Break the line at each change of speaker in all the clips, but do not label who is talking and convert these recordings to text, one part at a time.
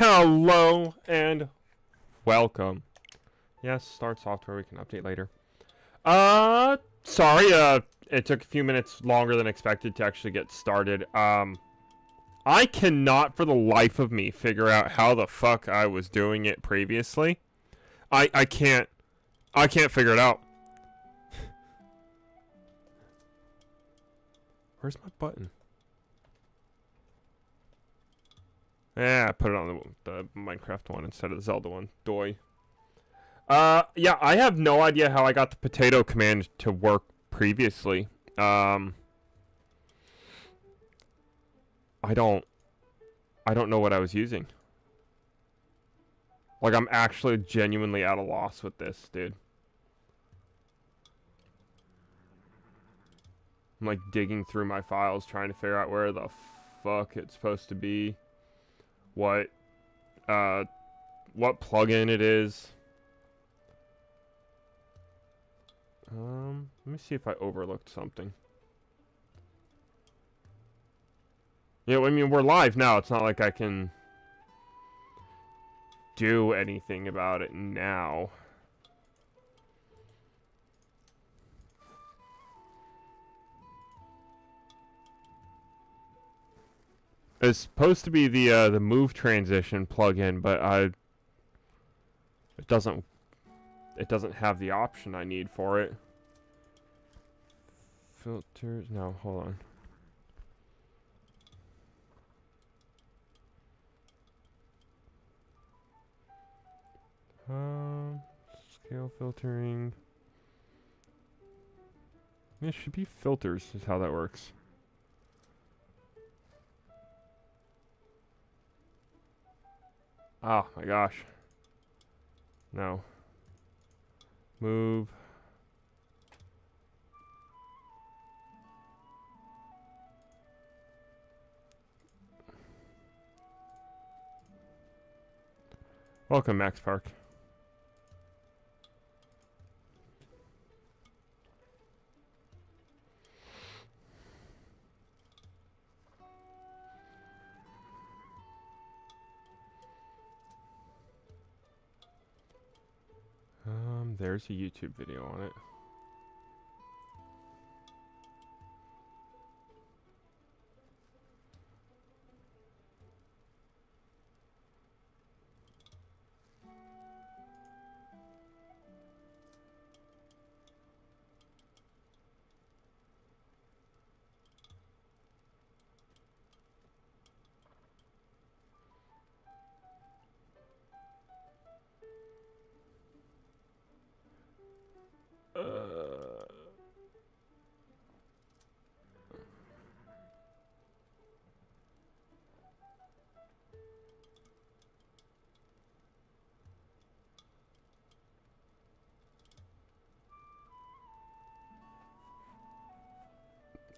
Hello and welcome. Yes, start software, we can update later. Sorry, it took a few minutes longer than expected to actually get started. I cannot for the life of me figure out how the fuck I was doing it previously. I can't figure it out. Where's my button? Yeah, I put it on the Minecraft one instead of the Zelda one. Doy. Yeah, I have no idea how I got the potato command to work previously. I don't know what I was using. Like, I'm actually genuinely at a loss with this, dude. I'm like digging through my files trying to figure out where the fuck it's supposed to be. What plugin it is. Let me see if I overlooked something. Yeah, I mean, we're live now. It's not like I can do anything about it now. It's supposed to be the move transition plugin, but it doesn't have the option I need for it. Filters, no, hold on. Scale filtering. It should be filters is how that works. Oh my gosh. No. Move. Welcome, Max Park. There's a YouTube video on it.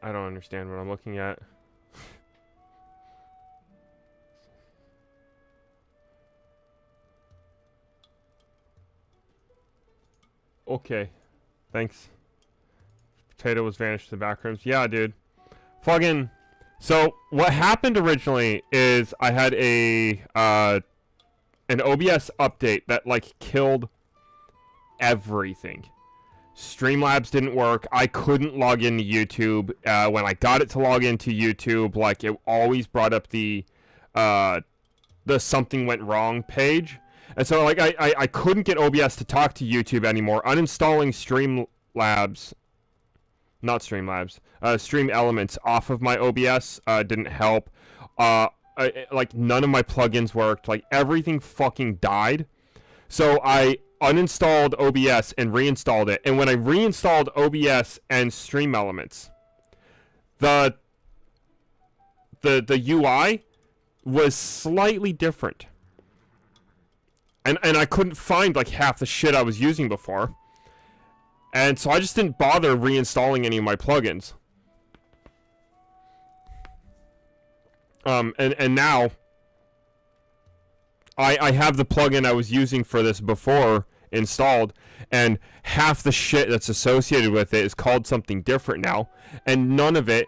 I don't understand what I'm looking at. Okay. Thanks. Potato was vanished to the back rooms. Yeah, dude. Fucking. So, what happened originally is I had an OBS update that, like, killed everything. Streamlabs didn't work. I couldn't log into YouTube. When I got it to log into YouTube, like, it always brought up the something went wrong page. And so, like, I couldn't get OBS to talk to YouTube anymore. Uninstalling Streamlabs, not Streamlabs, Stream Elements off of my OBS didn't help. Like, none of my plugins worked. Like, everything fucking died. So I uninstalled OBS and reinstalled it. And when I reinstalled OBS and Stream Elements, the UI was slightly different. And I couldn't find, like, half the shit I was using before. And so I just didn't bother reinstalling any of my plugins. And now I have the plugin I was using for this before installed, and half the shit that's associated with it is called something different now, and none of it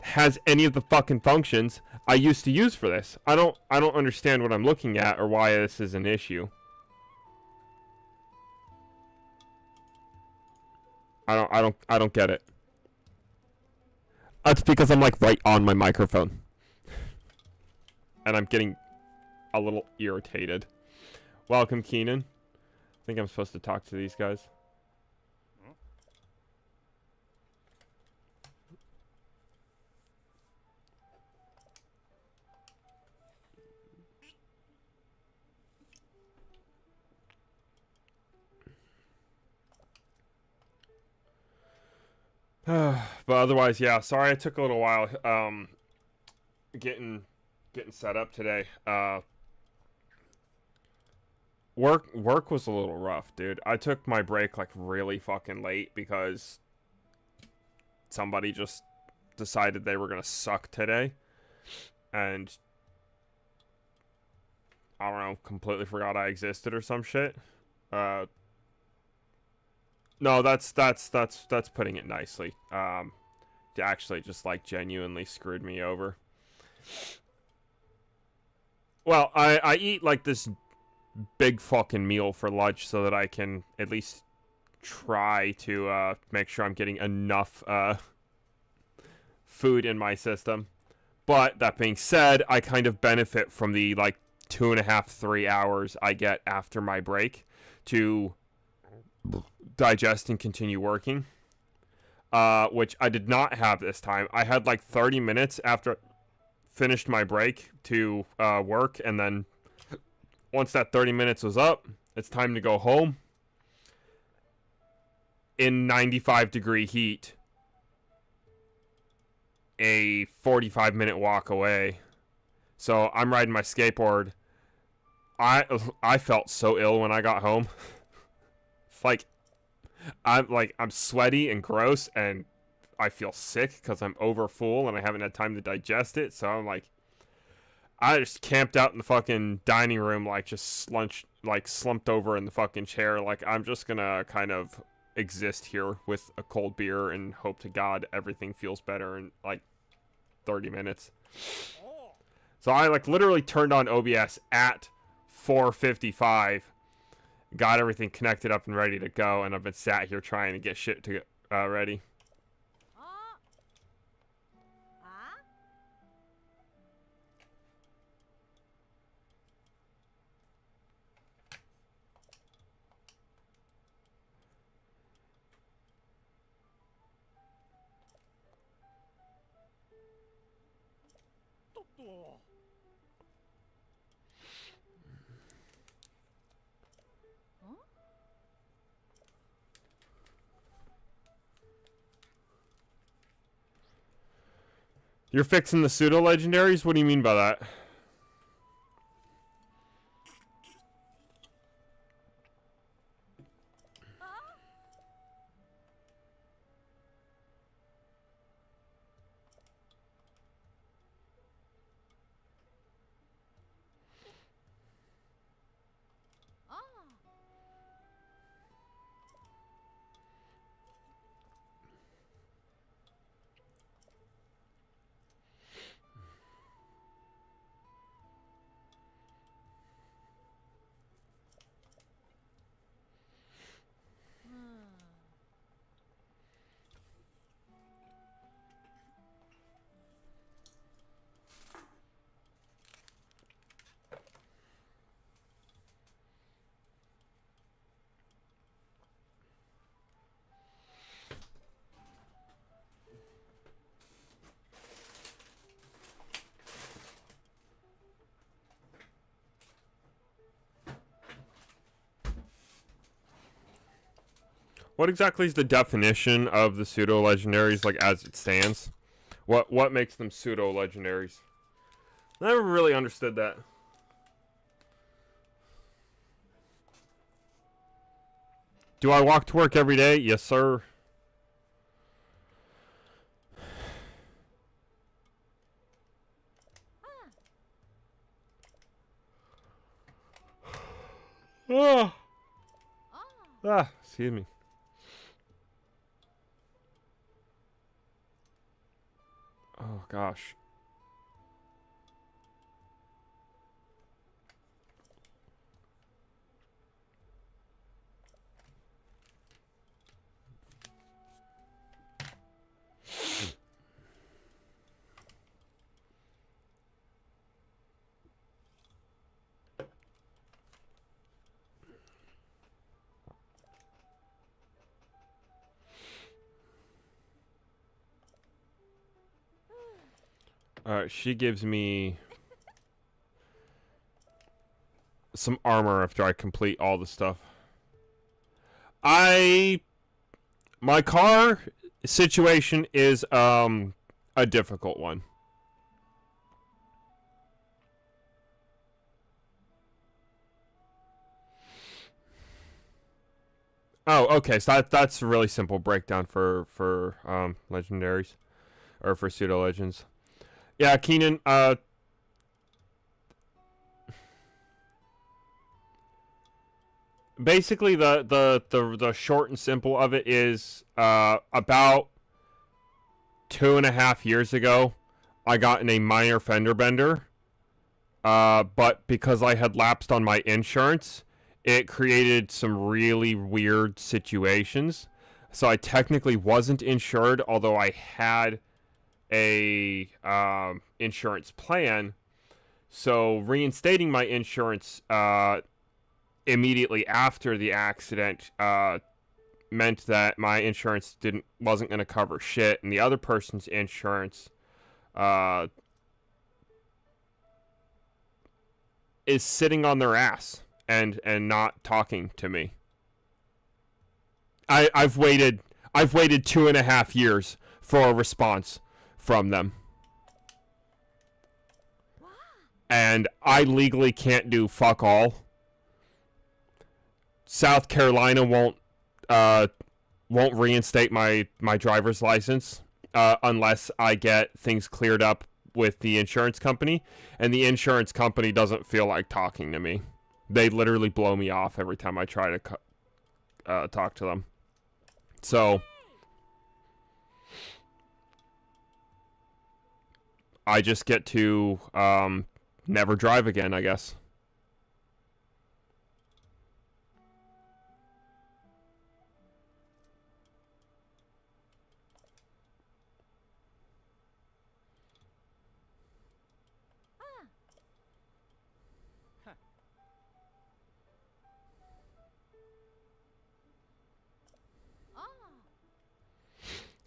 has any of the fucking functions I used to use for this. I don't understand what I'm looking at or why this is an issue. I don't get it. That's because I'm like right on my microphone. And I'm getting a little irritated. Welcome, Keenan. I think I'm supposed to talk to these guys. But otherwise, yeah, sorry it took a little while getting set up today. Work was a little rough, dude. I took my break like really fucking late because somebody just decided they were gonna suck today, and I don't know, completely forgot I existed or some shit. No, that's putting it nicely. They actually just like genuinely screwed me over. Well, I eat like this big fucking meal for lunch so that I can at least try to make sure I'm getting enough food in my system. But that being said, I kind of benefit from the like 2.5, 3 hours I get after my break to digest and continue working, which I did not have this time. I had like 30 minutes after finished my break to work, and then once that 30 minutes was up, it's time to go home in 95-degree heat, a 45-minute walk away. So I'm riding my skateboard. I felt so ill when I got home. It's I'm sweaty and gross, and I feel sick because I'm over full and I haven't had time to digest it. So I'm like, I just camped out in the fucking dining room, like just slumped over in the fucking chair. Like, I'm just gonna kind of exist here with a cold beer and hope to God everything feels better in like 30 minutes. So I like literally turned on OBS at 4:55. Got everything connected up and ready to go, and I've been sat here trying to get shit to get ready. You're fixing the pseudo-legendaries? What do you mean by that? What exactly is the definition of the pseudo-legendaries, like, as it stands? What makes them pseudo-legendaries? I never really understood that. Do I walk to work every day? Yes, sir. Excuse me. Oh, gosh. Alright, she gives me some armor after I complete all the stuff. My car situation is a difficult one. Oh, okay. So that's a really simple breakdown for legendaries or for pseudo legends. Yeah, Keenan. Basically, the short and simple of it is about 2.5 years ago, I got in a minor fender bender. But because I had lapsed on my insurance, it created some really weird situations. So I technically wasn't insured, although I had a insurance plan. So reinstating my insurance immediately after the accident meant that my insurance wasn't going to cover shit, and the other person's insurance is sitting on their ass and not talking to me. I've waited 2.5 years for a response from them, and I legally can't do fuck all. South Carolina won't reinstate my driver's license unless I get things cleared up with the insurance company, and the insurance company doesn't feel like talking to me. They literally blow me off every time I try to talk to them. So I just get to never drive again, I guess.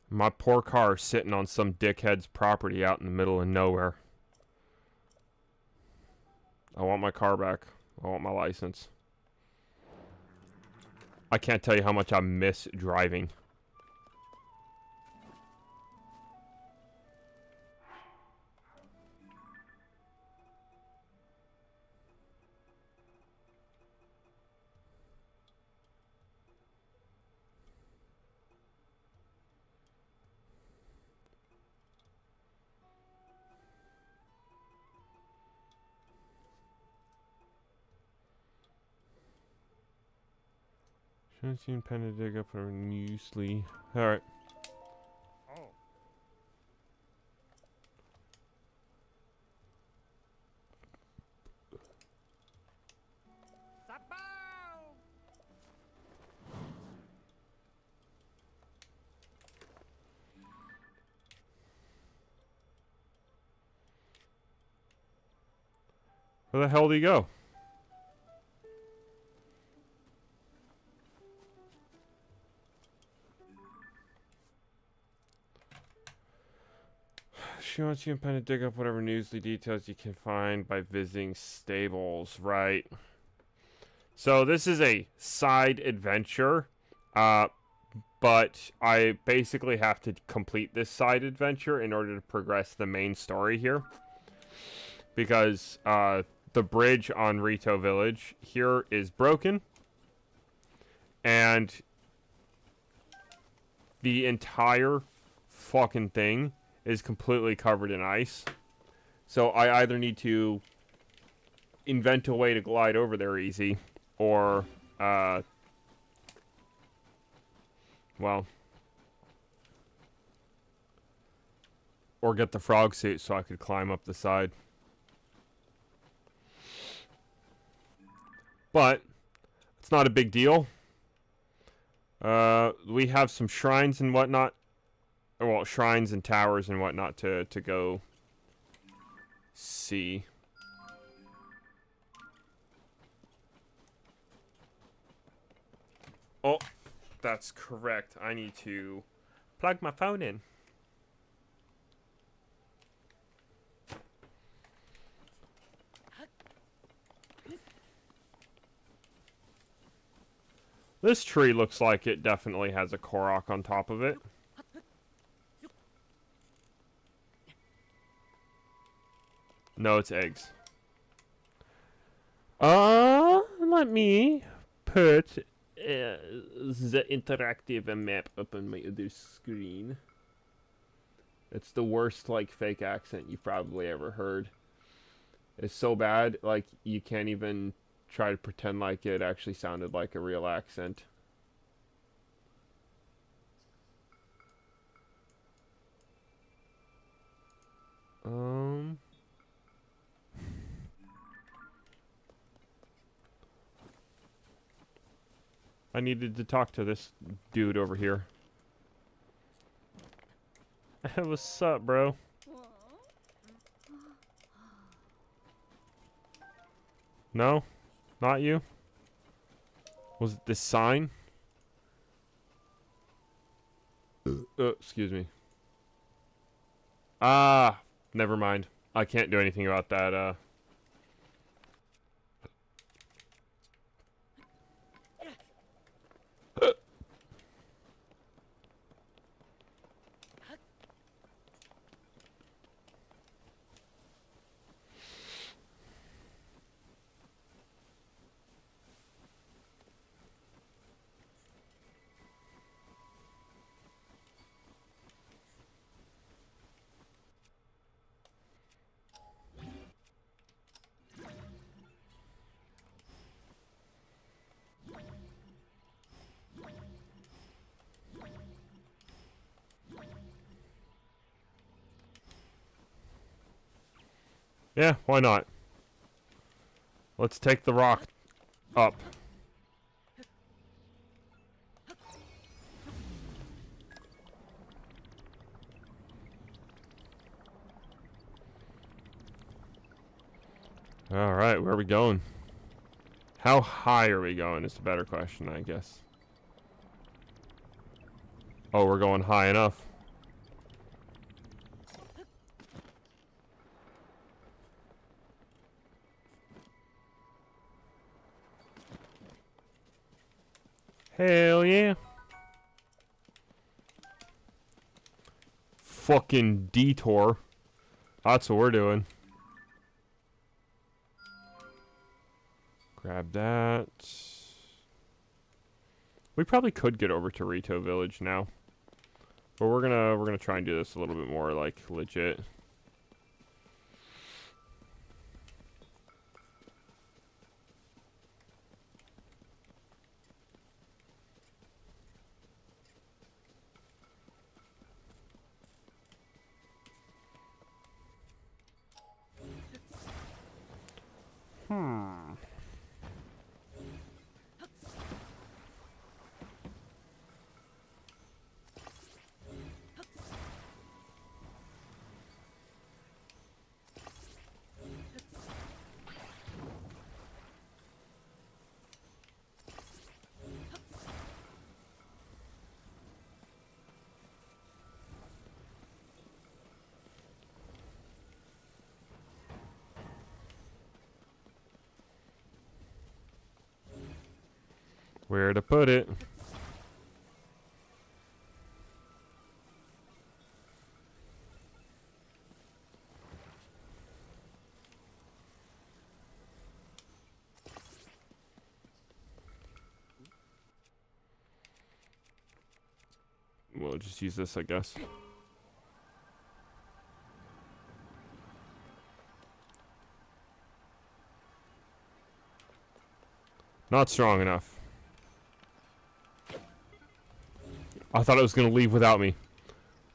My poor car sitting on some dickhead's property out in the middle of nowhere. I want my car back. I want my license. I can't tell you how much I miss driving. Shouldn't seem pen to dig up or muesli. Alright. Where the hell did he go? She wants you to kind of dig up whatever newsly details you can find by visiting stables, right? So this is a side adventure, but I basically have to complete this side adventure in order to progress the main story here. Because the bridge on Rito Village here is broken, and the entire fucking thing is completely covered in ice. So I either need to invent a way to glide over there easy, or, well, Or get the frog suit so I could climb up the side. But it's not a big deal. We have some shrines and whatnot. Well, shrines and towers and whatnot to go see. Oh, that's correct. I need to plug my phone in. This tree looks like it definitely has a Korok on top of it. No, it's eggs. Let me put the interactive map up on my other screen. It's the worst, like, fake accent you've probably ever heard. It's so bad, like, you can't even try to pretend like it actually sounded like a real accent. I needed to talk to this dude over here. What's up, bro? No? Not you? Was it this sign? Excuse me. Ah, never mind. I can't do anything about that, yeah, why not? Let's take the rock up. Alright, where are we going? How high are we going is the better question, I guess. Oh, we're going high enough. Hell yeah. Fucking detour. That's what we're doing. Grab that. We probably could get over to Rito Village now. But we're gonna try and do this a little bit more like legit. Where to put it? We'll just use this, I guess. Not strong enough. I thought it was going to leave without me.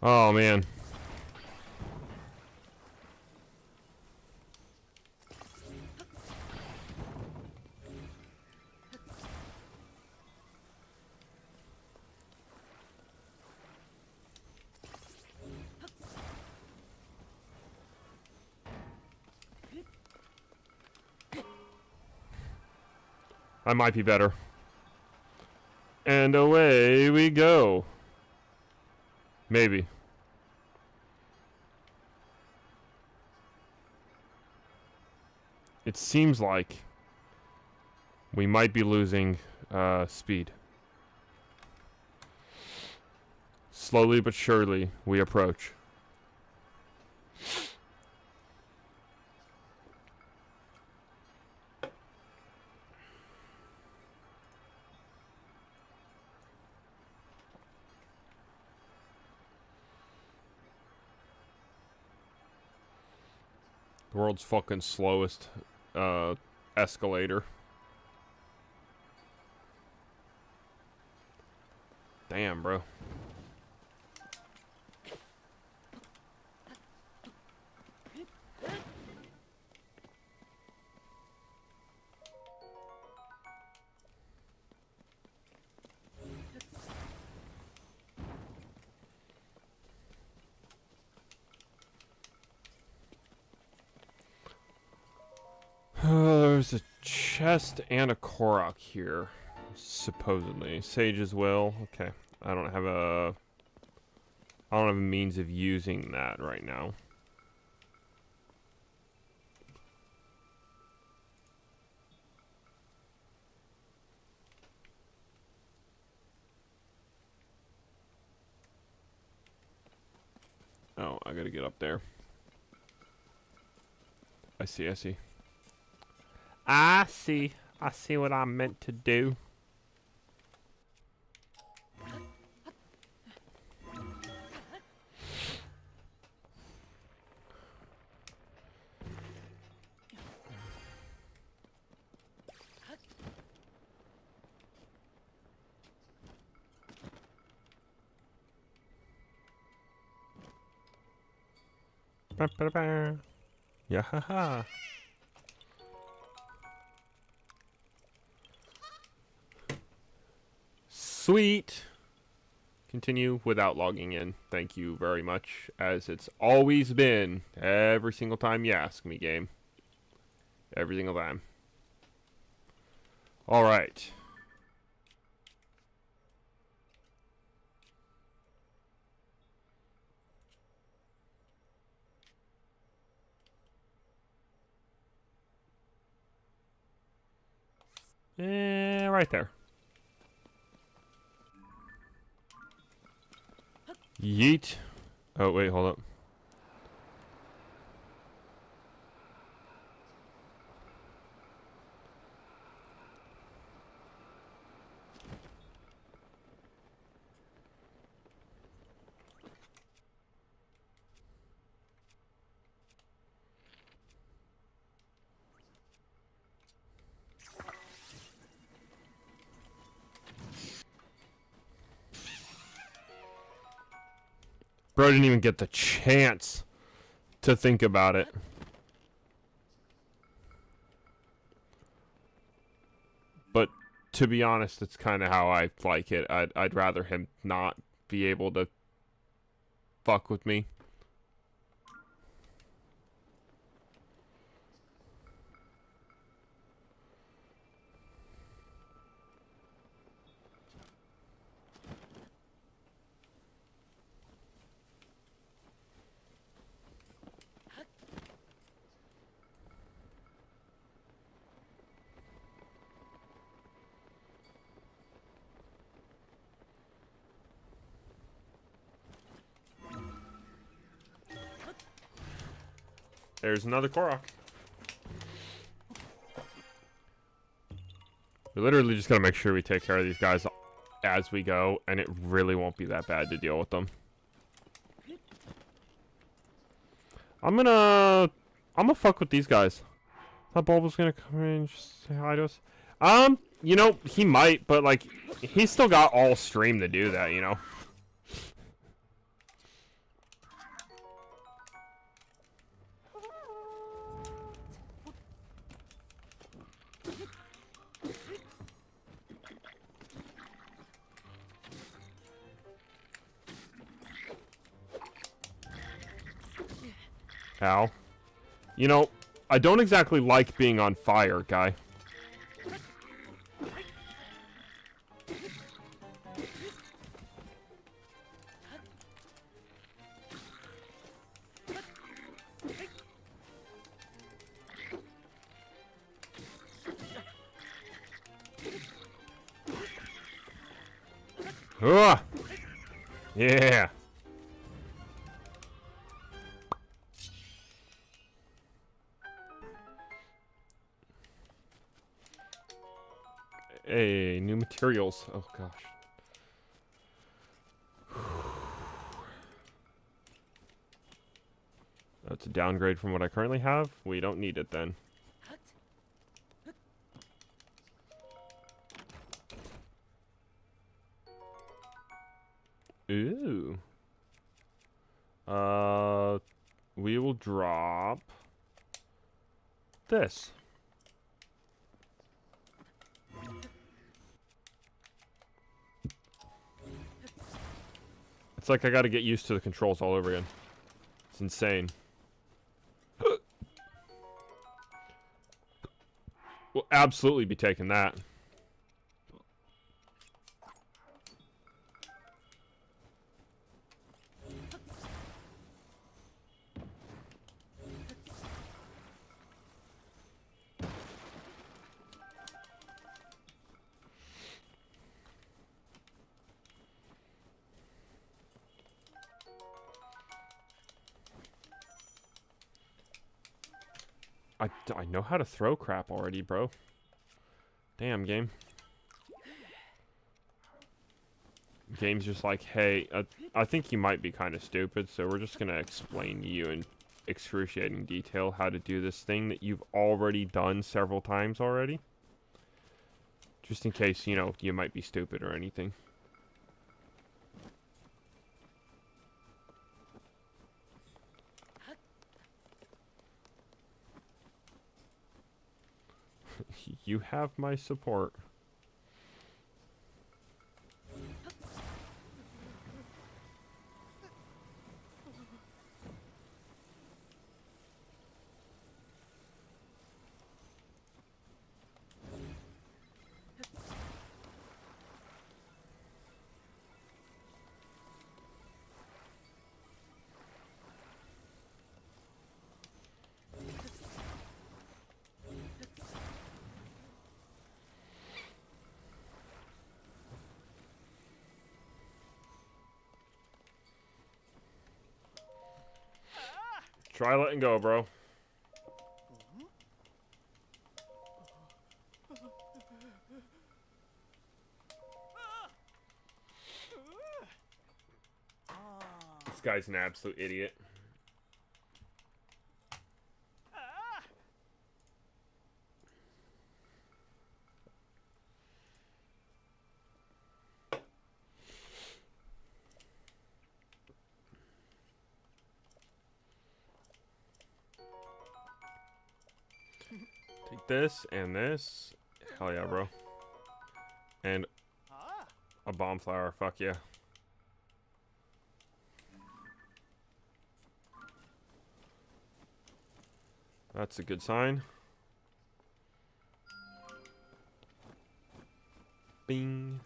Oh, man. I might be better. And away we go. Maybe. It seems like we might be losing speed. Slowly but surely, we approach. The world's fucking slowest escalator. Damn, bro. There's a chest and a Korok here, supposedly. Sage's Will. Okay, I don't have a means of using that right now. Oh, I gotta get up there. I see. I see what I'm meant to do. Yeah, haha. Sweet. Continue without logging in. Thank you very much, as it's always been every single time you ask me, game. Every single time. All right. Right there. Yeet. Oh, wait, hold up. Bro didn't even get the chance to think about it. But to be honest, it's kind of how I like it. I'd rather him not be able to fuck with me. There's another Korok. We literally just gotta make sure we take care of these guys as we go, and it really won't be that bad to deal with them. I'm gonna fuck with these guys. I thought Bulba's gonna come in and just say hi to us. You know, he might, but like, he's still got all stream to do that, you know? Ow. You know, I don't exactly like being on fire, guy. Ugh. Yeah. Hey, new materials. Oh gosh. That's a downgrade from what I currently have. We don't need it then. Ooh. We will drop this. It's like I gotta get used to the controls all over again. It's insane. We'll absolutely be taking that. I know how to throw crap already, bro. Damn, game. Game's just like, hey, I think you might be kind of stupid, so we're just gonna explain to you in excruciating detail how to do this thing that you've already done several times already. Just in case, you know, you might be stupid or anything. You have my support. Try letting go, bro. This guy's an absolute idiot. Take this and this. Hell yeah, bro. And a bomb flower. Fuck yeah. That's a good sign. Bing.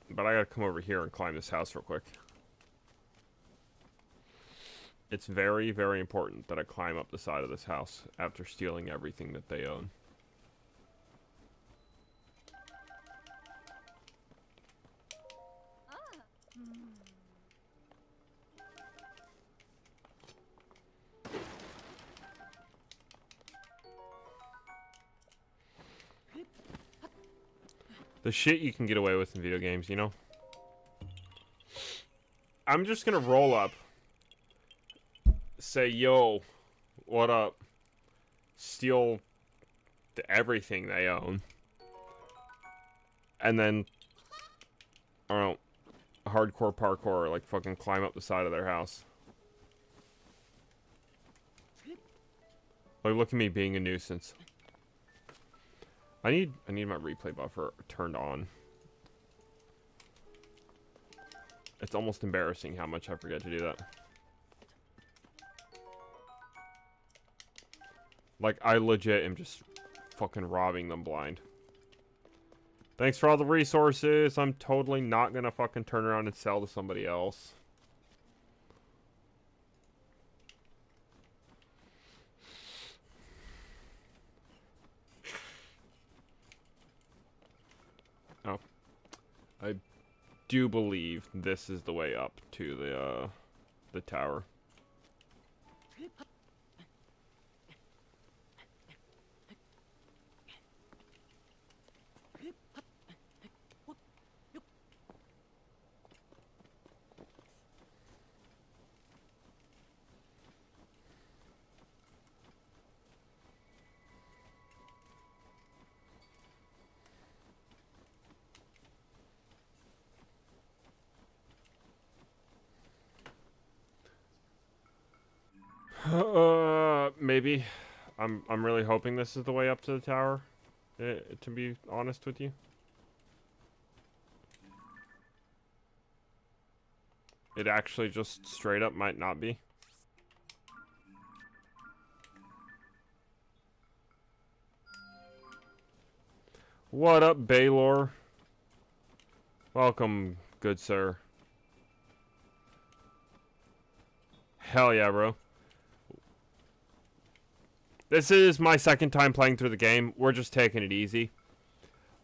But I gotta come over here and climb this house real quick. It's very, very important that I climb up the side of this house after stealing everything that they own. The shit you can get away with in video games, you know? I'm just gonna roll up. Say, yo, what up? Steal everything they own. And then, I don't know, hardcore parkour, like fucking climb up the side of their house. Like, look at me being a nuisance. I need my replay buffer turned on. It's almost embarrassing how much I forget to do that. Like, I legit am just fucking robbing them blind. Thanks for all the resources. I'm totally not gonna fucking turn around and sell to somebody else. Oh. do believe this is the way up to the tower. Maybe. I'm really hoping this is the way up to the tower, to be honest with you. It actually just straight up might not be. What up, Baylor? Welcome, good sir. Hell yeah, bro. This is my second time playing through the game. We're just taking it easy.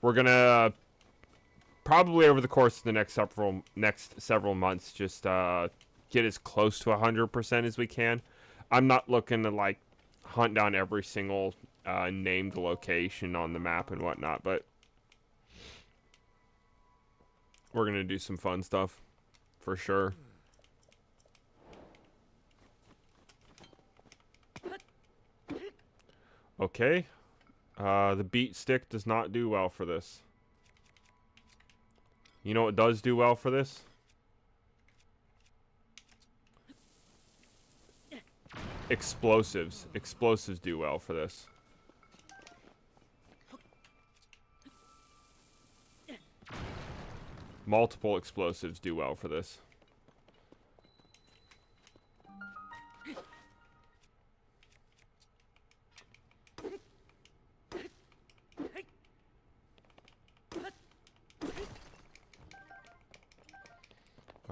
We're gonna probably over the course of the next several months just get as close to 100% as we can. I'm not looking to like hunt down every single named location on the map and whatnot, but we're gonna do some fun stuff for sure. Okay. The beat stick does not do well for this. You know what does do well for this? Explosives. Explosives do well for this. Multiple explosives do well for this.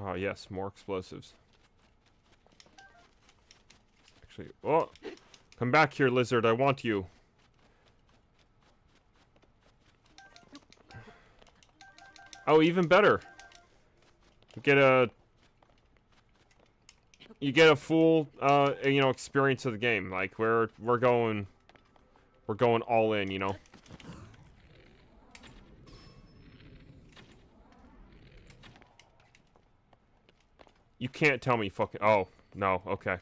Oh, yes, more explosives. Actually, oh, come back here, lizard. I want you. Oh, even better. You get a full, you know, experience of the game. Like we're going all in, you know. You can't tell me fucking... Oh, no, okay.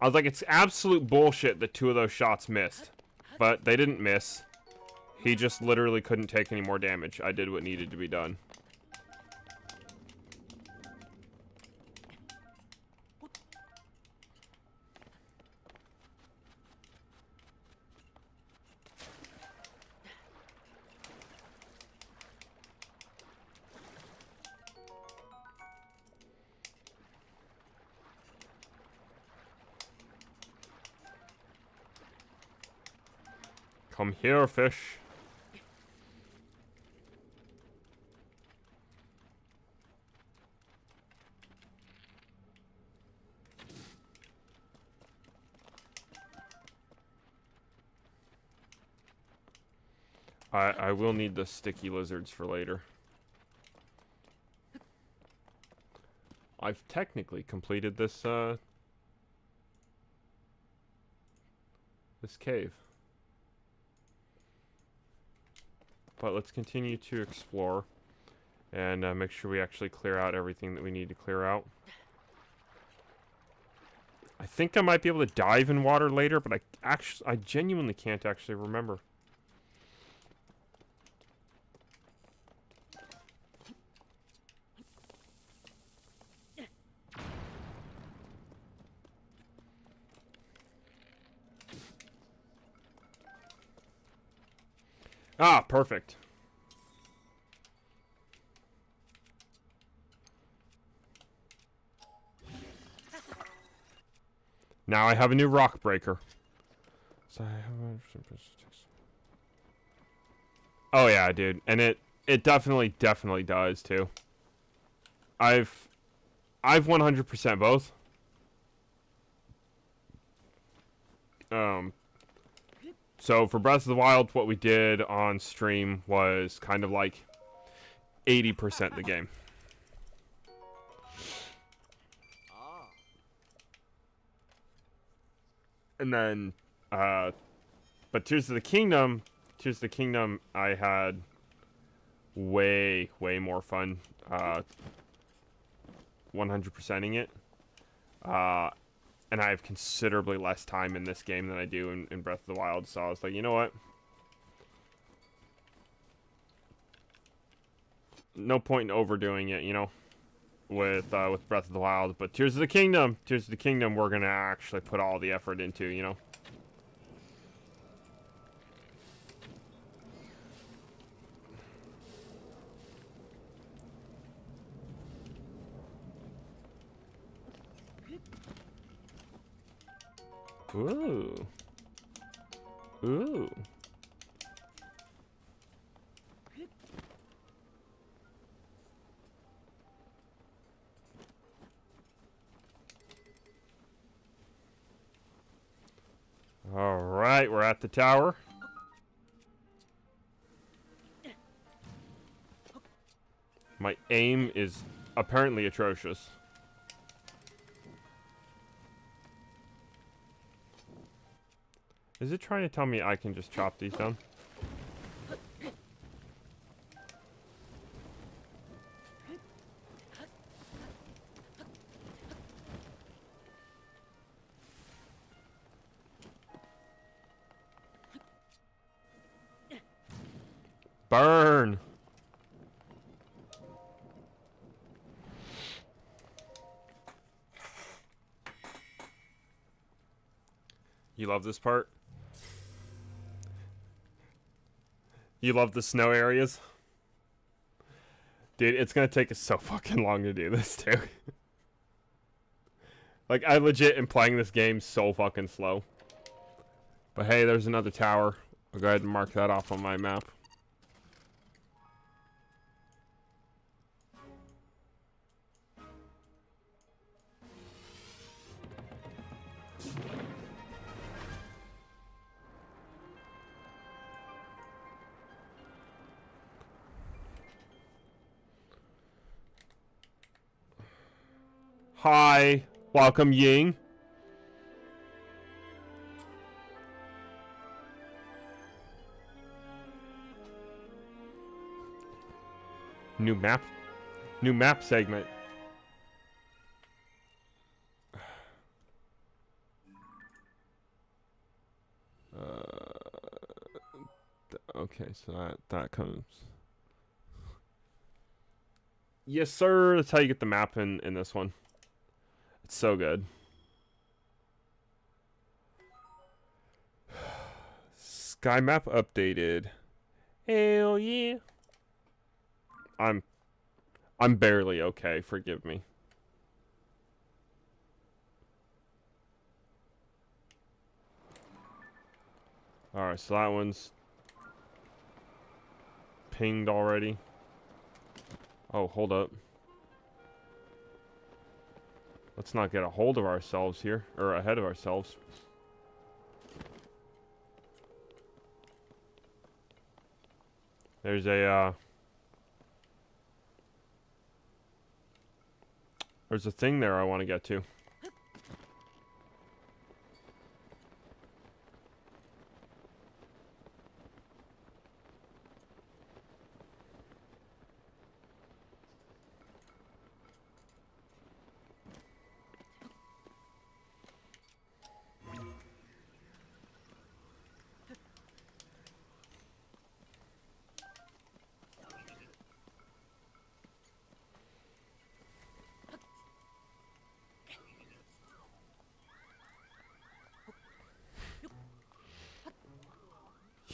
I was like, it's absolute bullshit that 2 of those shots missed. But they didn't miss. He just literally couldn't take any more damage. I did what needed to be done. Come here, fish. I will need the sticky lizards for later. I've technically completed this, this cave. But let's continue to explore and make sure we actually clear out everything that we need to clear out. I think I might be able to dive in water later, but I genuinely can't actually remember. Ah, perfect. Now I have a new rock breaker. So I have oh yeah, dude. And it definitely does too. I've 100% both. So for Breath of the Wild, what we did on stream was kind of like 80% the game. And then, but Tears of the Kingdom, I had way more fun, 100%ing it. And I have considerably less time in this game than I do in Breath of the Wild, so I was like, you know what? No point in overdoing it, you know, with Breath of the Wild. But Tears of the Kingdom, we're gonna actually put all the effort into, you know. Ooh. Ooh. All right, we're at the tower. My aim is apparently atrocious. Is it trying to tell me I can just chop these down? Burn! You love this part? You love the snow areas? Dude, it's gonna take us so fucking long to do this, too. Like, I legit am playing this game so fucking slow. But hey, there's another tower. I'll go ahead and mark that off on my map. Hi, welcome Ying. New map segment. Okay, so that comes. Yes, sir. That's how you get the map in this one. It's so good. Sky map updated. Hell yeah. I'm barely okay, forgive me. Alright, so that one's pinged already. Oh, hold up. Let's not get a hold of ourselves here, or ahead of ourselves. There's a thing there I want to get to.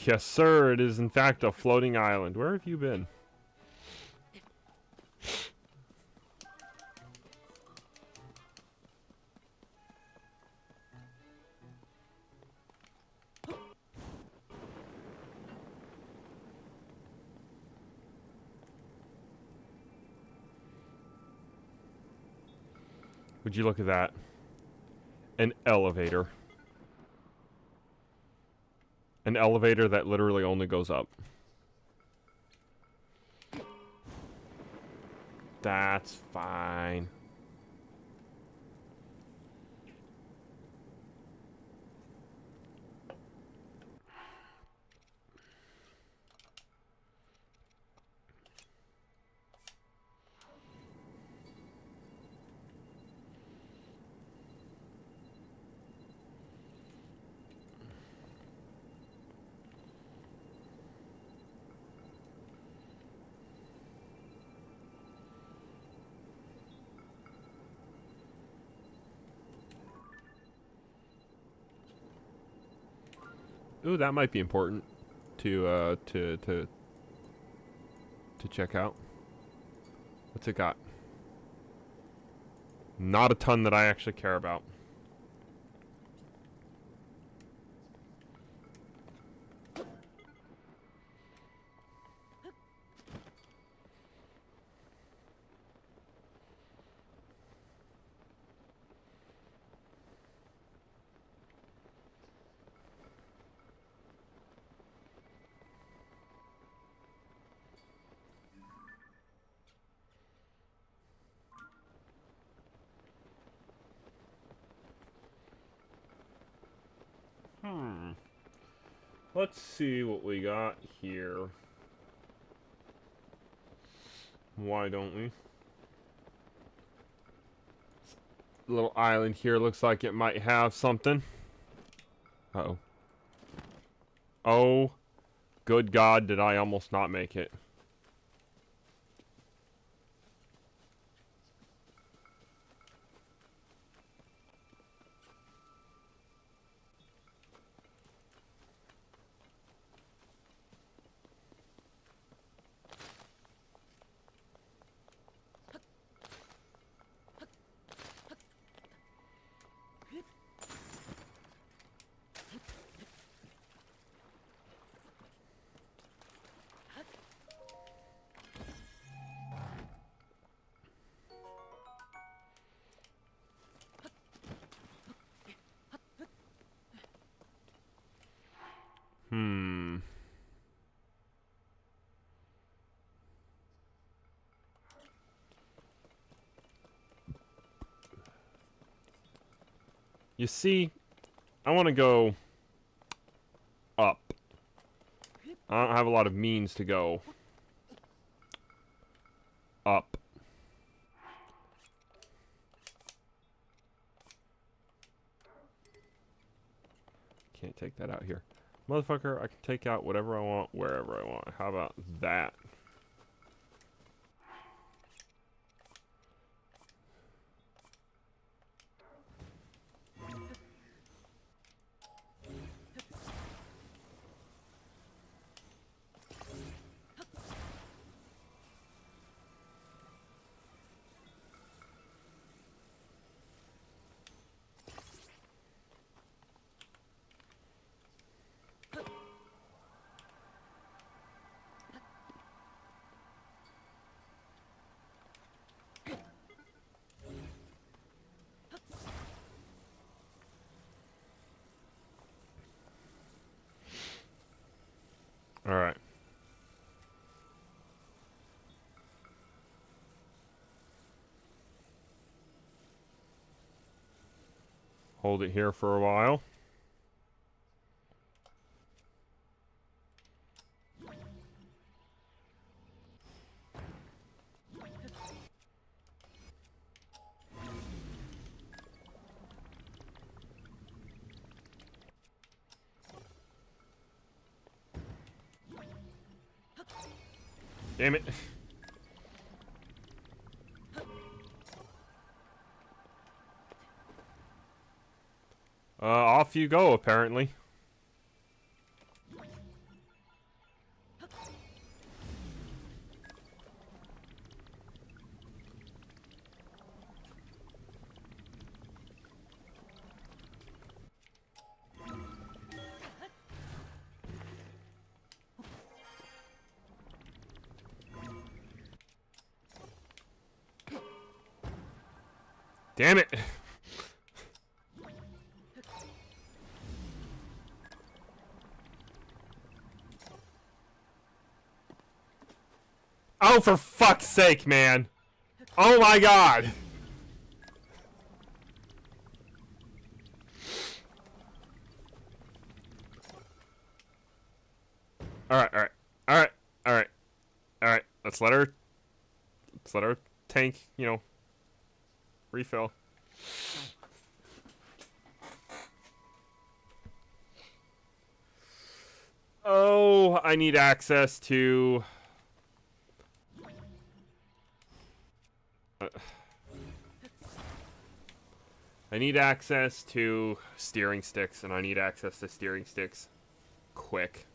Yes, sir. It is, in fact, a floating island. Where have you been? Would you look at that? An elevator. An elevator that literally only goes up. That's fine. Ooh, that might be important to check out. What's it got? Not a ton that I actually care about. Let's see what we got here. Why don't we? Little island here looks like it might have something. Uh-oh. Oh, good God, did I almost not make it. You see, I want to go up. I don't have a lot of means to go up. Can't take that out here. Motherfucker, I can take out whatever I want, wherever I want. How about that? Alright. Hold it here for a while. Damn it. Off you go, apparently. Damn it. Oh, for fuck's sake, man. Oh my god! Alright, alright. Alright, alright. Alright, let's let our tank, you know, refill. Oh, I need access to... I need access to steering sticks, and I need access to steering sticks quick.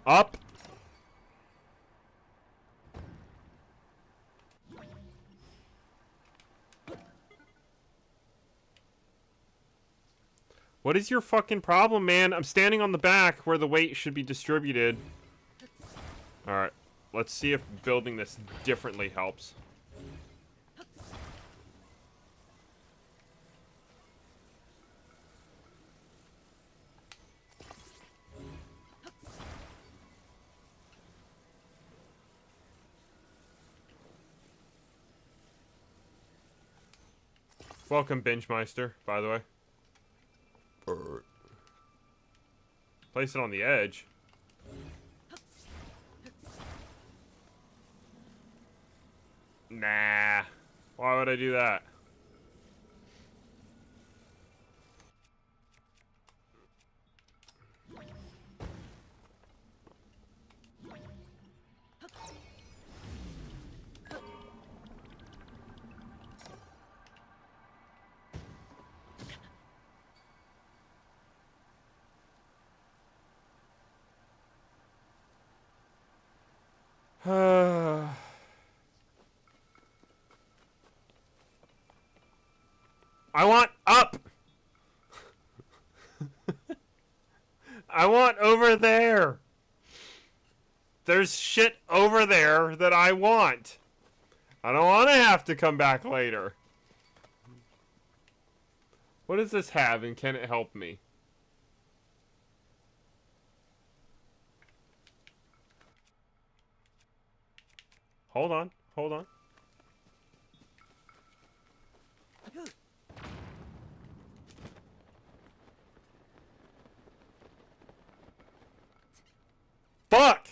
Up! What is your fucking problem, man? I'm standing on the back where the weight should be distributed. Alright, let's see if building this differently helps. Welcome, Benchmeister, by the way. Place it on the edge. Nah. Why would I do that? I want up! I want over there! There's shit over there that I want. I don't want to have to come back later. What does this have, and can it help me? Hold on, hold on. Fuck!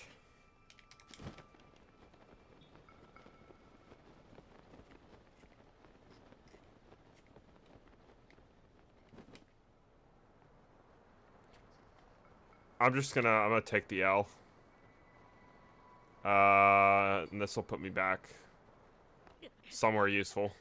I'm gonna take the L. And this will put me back somewhere useful.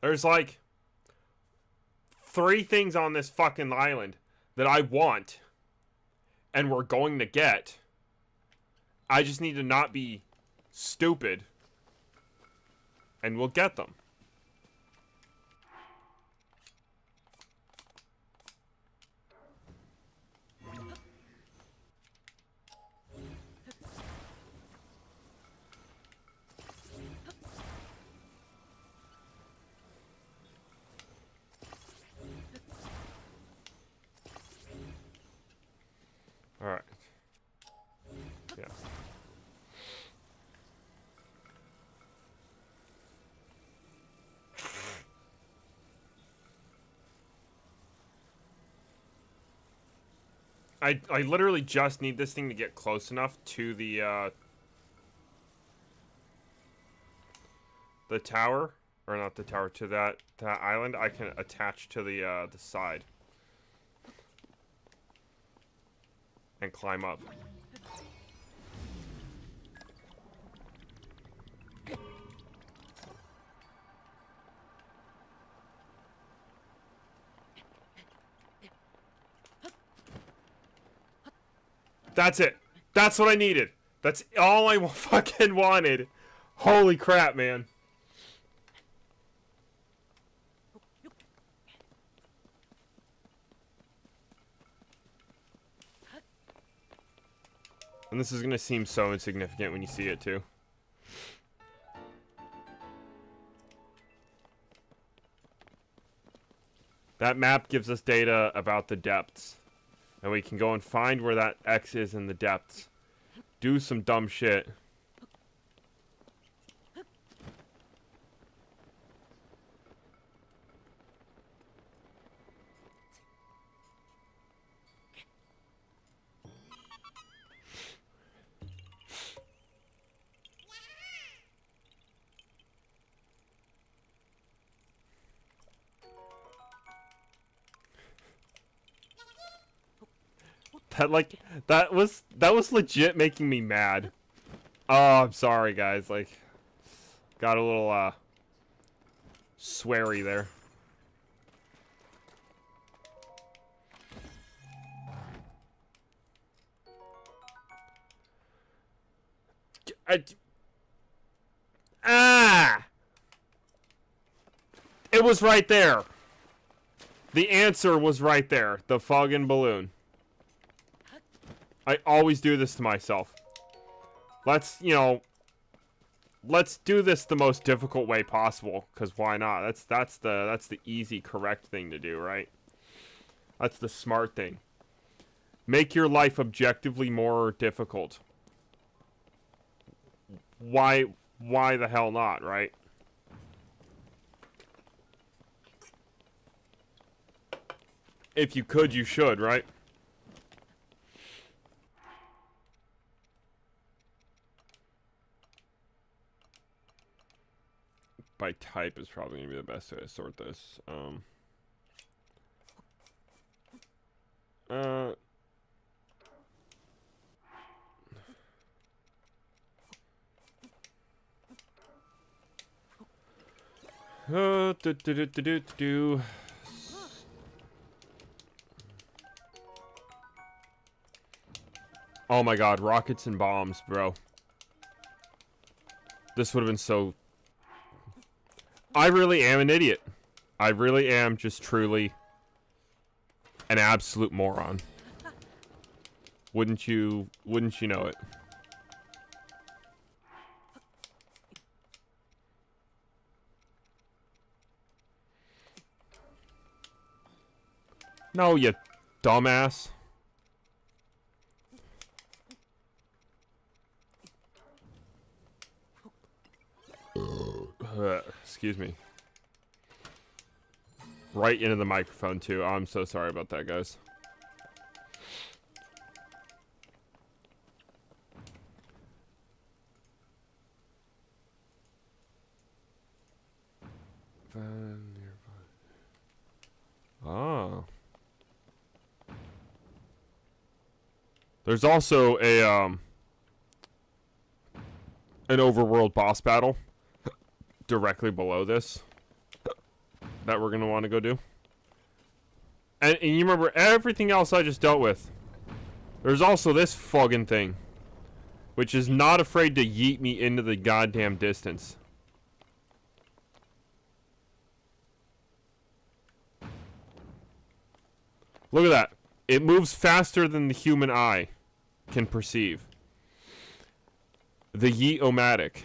There's like 3 things on this fucking island that I want and we're going to get. I just need to not be stupid and we'll get them. Alright. Yeah. I literally just need this thing to get close enough to the tower, or not the tower, to that island. I can attach to the side and climb up. That's it. That's what I needed. That's all I fucking wanted. Holy crap, man. And this is gonna seem so insignificant when you see it too. That map gives us data about the depths. And we can go and find where that X is in the depths. Do some dumb shit. That was legit making me mad. Oh, I'm sorry guys, like got a little sweary there. It was right there. The answer was right there. The fucking balloon. I always do this to myself. Let's do this the most difficult way possible, because why not? That's the easy, correct thing to do, right? That's the smart thing. Make your life objectively more difficult. Why the hell not, right? If you could, you should, right? By type is probably gonna be the best way to sort this. Oh my god, rockets and bombs, bro. This would have been so... I really am an idiot. I really am just truly an absolute moron. Wouldn't you know it? No, you dumbass. Excuse me. Right into the microphone, too. Oh, I'm so sorry about that, guys. Oh. There's also a, an overworld boss battle directly below this that we're gonna want to go do. And you remember everything else I just dealt with. There's also this fucking thing, which is not afraid to yeet me into the goddamn distance. Look at that. It moves faster than the human eye can perceive. The Yeet-O-Matic.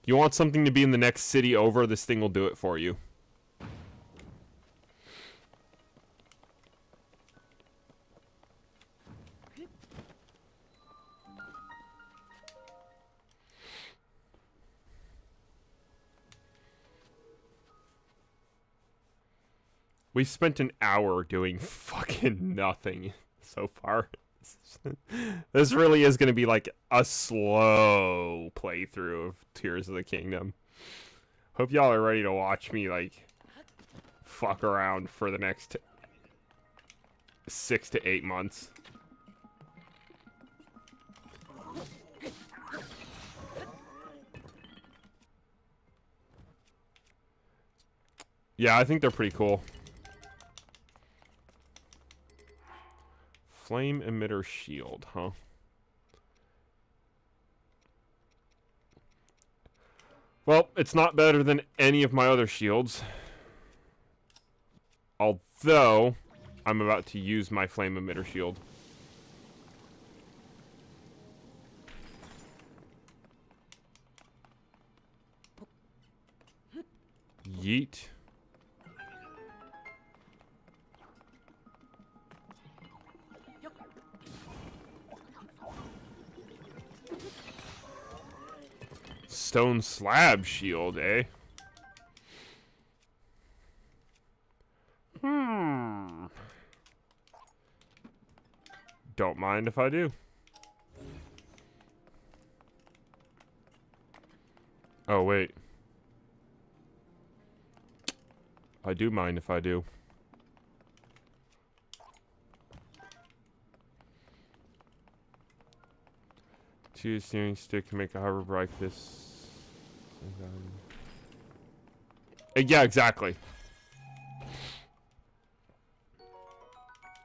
You want something to be in the next city over, this thing will do it for you. We've spent an hour doing fucking nothing so far. This really is going to be like a slow playthrough of Tears of the Kingdom. Hope y'all are ready to watch me like fuck around for the next 6 to 8 months. Yeah, I think they're pretty cool. Flame emitter shield, huh? Well, it's not better than any of my other shields. Although, I'm about to use my flame emitter shield. Yeet. Stone slab shield, eh? Don't mind if I do. Oh, wait. I do mind if I do. Choose steering stick to make a hover like this. Yeah, exactly.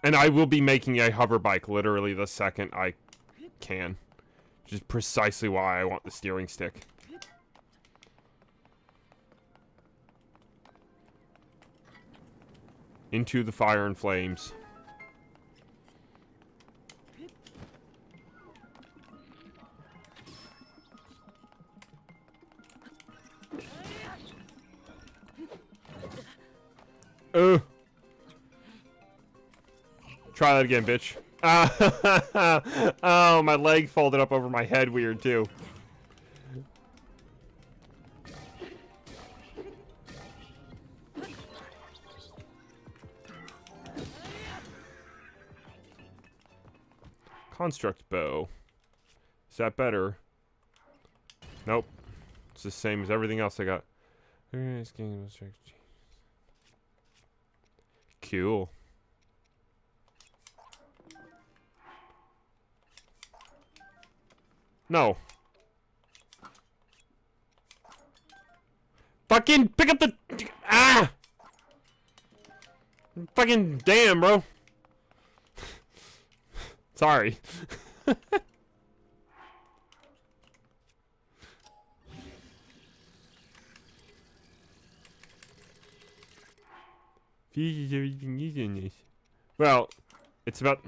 And I will be making a hover bike literally the second I can. Which is precisely why I want the steering stick. Into the fire and flames. Try that again, bitch. Oh, my leg folded up over my head weird, too. Construct bow. Is that better? Nope. It's the same as everything else I got. Cool. No. Fucking pick up the... Ah! Fucking damn, bro. Sorry. Well, it's about...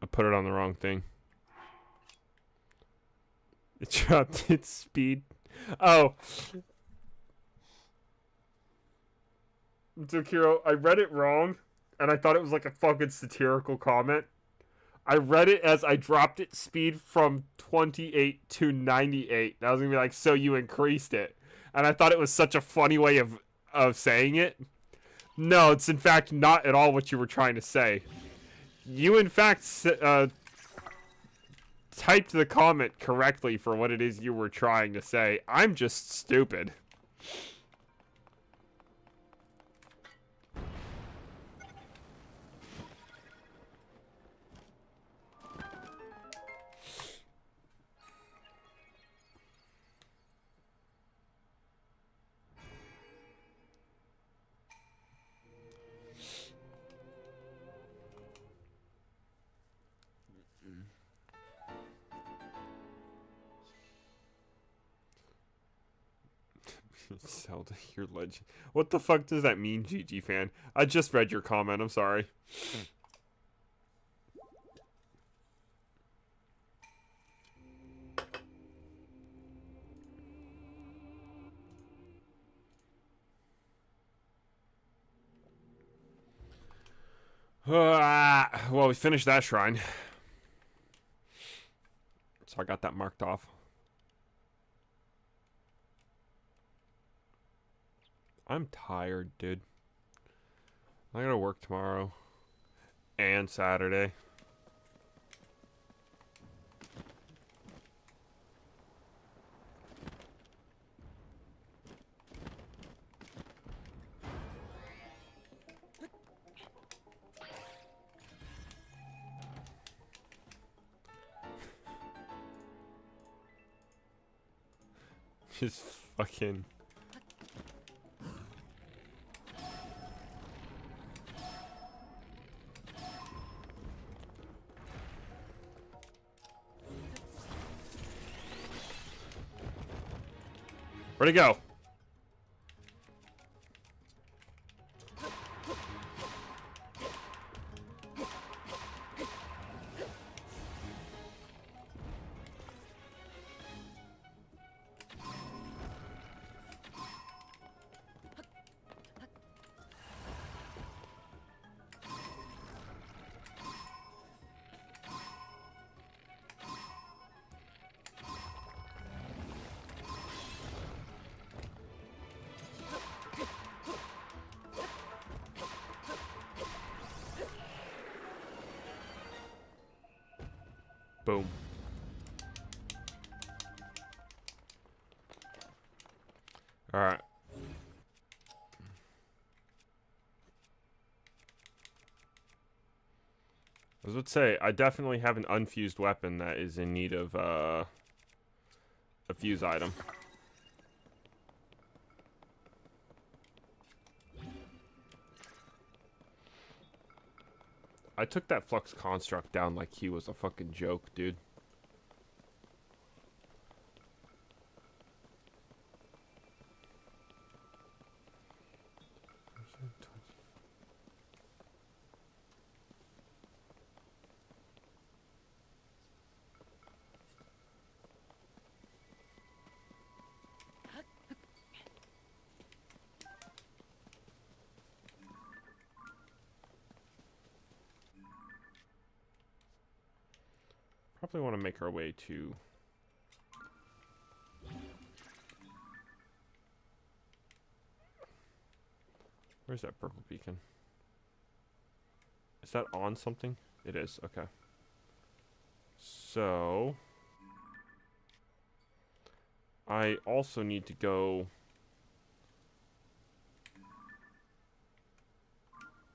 I put it on the wrong thing. It dropped its speed. Oh. So, Kiro, I read it wrong, and I thought it was like a fucking satirical comment. I read it as I dropped its speed from 28 to 98. I was gonna be like, so you increased it. And I thought it was such a funny way of saying it. No, it's in fact not at all what you were trying to say. You, in fact, typed the comment correctly for what it is you were trying to say. I'm just stupid. Zelda, your legend. What the fuck does that mean, GG fan? I just read your comment. I'm sorry. Well, we finished that shrine. So I got that marked off. I'm tired, dude. I gotta work tomorrow. And Saturday. Just fucking... Where'd he go? Boom. All right. I was about to say, I definitely have an unfused weapon that is in need of a fuse item. I took that flux construct down like he was a fucking joke, dude. Probably want to make our way to... Where's that purple beacon? Is that on something? It is, okay. So... I also need to go...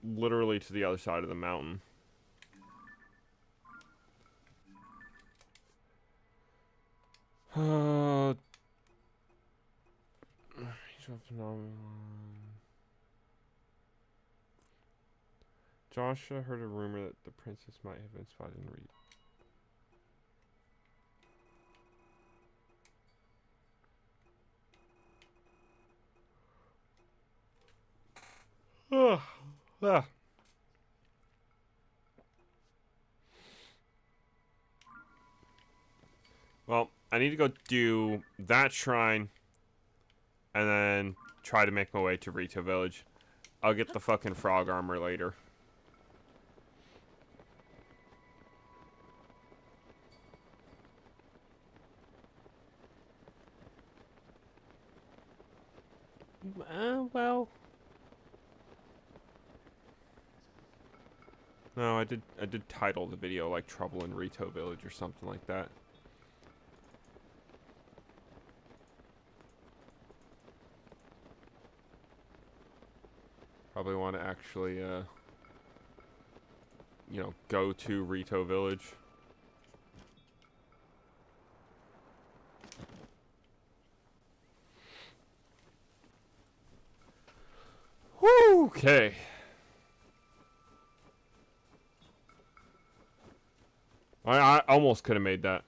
literally to the other side of the mountain. Joshua heard a rumor that the princess might have been spotted in Rito. Well, I need to go do that shrine and then try to make my way to Rito Village. I'll get the fucking frog armor later. Well... No, I did title the video like Trouble in Rito Village or something like that. Probably want to actually, you know, go to Rito Village. Woo! Okay. I almost could have made that.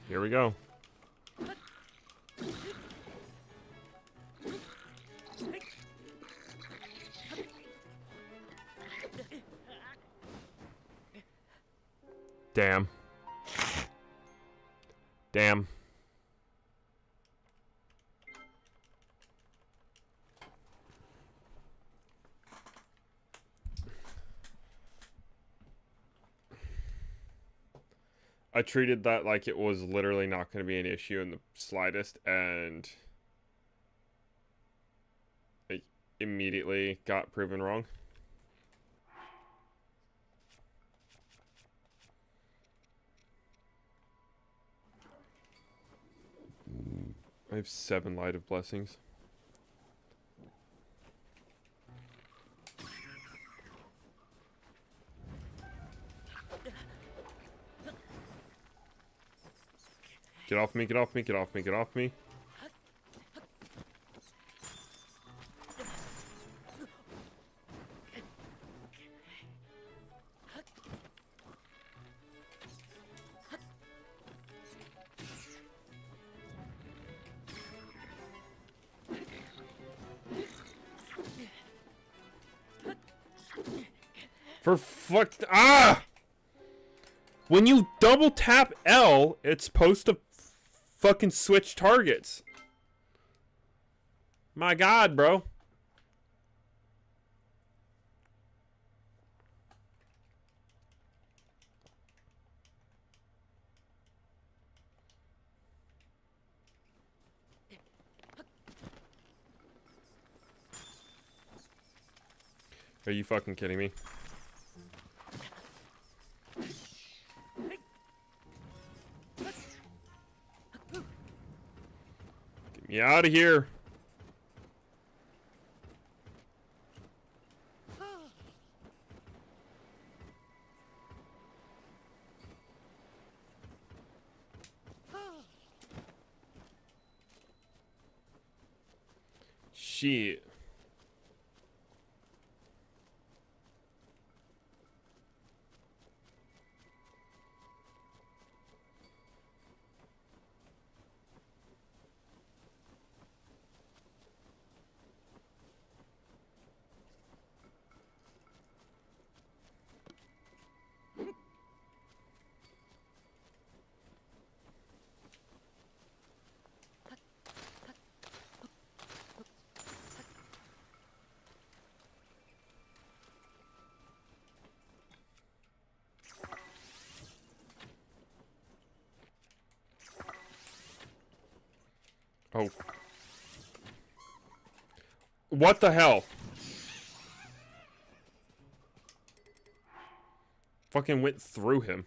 Here we go. Damn. Damn. I treated that like it was literally not going to be an issue in the slightest, and I immediately got proven wrong. I have 7 Light of Blessings. Get off me, get off me, get off me, get off me. For When you double tap L, it's supposed to fucking switch targets. My God, bro. Are you fucking kidding me? Get me out of here. Shit. Oh. What the hell? Fucking went through him.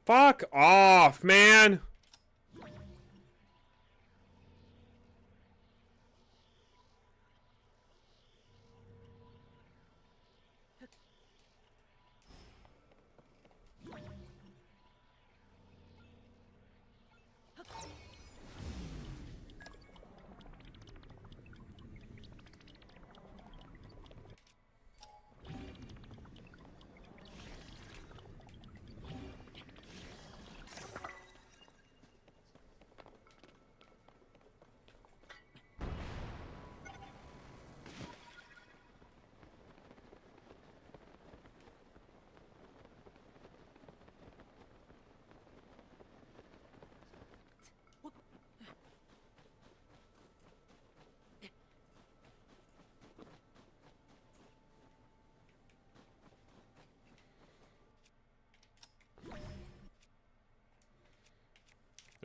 Fuck off, man!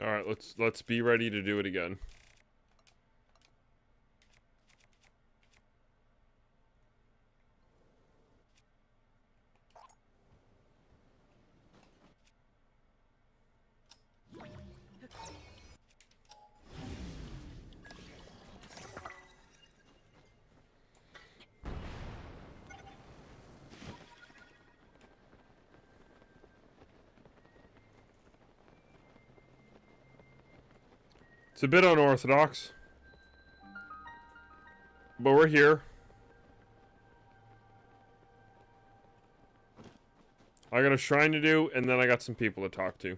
Alright, let's be ready to do it again. It's a bit unorthodox, but we're here. I got a shrine to do, and then I got some people to talk to.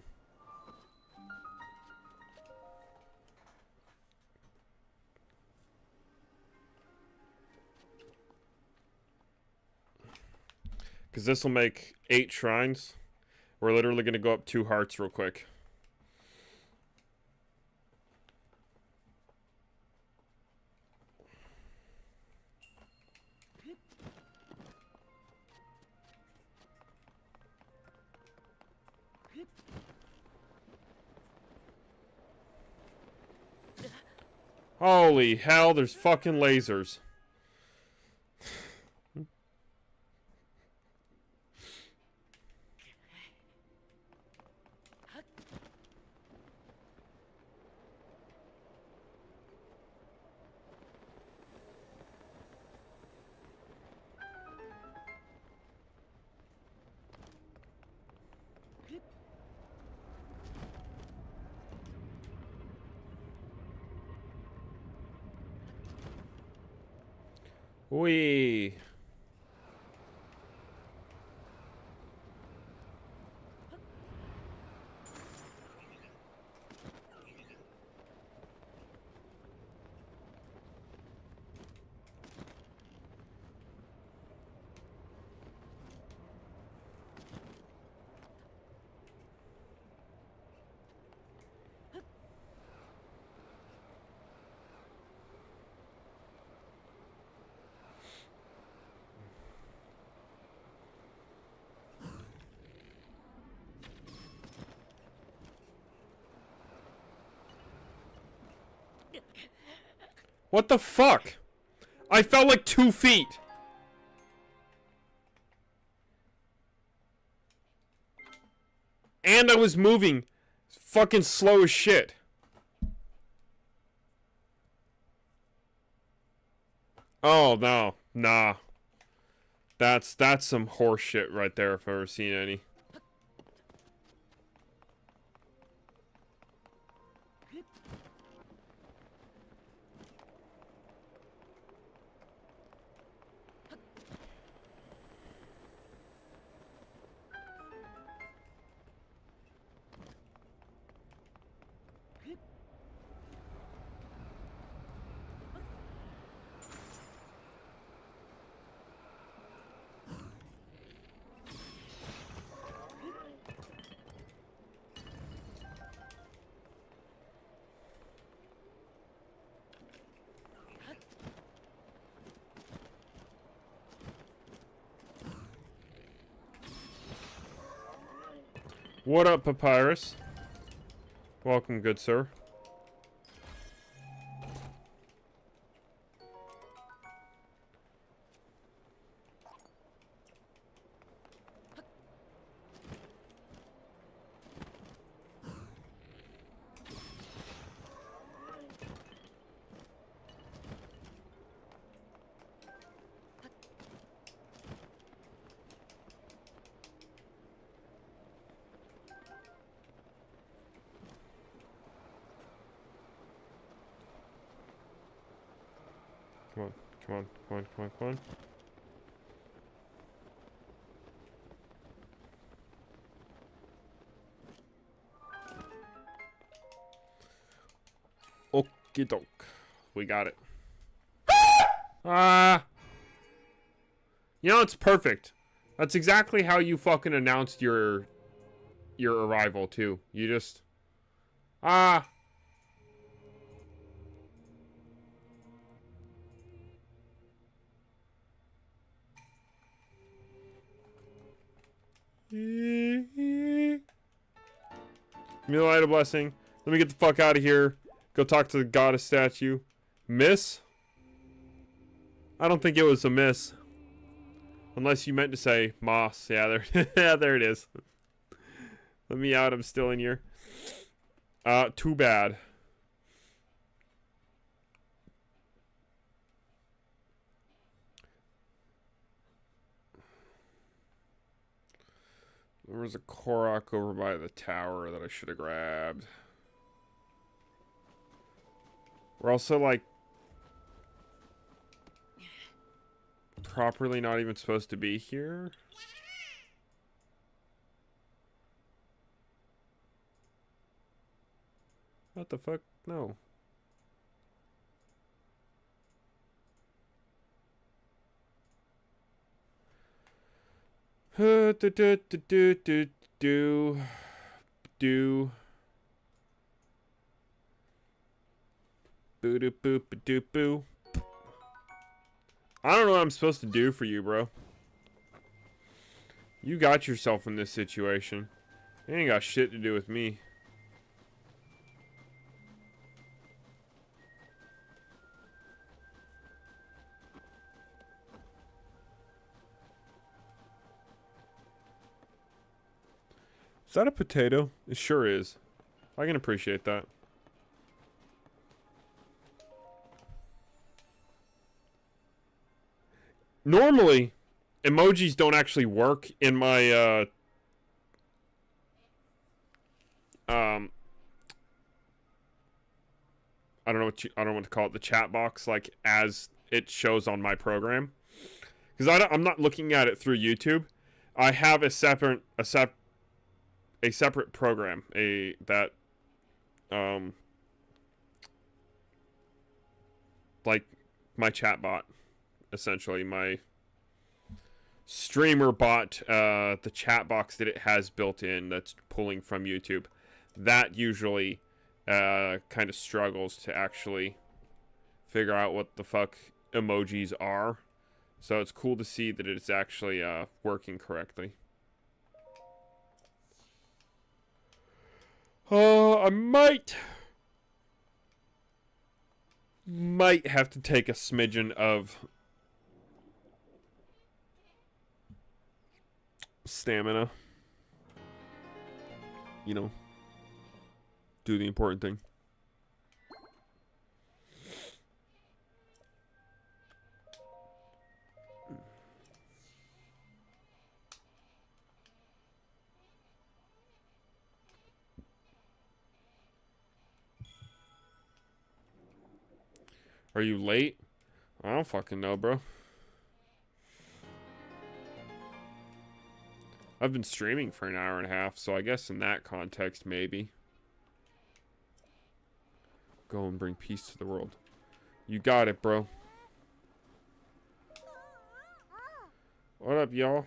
Because this will make 8 shrines. We're literally going to go up 2 hearts real quick. Holy hell, there's fucking lasers. Wee. What the fuck? I fell like 2 feet. And I was moving fucking slow as shit. Oh, no. Nah. That's some horse shit right there if I've ever seen any. What up, Papyrus? Welcome, good sir. Come on, come on, come on, come on, come on. Okie doke. We got it. You know, it's perfect. That's exactly how you fucking announced your arrival, too. You just... Give me the light of blessing. Let me get the fuck out of here. Go talk to the goddess statue. Miss? I don't think it was a miss. Unless you meant to say moss. Yeah, there, yeah, there it is. Let me out. I'm still in here. Too bad. There was a Korok over by the tower that I should have grabbed. We're also, like, properly not even supposed to be here. What the fuck? No. Do do do do do do do. Boo doo boo doo boo. I don't know what I'm supposed to do for you, bro. You got yourself in this situation. It ain't got shit to do with me. Is that a potato? It sure is. I can appreciate that. Normally, emojis don't actually work in my, I don't know what to call it, the chat box, like, as it shows on my program. Because I'm not looking at it through YouTube. I have a separate program, like my chat bot, essentially my streamer bot, the chat box that it has built in that's pulling from YouTube, that usually kind of struggles to actually figure out what the fuck emojis are. So it's cool to see that it's actually working correctly. I might have to take a smidgen of stamina. You know, do the important thing. Are you late? I don't fucking know, bro. I've been streaming for an hour and a half, so I guess in that context, maybe. Go and bring peace to the world. You got it, bro. What up, y'all?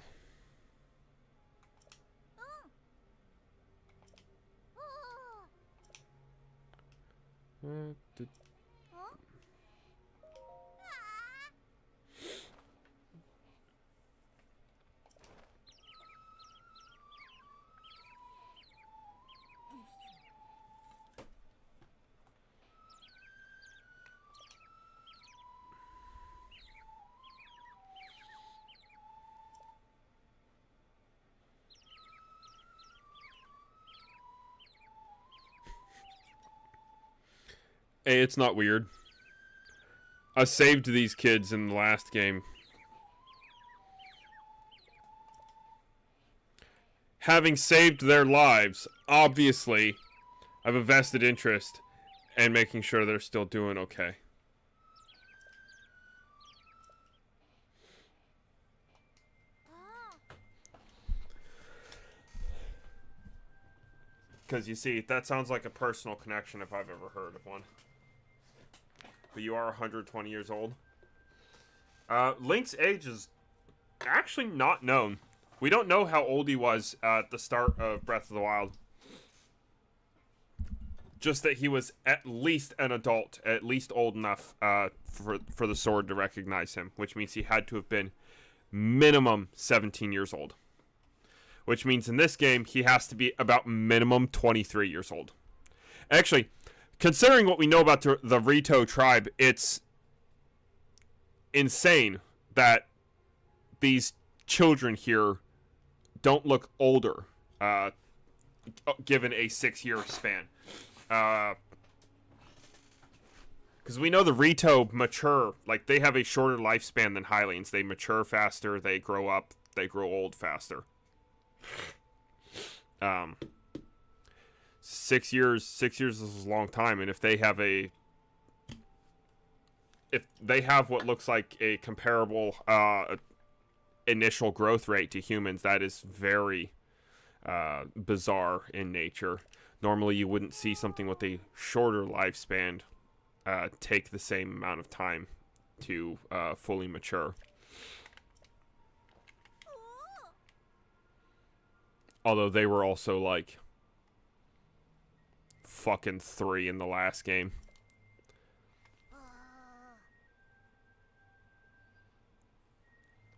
Hey, it's not weird. I saved these kids in the last game. Having saved their lives, obviously, I have a vested interest in making sure they're still doing okay. Because you see, that sounds like a personal connection if I've ever heard of one. But you are 120 years old. Link's age is actually not known. We don't know how old he was at the start of Breath of the Wild. Just that he was at least an adult, at least old enough for the sword to recognize him, which means he had to have been minimum 17 years old. Which means in this game, he has to be about minimum 23 years old. Actually, considering what we know about the Rito tribe, it's insane that these children here don't look older, given a 6-year span. Because we know the Rito mature, like, they have a shorter lifespan than Hylians. They mature faster, they grow up, they grow old faster. 6 years is a long time, and if they have what looks like a comparable initial growth rate to humans, that is very bizarre in nature. Normally, you wouldn't see something with a shorter lifespan take the same amount of time to fully mature. Although they were also like fucking 3 in the last game.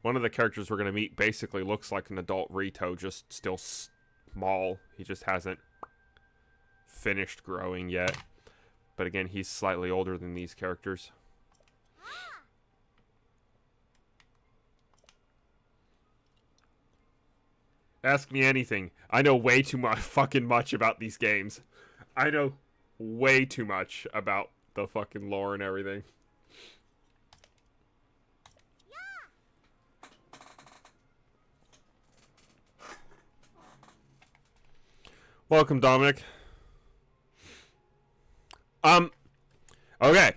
One of the characters we're going to meet basically looks like an adult Rito, just still small. He just hasn't finished growing yet. But again, he's slightly older than these characters. Ask me anything. I know way too fucking much about these games. I know way too much about the fucking lore and everything. Welcome, Dominic. Okay.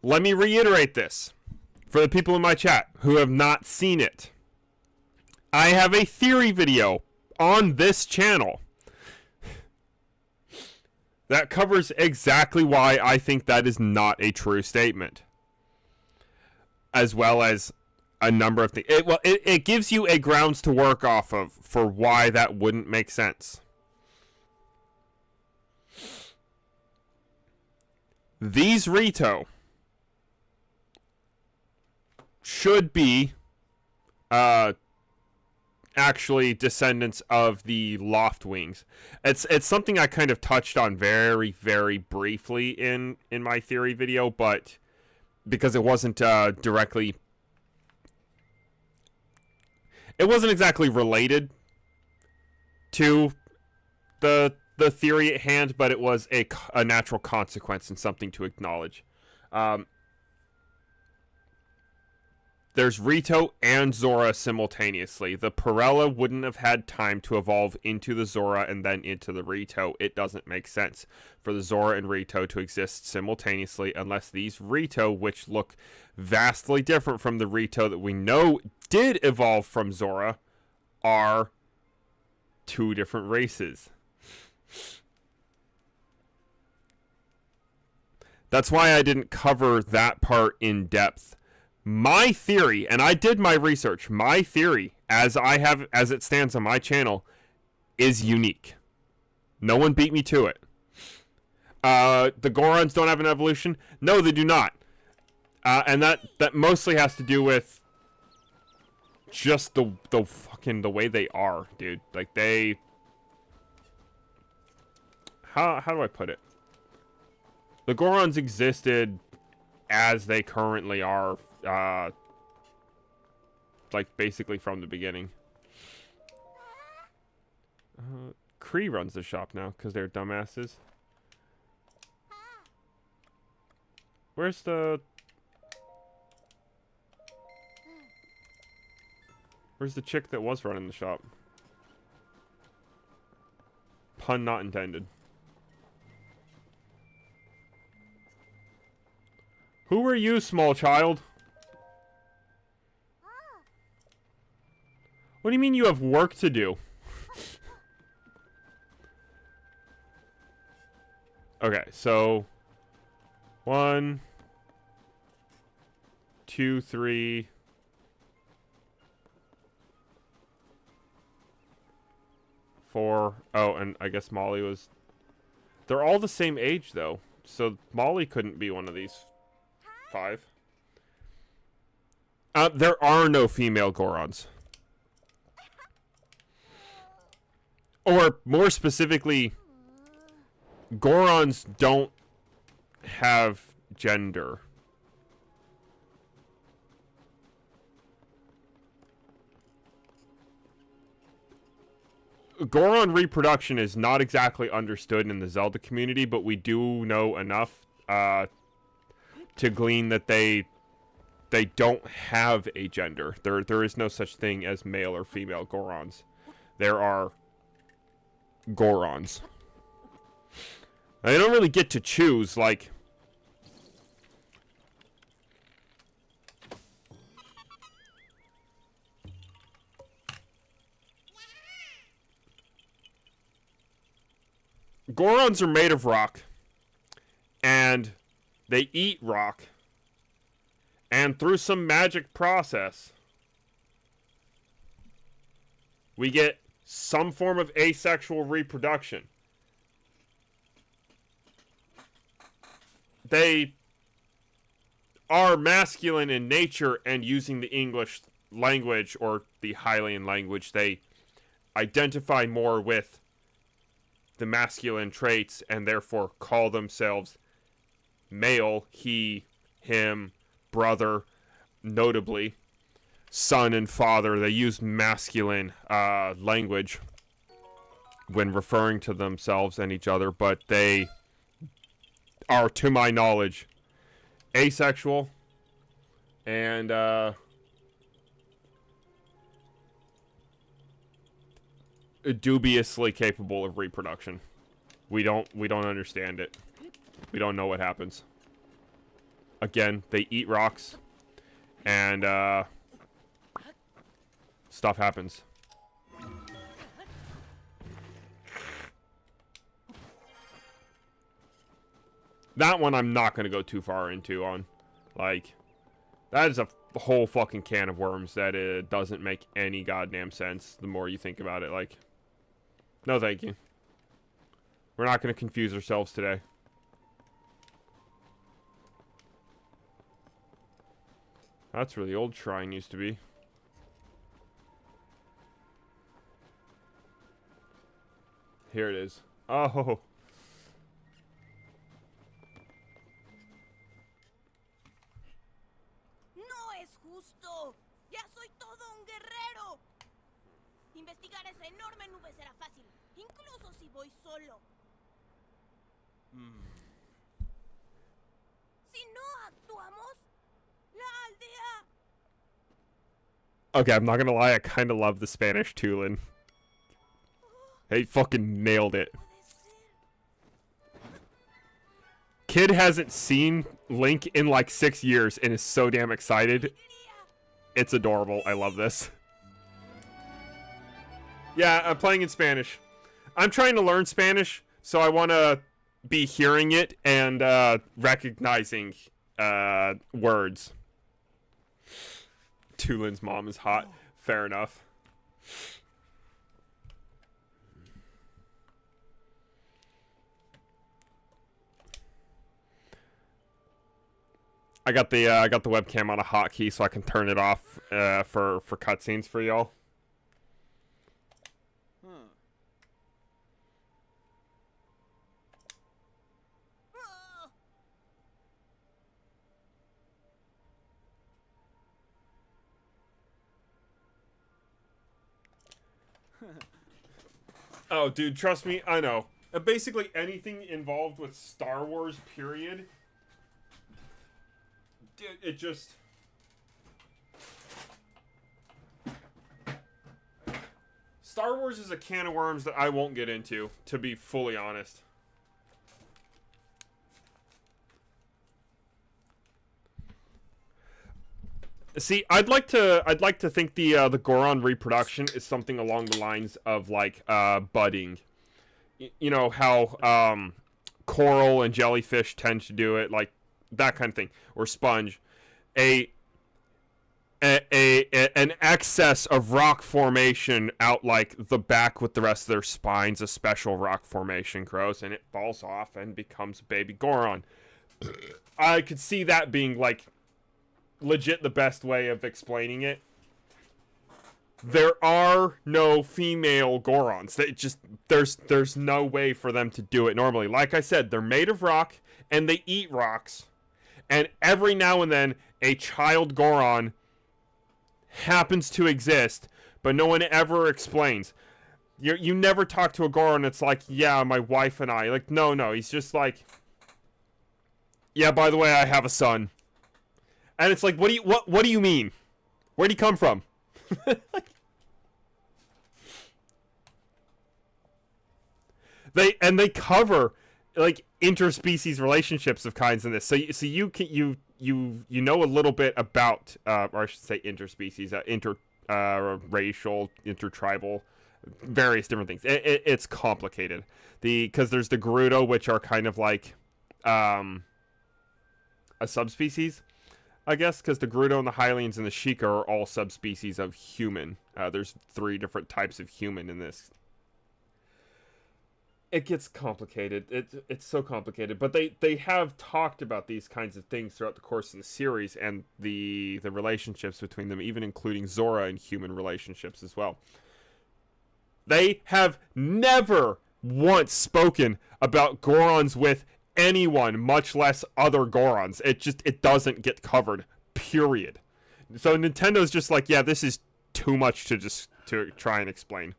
Let me reiterate this for the people in my chat who have not seen it. I have a theory video on this channel that covers exactly why I think that is not a true statement. As well as a number of things. It gives you a grounds to work off of for why that wouldn't make sense. These Rito should be actually descendants of the Loftwings. It's something I kind of touched on very, very briefly in my theory video, but because it wasn't directly... It wasn't exactly related to the theory at hand, but it was a natural consequence and something to acknowledge. There's Rito and Zora simultaneously. The Pirella wouldn't have had time to evolve into the Zora and then into the Rito. It doesn't make sense for the Zora and Rito to exist simultaneously unless these Rito, which look vastly different from the Rito that we know did evolve from Zora, are 2 different races. That's why I didn't cover that part in depth. My theory, and I did my research, my theory, as it stands on my channel, is unique. No one beat me to it. The Gorons don't have an evolution? No, they do not. And that mostly has to do with just the way they are, dude. Like, they... How do I put it? The Gorons existed as they currently are, like, basically from the beginning. Kree runs the shop now, because they're dumbasses. Where's the chick that was running the shop? Pun not intended. Who are you, small child? What do you mean you have work to do? Okay, so 1, 2, 3, 4. Oh, and I guess Molly was... They're all the same age, though. So Molly couldn't be one of these 5. There are no female Gorons. Or, more specifically, Gorons don't have gender. Goron reproduction is not exactly understood in the Zelda community, but we do know enough to glean that they don't have a gender. There is no such thing as male or female Gorons. There are Gorons. They don't really get to choose, like... Gorons are made of rock, and they eat rock, and through some magic process, we get some form of asexual reproduction. They are masculine in nature, and using the English language, or the Hylian language, they identify more with the masculine traits, and therefore call themselves male, he, him, brother, notably son and father. They use masculine language when referring to themselves and each other, but they are, to my knowledge, asexual and dubiously capable of reproduction. We don't understand it. We don't know what happens. Again, they eat rocks, and stuff happens. That one I'm not going to go too far into on. Like, that is a whole fucking can of worms that it doesn't make any goddamn sense the more you think about it. Like, no thank you. We're not going to confuse ourselves today. That's where the old shrine used to be. Here it is. Oh.
No es justo. Ya soy todo un guerrero. Investigar esa enorme nube será fácil, incluso si voy solo. Si no actuamos, la aldea...
Okay, I'm not gonna lie, I kinda love the Spanish Tulin. They fucking nailed it. Kid hasn't seen Link in like 6 years and is so damn excited. It's adorable. I love this. Yeah, I'm playing in Spanish. I'm trying to learn Spanish, so I want to be hearing it and recognizing words. Tulin's mom is hot. Fair enough. I got the webcam on a hotkey so I can turn it off for cutscenes for y'all. Oh, dude, trust me, I know. Basically anything involved with Star Wars, period. It just... Star Wars is a can of worms that I won't get into, to be fully honest. See, I'd like to think the Goron reproduction is something along the lines of like budding. You know how coral and jellyfish tend to do it, like that kind of thing, or sponge. An excess of rock formation out like the back with the rest of their spines, a special rock formation grows and it falls off and becomes a baby Goron. I could see that being like legit the best way of explaining it. There are no female Gorons. They just there's no way for them to do it normally. Like I said, they're made of rock and they eat rocks. And every now and then a child Goron happens to exist, but no one ever explains. You never talk to a Goron that's like, yeah, my wife and I. Like, no, he's just like, yeah, by the way, I have a son. And it's like, what do you mean? Where'd he come from? They cover like interspecies relationships of kinds in this. So you know a little bit about or I should say interspecies, interracial, intertribal various different things. It's complicated. Because there's the Gerudo, which are kind of like a subspecies, I guess, because the Gerudo and the Hylians and the Sheikah are all subspecies of human. There's 3 different types of human in this. It gets complicated. It's so complicated. But they have talked about these kinds of things throughout the course of the series and the relationships between them, even including Zora and human relationships as well. They have never once spoken about Gorons with anyone, much less other Gorons. It doesn't get covered, period. So Nintendo's just like, yeah, this is too much to try and explain.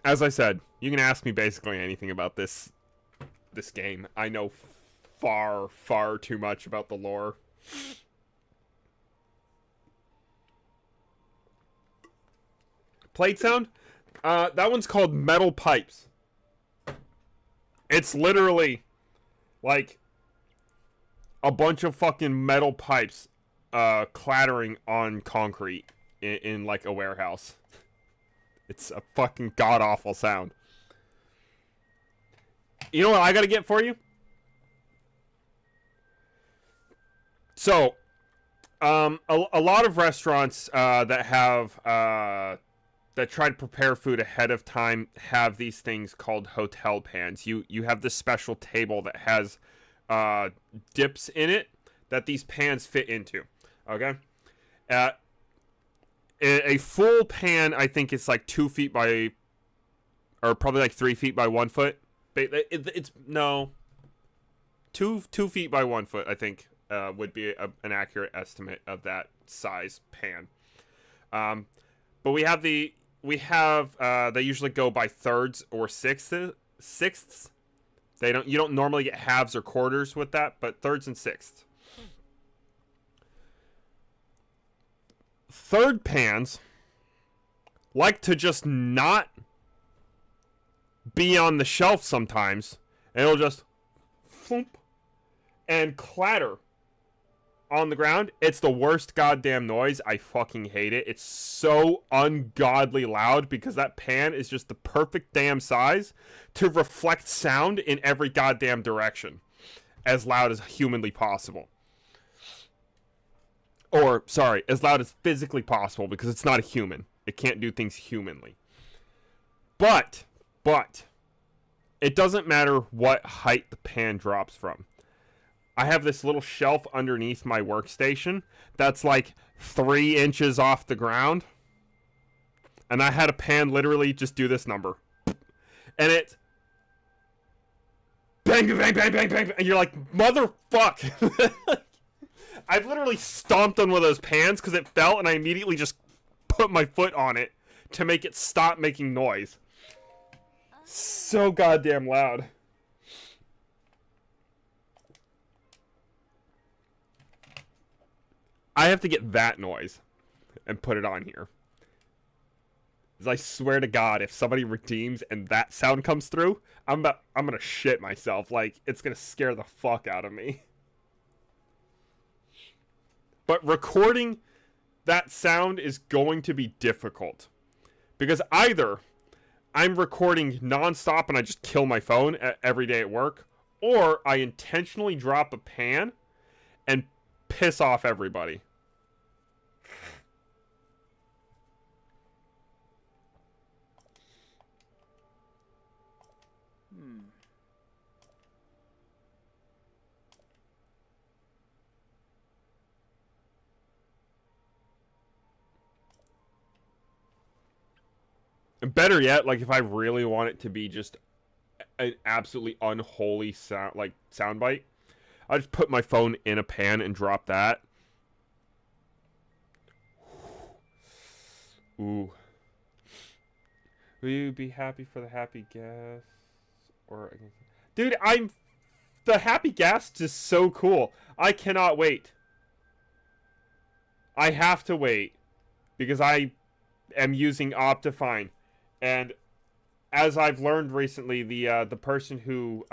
As I said, you can ask me basically anything about this game. I know far, far too much about the lore. Plate sound? That one's called Metal Pipes. It's literally like a bunch of fucking metal pipes clattering on concrete in like a warehouse. It's a fucking god-awful sound. You know what I gotta get for you? So, a lot of restaurants that have that try to prepare food ahead of time have these things called hotel pans. You have this special table that has dips in it that these pans fit into. Okay? A full pan, I think it's like 2 feet by, or probably like 3 feet by 1 foot. It's no, 2 feet by 1 foot, I think, would be an accurate estimate of that size pan. But they usually go by thirds or sixths. You don't normally get halves or quarters with that, but thirds and sixths. Third pans like to just not be on the shelf sometimes, and it'll just thump and clatter on the ground. It's the worst goddamn noise. I fucking hate it. It's so ungodly loud because that pan is just the perfect damn size to reflect sound in every goddamn direction as loud as humanly possible. Or, sorry, as loud as physically possible, because it's not a human. It can't do things humanly. But, it doesn't matter what height the pan drops from. I have this little shelf underneath my workstation that's like 3 inches off the ground. And I had a pan literally just do this number. And it... Bang, bang, bang, bang, bang, and you're like, motherfuck! I've literally stomped on one of those pans because it fell, and I immediately just put my foot on it to make it stop making noise. So goddamn loud. I have to get that noise and put it on here. Because I swear to God, if somebody redeems and that sound comes through, I'm gonna shit myself. Like, it's gonna scare the fuck out of me. But recording that sound is going to be difficult. Because either I'm recording nonstop and I just kill my phone every day at work, or I intentionally drop a pan and piss off everybody. Better yet, like if I really want it to be just an absolutely unholy soundbite, I just put my phone in a pan and drop that. Ooh. Will you be happy for the happy guess? Or dude, I'm the Happy Gas is so cool. I cannot wait. I have to wait because I am using Optifine, and as I've learned recently, the person who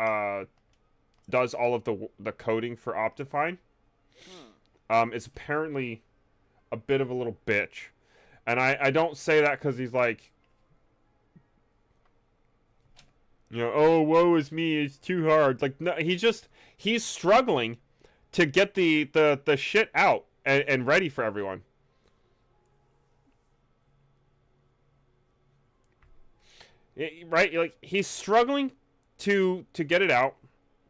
does all of the coding for Optifine is apparently a bit of a little bitch, and I don't say that because he's like, you know, oh, woe is me, it's too hard. Like, no, he's struggling to get the shit out and ready for everyone. Right? Like, he's struggling to get it out,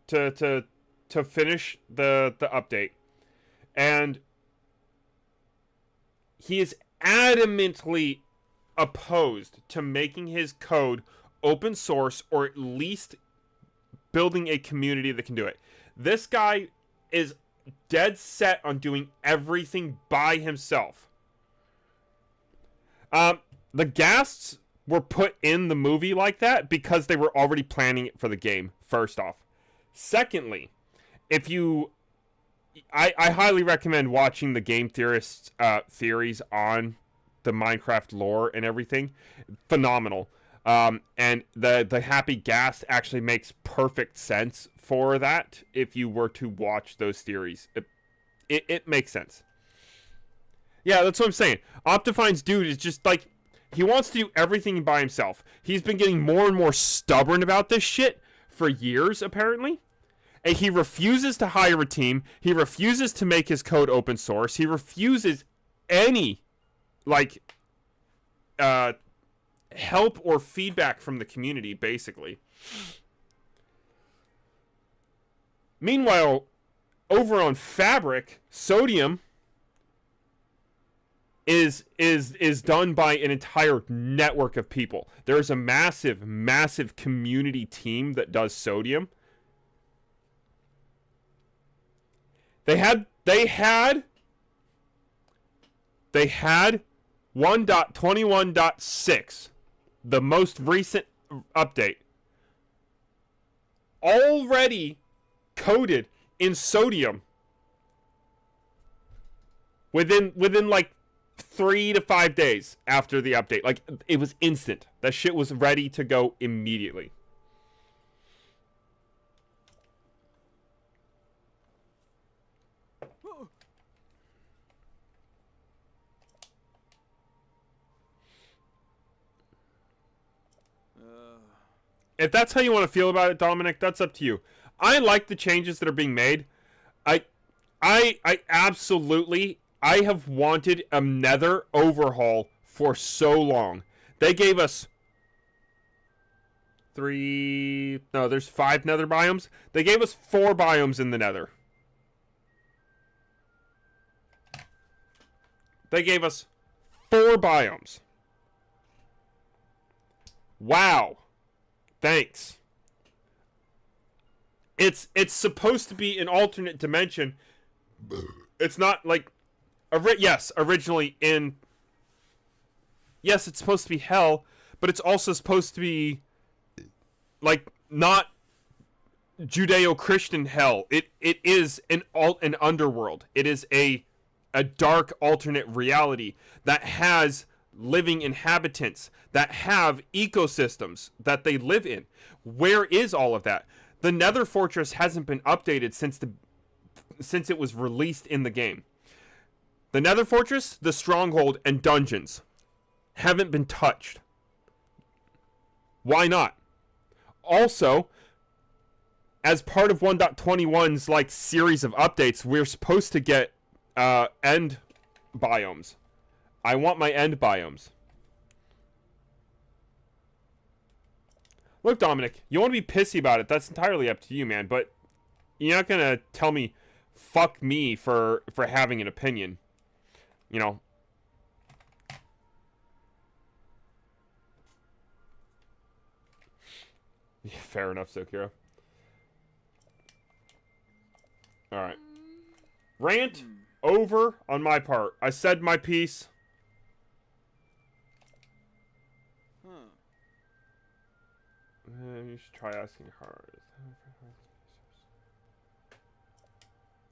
to finish the update. And he is adamantly opposed to making his code open source, or at least building a community that can do it. This guy is dead set on doing everything by himself. The Ghasts were put in the movie like that because they were already planning it for the game, first off. Secondly, I highly recommend watching the game theorists' theories on the Minecraft lore and everything. Phenomenal. And the Happy Gas actually makes perfect sense for that if you were to watch those theories. It makes sense. Yeah, that's what I'm saying. Optifine's dude is just like, he wants to do everything by himself. He's been getting more and more stubborn about this shit for years, apparently. And he refuses to hire a team. He refuses to make his code open source. He refuses any, like, help or feedback from the community, basically. Meanwhile, over on Fabric, Sodium is done by an entire network of people. There's a massive community team that does Sodium. They had 1.21.6, the most recent update, already coded in Sodium within like 3 to 5 days after the update. Like, it was instant. That shit was ready to go immediately. If that's how you want to feel about it, Dominic, that's up to you. I like the changes that are being made. I absolutely, I have wanted a Nether overhaul for so long. They gave us there's 5 Nether biomes. They gave us 4 biomes in the Nether. They gave us 4 biomes. Wow. Thanks. It's supposed to be an alternate dimension. It's not like, originally in, yes, it's supposed to be hell, but it's also supposed to be like not Judeo-Christian hell. It is an underworld. It is a dark alternate reality that has living inhabitants, that have ecosystems that they live in. Where is all of that? The Nether Fortress hasn't been updated since it was released in the game. The Nether Fortress, the Stronghold, and dungeons haven't been touched. Why not? Also, as part of 1.21's like series of updates, we're supposed to get end biomes. I want my end biomes. Look, Dominic, you want to be pissy about it, that's entirely up to you, man, but you're not gonna tell me fuck me for having an opinion. You know. Yeah, fair enough, Sokiro. Alright. Rant over on my part. I said my piece. You should try asking hard.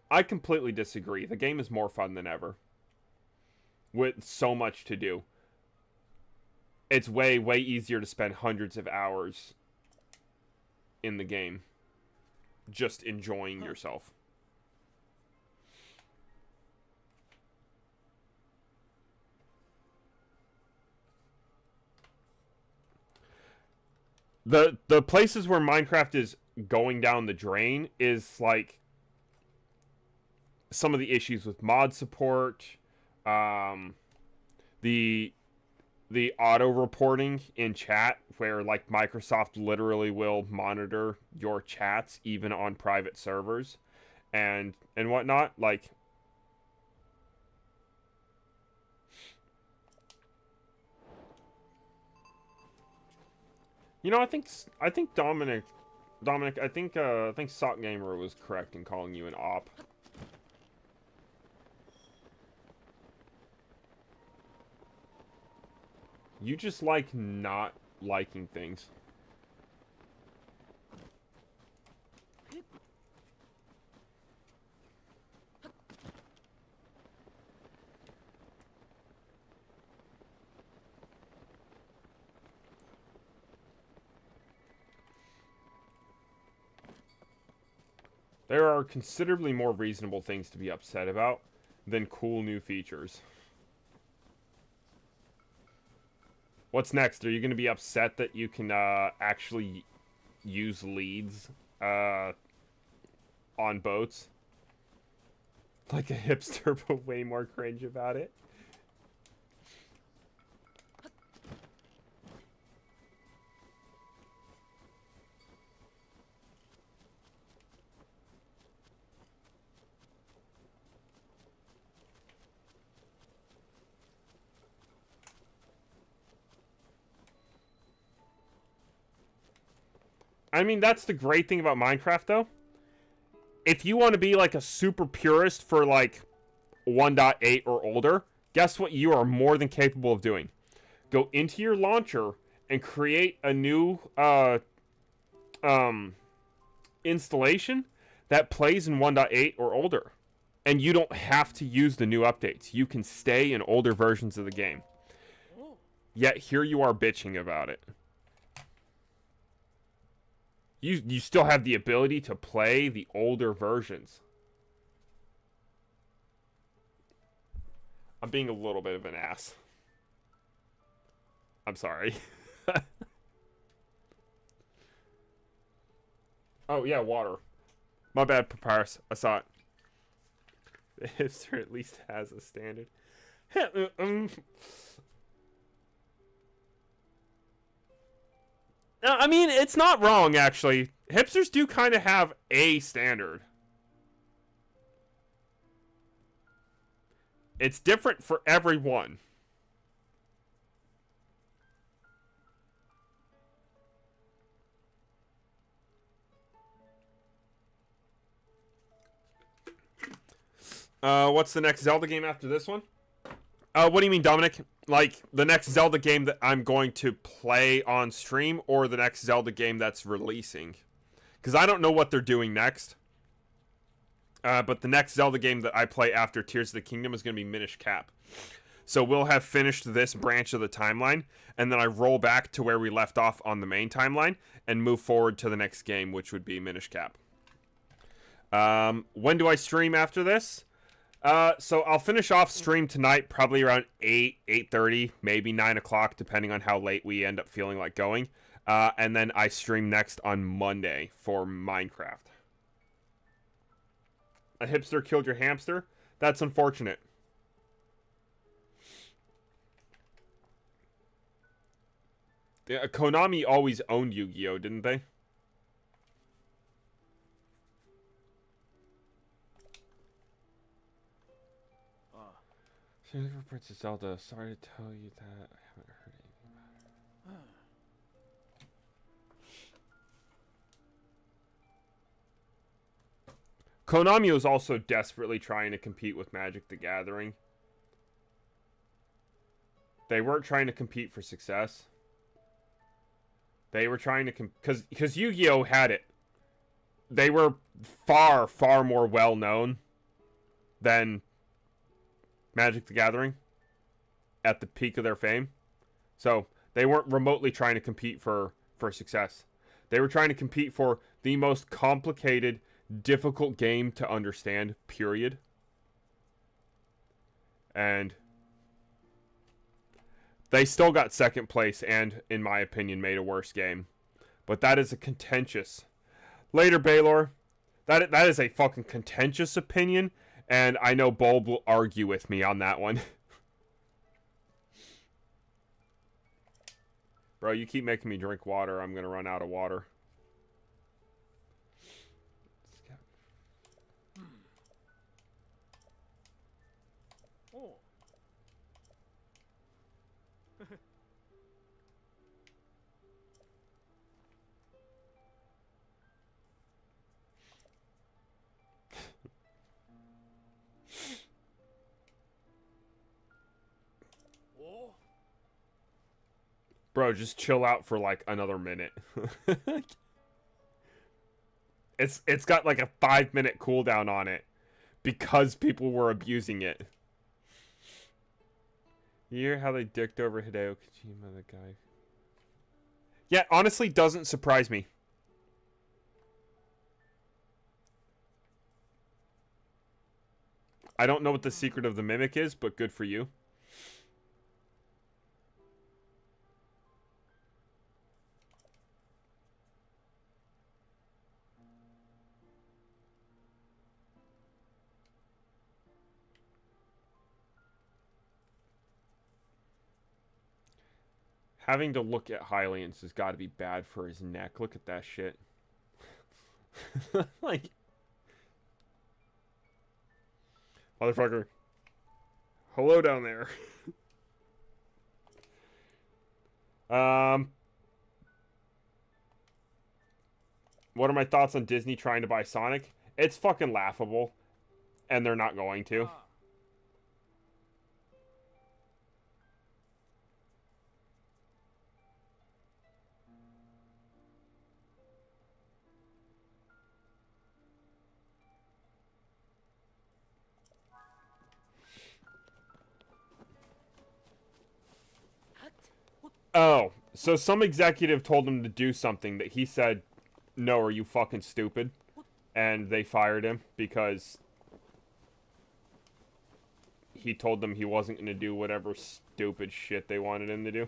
I completely disagree. The game is more fun than ever. With so much to do. It's way, way easier to spend hundreds of hours in the game. Just enjoying yourself. The places where Minecraft is going down the drain is like some of the issues with mod support, the auto reporting in chat, where like Microsoft literally will monitor your chats even on private servers, and whatnot. Like, you know, I think Dominic, I think Sock Gamer was correct in calling you an op. You just like not liking things. There are considerably more reasonable things to be upset about than cool new features. What's next? Are you going to be upset that you can actually use leads on boats? Like a hipster, but way more cringe about it? I mean, that's the great thing about Minecraft, though. If you want to be like a super purist for like 1.8 or older, guess what you are more than capable of doing? Go into your launcher and create a new installation that plays in 1.8 or older. And you don't have to use the new updates. You can stay in older versions of the game. Yet here you are bitching about it. You still have the ability to play the older versions. I'm being a little bit of an ass. I'm sorry. Oh, yeah, water. My bad, Papyrus. I saw it. The hipster at least has a standard. I mean, it's not wrong, actually. Hipsters do kind of have a standard. It's different for everyone. What's the next Zelda game after this one? What do you mean, Dominic? Like, the next Zelda game that I'm going to play on stream, or the next Zelda game that's releasing? Because I don't know what they're doing next. But the next Zelda game that I play after Tears of the Kingdom is going to be Minish Cap. So we'll have finished this branch of the timeline, and then I roll back to where we left off on the main timeline, and move forward to the next game, which would be Minish Cap. When do I stream after this? So I'll finish off stream tonight, probably around 8:30, maybe 9 o'clock, depending on how late we end up feeling like going. And then I stream next on Monday for Minecraft. A hipster killed your hamster? That's unfortunate. Konami always owned Yu-Gi-Oh, didn't they? For Princess Zelda, sorry to tell you that I haven't heard anything about it. Konami was also desperately trying to compete with Magic the Gathering. They weren't trying to compete for success. They were trying to because Yu-Gi-Oh had it. They were far, far more well known than Magic the Gathering at the peak of their fame. So they weren't remotely trying to compete for success. They were trying to compete for the most complicated, difficult game to understand, period. And they still got second place and, in my opinion, made a worse game. But that is a contentious... Later, Baylor. That is a fucking contentious opinion, and I know Bulb will argue with me on that one. Bro, you keep making me drink water. I'm gonna run out of water.
Oh.
Bro, just chill out for like another minute. It's got like a 5-minute cooldown on it because people were abusing it. You hear how they dicked over Hideo Kojima, the guy? Yeah, honestly, doesn't surprise me. I don't know what the secret of the mimic is, but good for you. Having to look at Hylians has got to be bad for his neck. Look at that shit. Like... Motherfucker. Hello down there. What are my thoughts on Disney trying to buy Sonic? It's fucking laughable. And they're not going to. Oh, so some executive told him to do something that he said, no, are you fucking stupid? And they fired him because he told them he wasn't going to do whatever stupid shit they wanted him to do.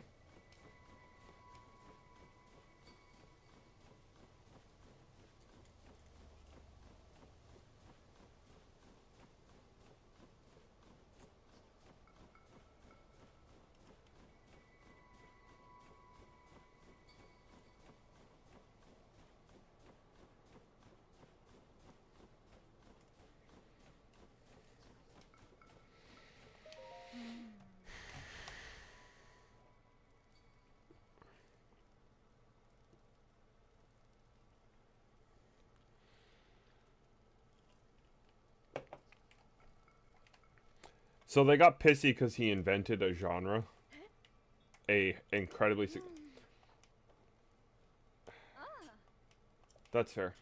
So they got pissy because he invented a genre. A incredibly... That's fair.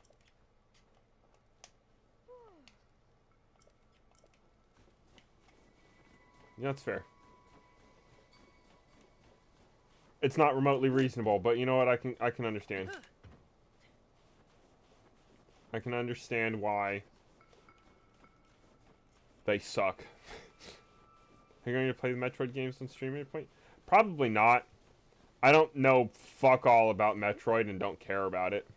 Yeah, that's fair. It's not remotely reasonable, but you know what? I can understand. I can understand why they suck. Are you going to play the Metroid games on stream at any point? Probably not. I don't know fuck all about Metroid and don't care about it.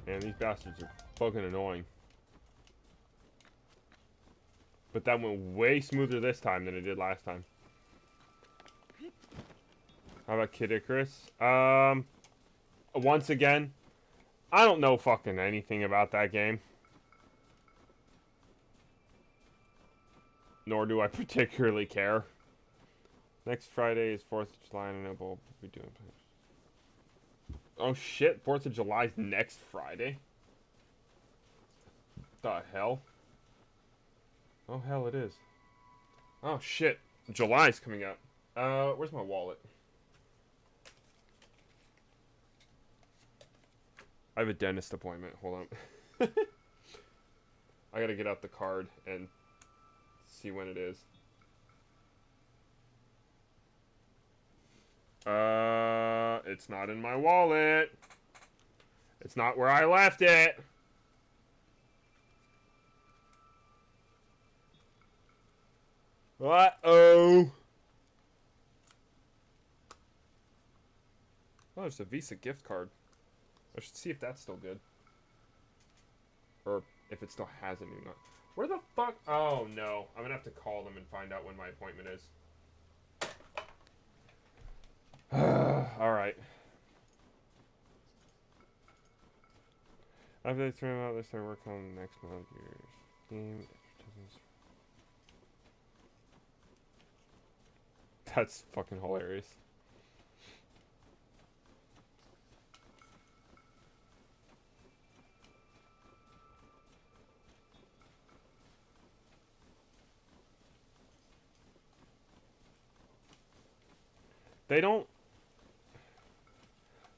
Man, these bastards are fucking annoying. But that went way smoother this time than it did last time. How about Kid Icarus? Once again, I don't know fucking anything about that game. Nor do I particularly care. Next Friday is 4th of July, and I know we'll be doing... Oh shit, 4th of July is next Friday? The hell? Oh hell it is. Oh shit, July's coming up. Where's my wallet? I have a dentist appointment, hold on. I gotta get out the card and see when it is. It's not in my wallet. It's not where I left it. Uh-oh. Oh, there's a Visa gift card. I should see if that's still good. Or if it still has a new nut. Where the fuck? Oh, no. I'm gonna have to call them and find out when my appointment is. Alright. After they threw him out, they started working on the next Metal Gear game. That's fucking hilarious. They don't...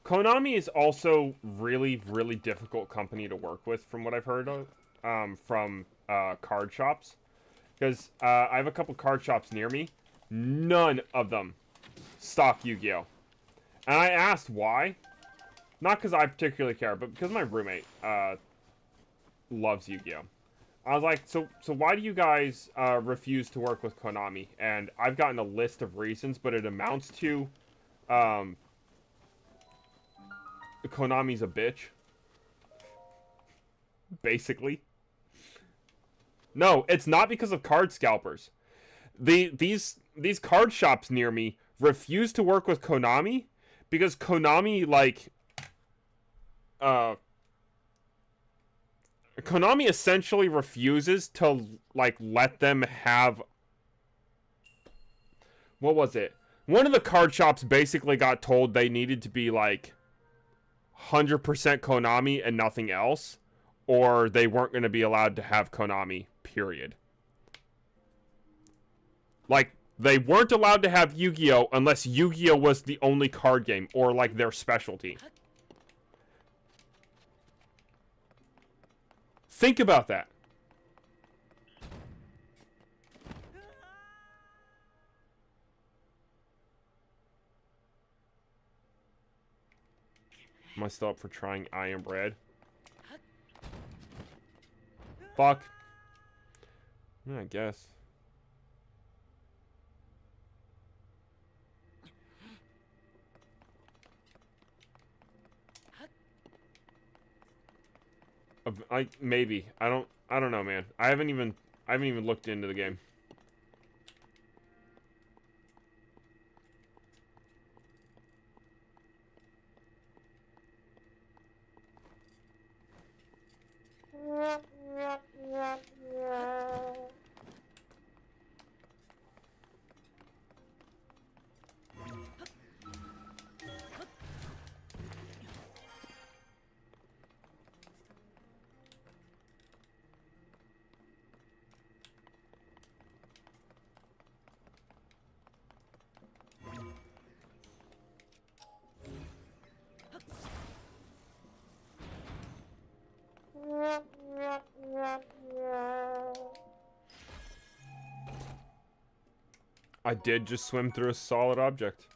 Konami is also really, really difficult company to work with, from what I've heard of, from card shops. Because I have a couple card shops near me. None of them stock Yu-Gi-Oh! And I asked why. Not because I particularly care, but because my roommate loves Yu-Gi-Oh! I was like, so why do you guys refuse to work with Konami? And I've gotten a list of reasons, but it amounts to Konami's a bitch. Basically. No, it's not because of card scalpers. These card shops near me refuse to work with Konami because Konami, like... Konami essentially refuses to, like, let them have... What was it? One of the card shops basically got told they needed to be, like, 100% Konami and nothing else, or they weren't going to be allowed to have Konami, period. Like, they weren't allowed to have Yu-Gi-Oh! Unless Yu-Gi-Oh! Was the only card game, or, like, their specialty. Think about that. Am I still up for trying I Am Bread? Fuck. Yeah, I guess. Maybe. I don't know, man. I haven't even looked into the game. I did just swim through a solid object.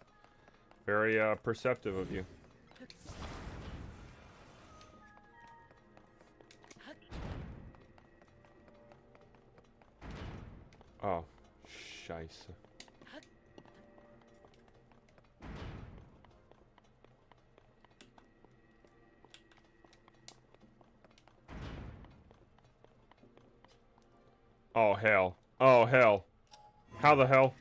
Very perceptive of you. Oh, scheisse. Oh, hell. Oh, hell. How the hell?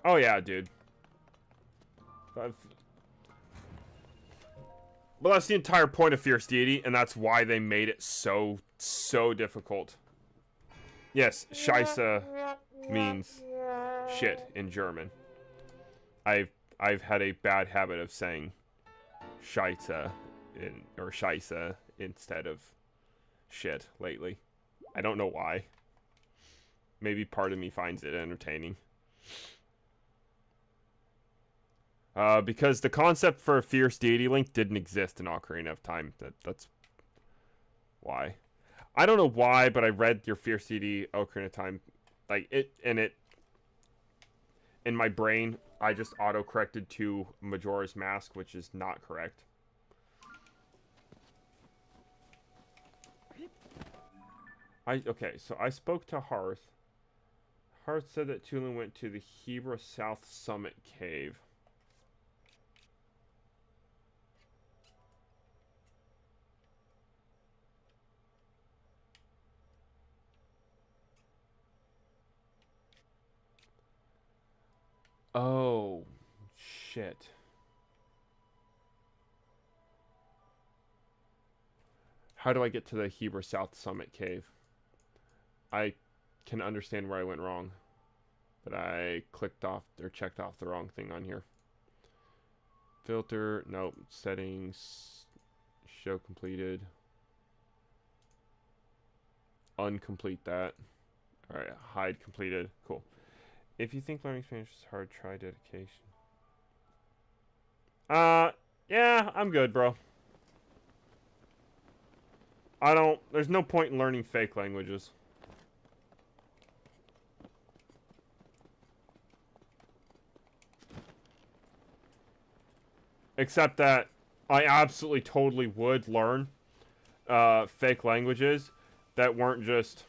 Oh yeah, dude. Well, that's the entire point of Fierce Deity, and that's why they made it so difficult. Yes, Scheiße means shit in German. I've had a bad habit of saying Scheiße or Scheiße instead of shit lately. I don't know why. Maybe part of me finds it entertaining. Because the concept for a Fierce Deity Link didn't exist in Ocarina of Time. That's why. I don't know why, but I read your Fierce Deity Ocarina of Time, like it in my brain, I just auto-corrected to Majora's Mask, which is not correct. Okay, so I spoke to Hearth. Hearth said that Tulin went to the Hebra South Summit Cave. Oh, shit. How do I get to the Hebra South Summit Cave? I can understand where I went wrong, but I clicked off or checked off the wrong thing on here. Filter, nope. Settings, show completed. Uncomplete that. Alright, hide completed. Cool. If you think learning Spanish is hard, try dedication. Yeah, I'm good, bro. There's no point in learning fake languages. Except that I absolutely totally would learn fake languages that weren't just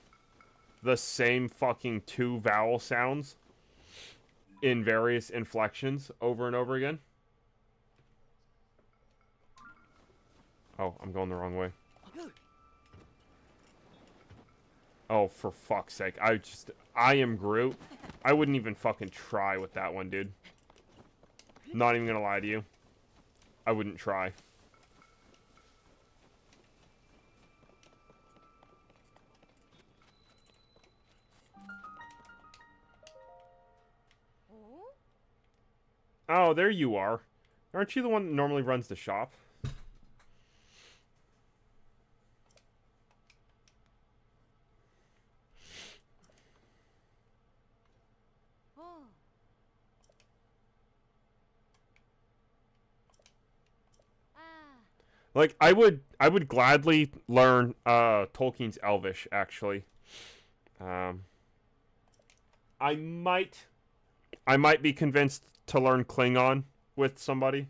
the same fucking two vowel sounds in various inflections over and over again. Oh, I'm going the wrong way. Oh, for fuck's sake. I am Groot. I wouldn't even fucking try with that one, dude. Not even gonna lie to you. I wouldn't try. Oh, there you are. Aren't you the one that normally runs the shop? Like, I would gladly learn Tolkien's Elvish, actually. I might be convinced to learn Klingon with somebody,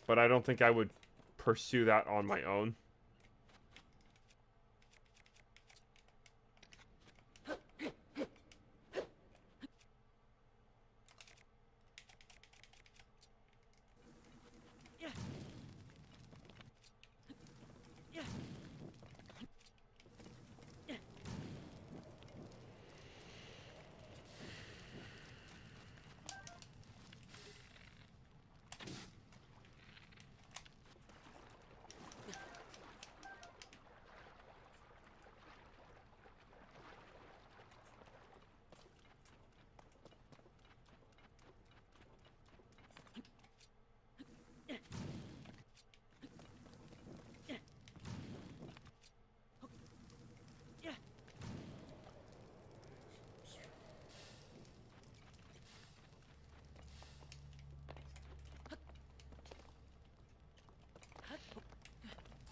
but I don't think I would pursue that on my own.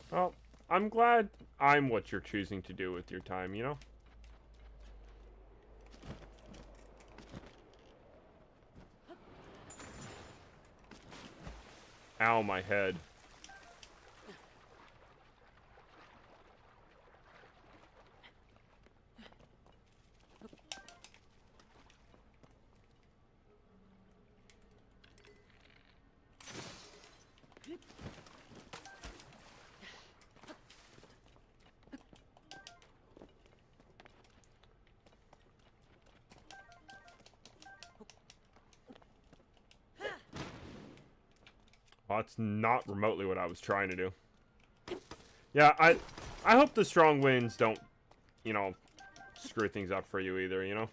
Well, I'm glad I'm what you're choosing to do with your time, you know? Ow, my head. Well, that's not remotely what I was trying to do. Yeah, I hope the strong winds don't, you know, screw things up for you either, you know?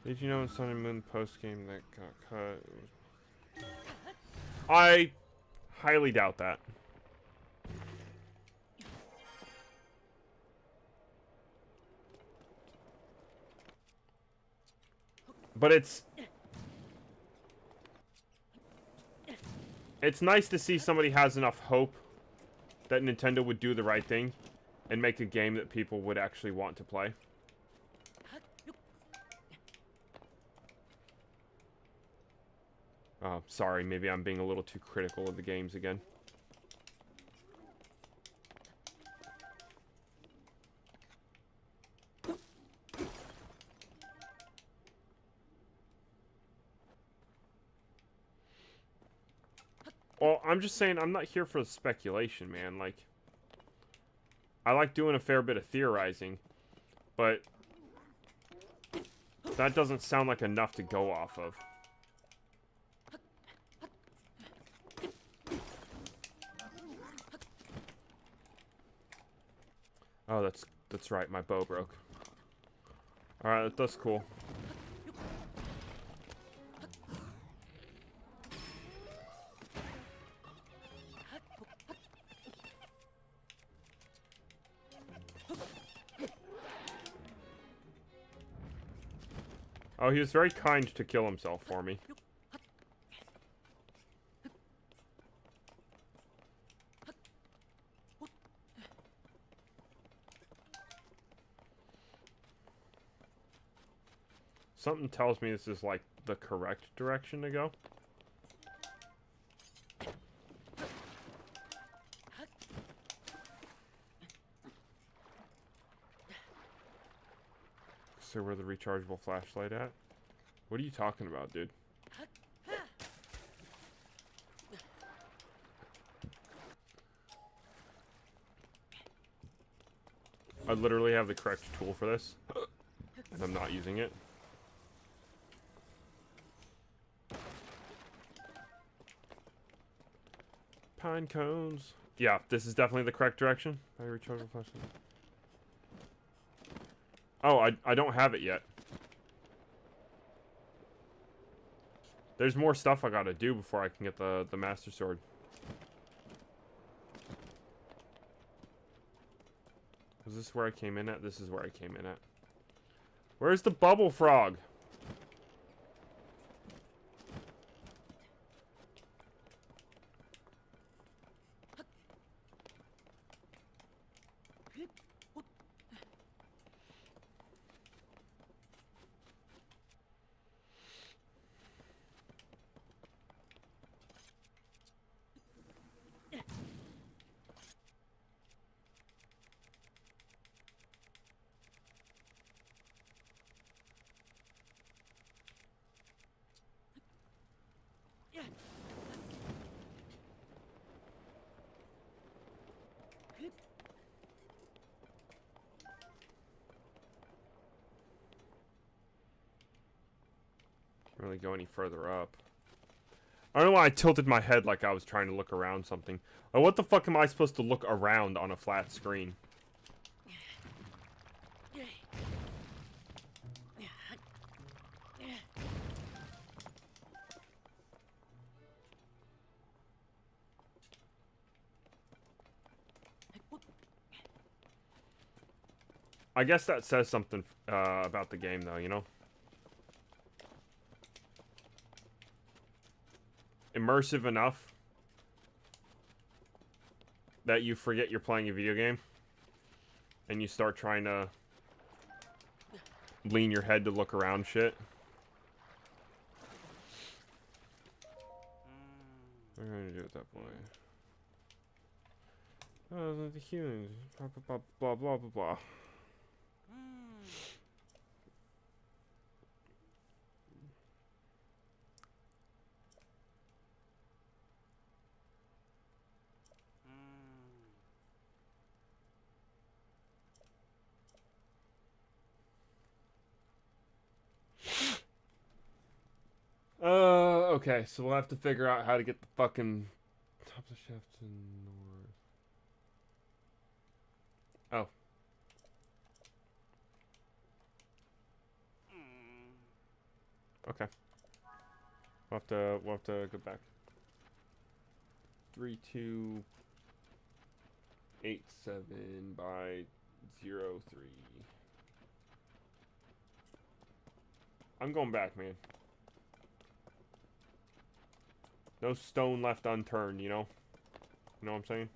Did you know in Sun and Moon post-game that got cut? I highly doubt that. But it's nice to see somebody has enough hope that Nintendo would do the right thing and make a game that people would actually want to play. Oh, sorry, maybe I'm being a little too critical of the games again. Well, I'm just saying, I'm not here for speculation, man. Like, I like doing a fair bit of theorizing, but that doesn't sound like enough to go off of. Oh, that's right, my bow broke. Alright, that's cool. Oh, he was very kind to kill himself for me. Something tells me this is, like, the correct direction to go. So where the rechargeable flashlight at? What are you talking about, dude? I literally have the correct tool for this, and I'm not using it. Pine cones. Yeah, this is definitely the correct direction. I rechargeable flashlight. Oh, I don't have it yet. There's more stuff I gotta do before I can get the Master Sword. Was this where I came in at? This is where I came in at. Where's the bubble frog? Can't really go any further up. I don't know why I tilted my head like I was trying to look around something. Like, what the fuck am I supposed to look around on a flat screen? I guess that says something about the game, though, you know? Immersive enough that you forget you're playing a video game and you start trying to lean your head to look around shit. What are you gonna do at that point? Oh, the humans. Blah, blah, blah, blah, blah, blah. Okay, so we'll have to figure out how to get the fucking top of the shaft to north. Oh. Okay. We'll have to go back. 3287 by 03. I'm going back, man. No stone left unturned, you know? You know what I'm saying?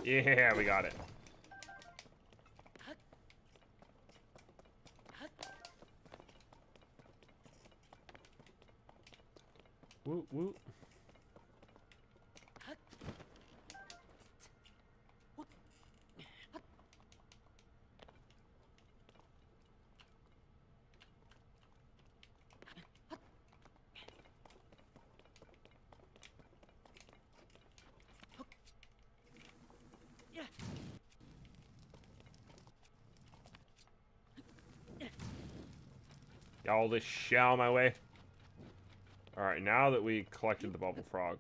Yeah, we got it. Woo, woo. Got all this shit out of my way. Alright, now that we collected the bubble frog,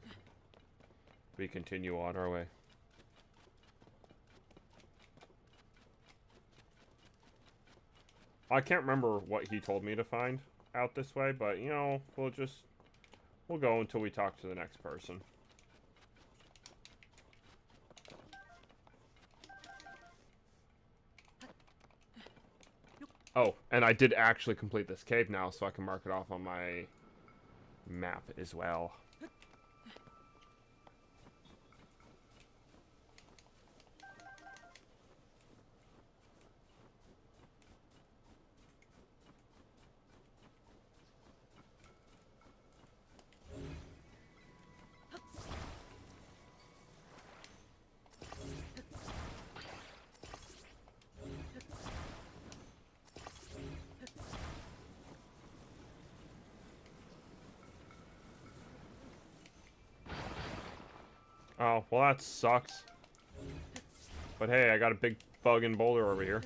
we continue on our way. I can't remember what he told me to find out this way, but, you know, we'll go until we talk to the next person. Oh, and I did actually complete this cave now, so I can mark it off on my map as well. Oh, well that sucks. But hey, I got a big bug and boulder over here.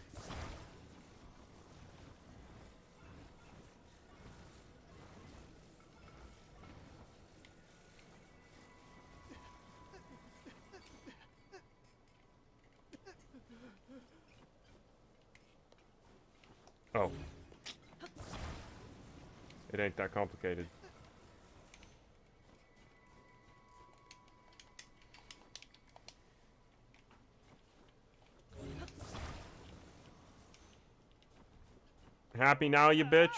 Oh. It ain't that complicated. Happy now, you bitch?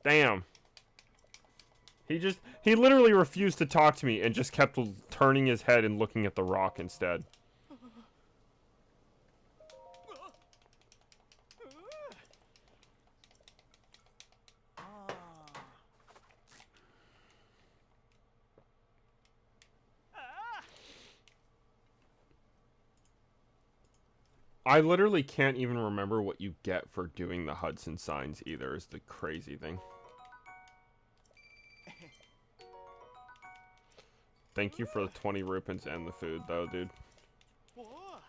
Damn. He literally refused to talk to me and just kept turning his head and looking at the rock instead. I literally can't even remember what you get for doing the Hudson signs either, is the crazy thing. Thank you for the 20 rupins and the food, though, dude.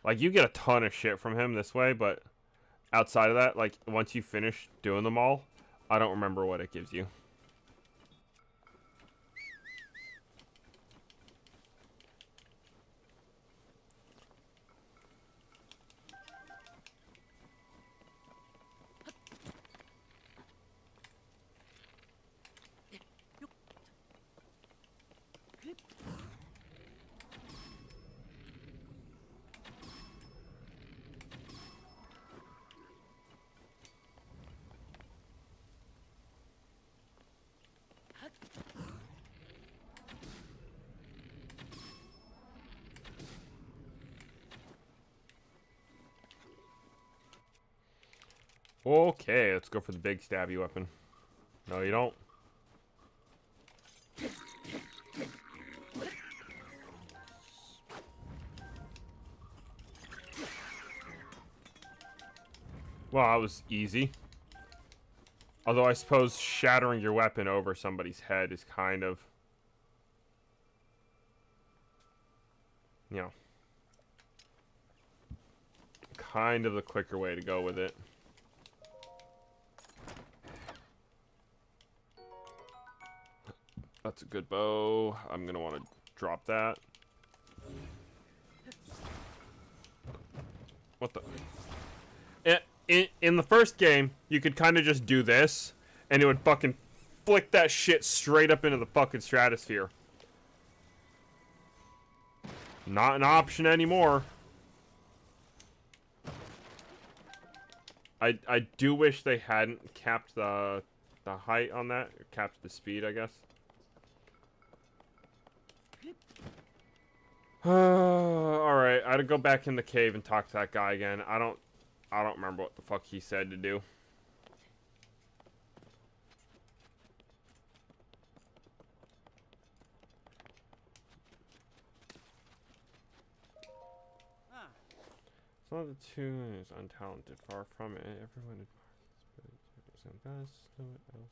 Like, you get a ton of shit from him this way, but outside of that, like, once you finish doing them all, I don't remember what it gives you. Okay, let's go for the big stabby weapon. No, you don't. Well, that was easy. Although I suppose shattering your weapon over somebody's head is kind of... you know... kind of the quicker way to go with it. That's a good bow. I'm gonna want to drop that. What the... In the first game, you could kind of just do this, and it would fucking flick that shit straight up into the fucking stratosphere. Not an option anymore. I do wish they hadn't capped the height on that, or capped the speed, I guess. Alright, I gotta go back in the cave and talk to that guy again. I don't remember what the fuck he said to do.
Ah.
Some of the tune is untalented, far from it. Everyone admires his best. No one else.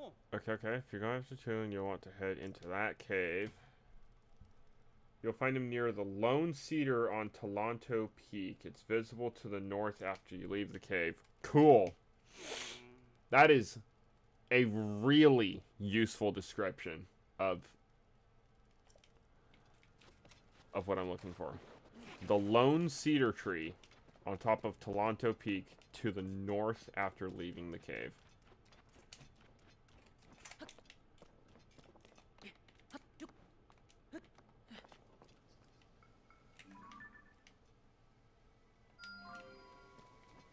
Oh.
Okay. If you're going after Toon, you'll want to head into that cave. You'll find him near the Lone Cedar on Talanto Peak. It's visible to the north after you leave the cave. Cool. That is a really useful description of what I'm looking for. The Lone Cedar Tree on top of Talanto Peak to the north after leaving the cave.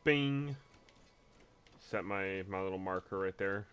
Bing. Set my little marker right there.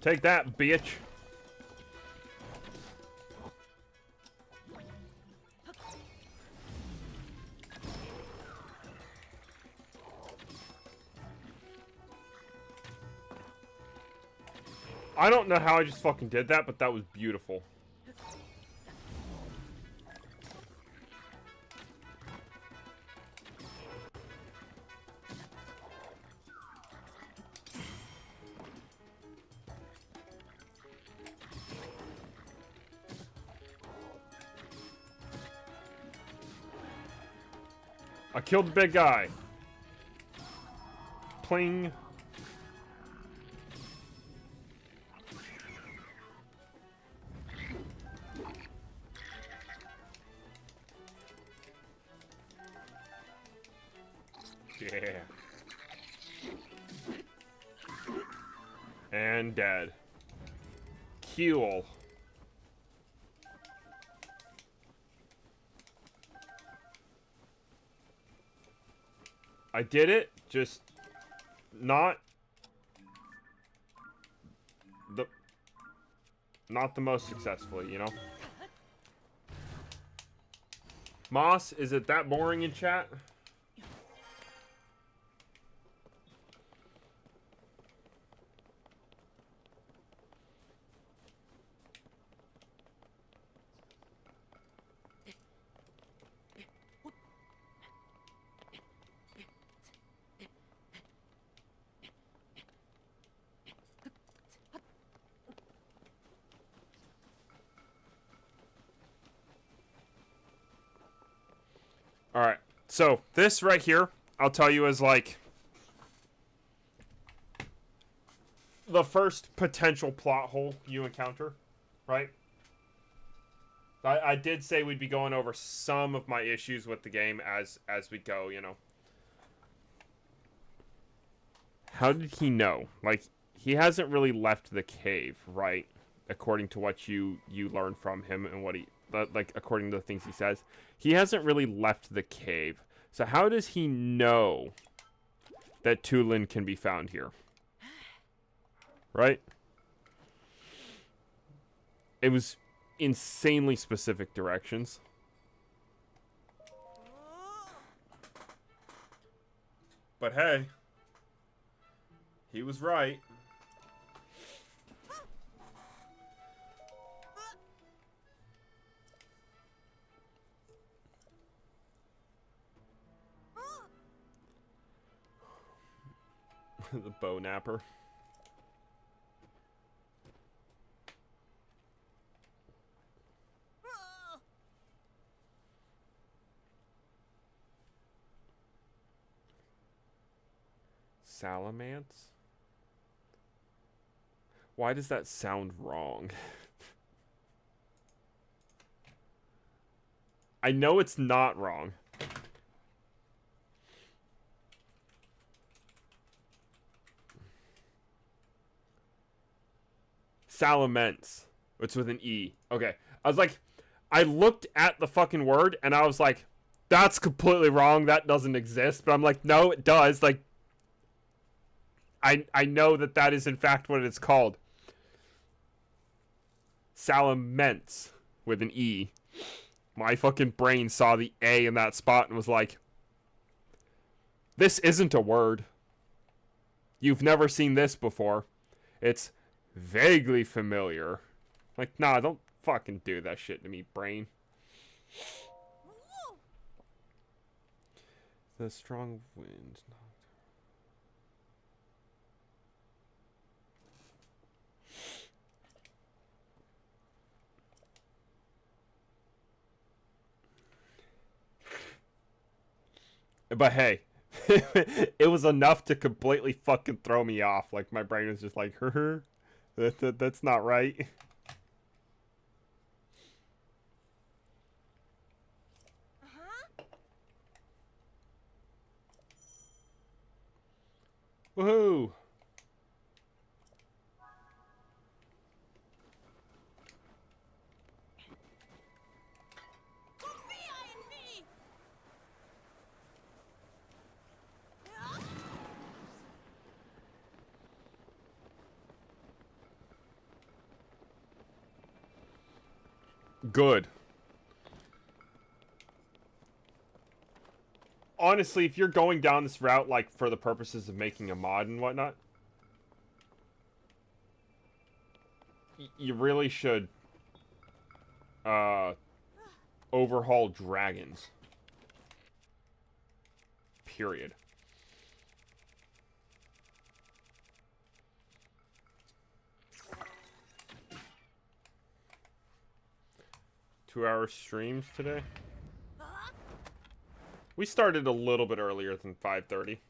Take that, bitch. I don't know how I just fucking did that, but that was beautiful. I killed the big guy. Pling. Yeah. And dead. Cool. I did it, just not not the most successfully, you know? Moss, is it that boring in chat? Alright, so this right here, I'll tell you is like the first potential plot hole you encounter, right? I did say we'd be going over some of my issues with the game as we go, you know. How did he know? Like, he hasn't really left the cave, right? According to what you learned from him and what he... like, according to the things he says. He hasn't really left the cave. So how does he know that Tulin can be found here? Right? It was insanely specific directions. But hey, he was right. The bow napper. Salamance? Why does that sound wrong? I know it's not wrong. Salamence. It's with an E. Okay. I was like, I looked at the fucking word and I was like, that's completely wrong. That doesn't exist. But I'm like, no, it does. Like, I know that is in fact what it's called. Salamence with an E. My fucking brain saw the A in that spot and was like, this isn't a word. You've never seen this before. It's vaguely familiar. Like, nah, don't fucking do that shit to me, brain. The strong wind. But hey, it was enough to completely fucking throw me off. Like, my brain was just like, that's not right. Woohoo! Good. Honestly, if you're going down this route, like, for the purposes of making a mod and whatnot, you really should, overhaul dragons. Period. Two-hour streams today. We started a little bit earlier than 5:30.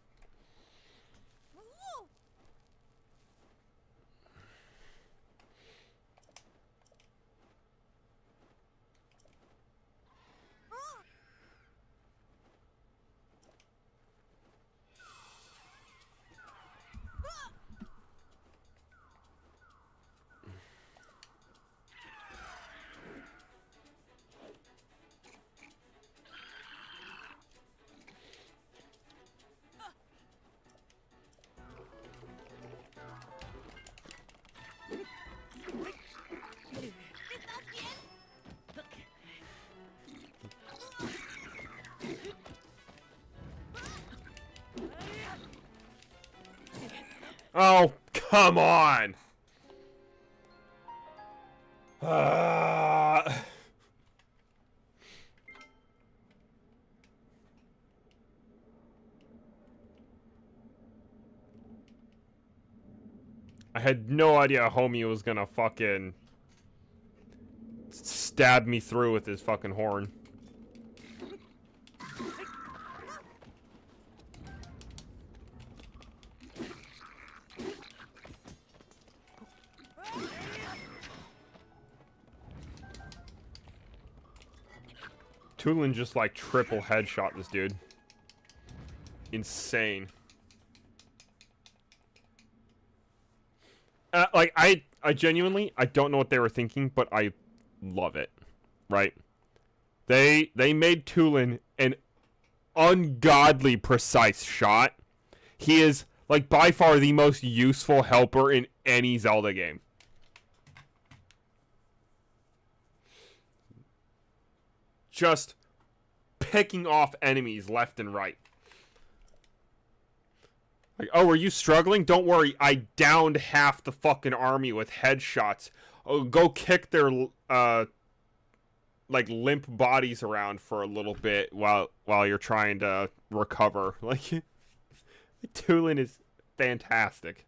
Oh, come on! I had no idea homie was gonna fucking stab me through with his fucking horn. Tulin just like triple headshot this dude. Insane. Like I genuinely, I don't know what they were thinking, but I love it. Right? They made Tulin an ungodly precise shot. He is like by far the most useful helper in any Zelda game. Just picking off enemies left and right. Like, oh, are you struggling? Don't worry, I downed half the fucking army with headshots. Oh, go kick their like limp bodies around for a little bit while you're trying to recover. Like, Tulin is fantastic.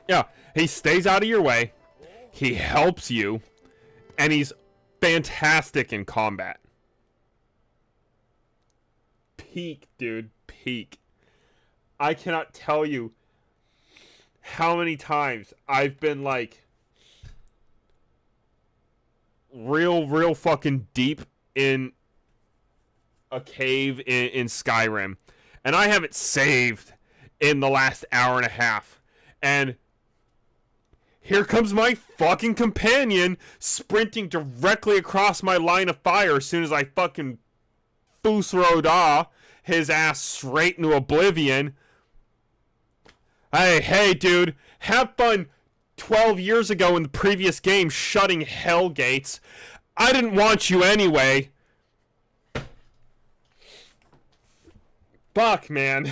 Yeah, he stays out of your way. He helps you. And he's fantastic in combat. Peak, dude. Peak. I cannot tell you how many times I've been like real fucking deep in a cave in Skyrim. And I haven't saved in the last hour and a half. And here comes my fucking companion sprinting directly across my line of fire as soon as I fucking Fusroda his ass straight into oblivion. Hey, dude, have fun 12 years ago in the previous game shutting hell gates. I didn't want you anyway. Fuck, man.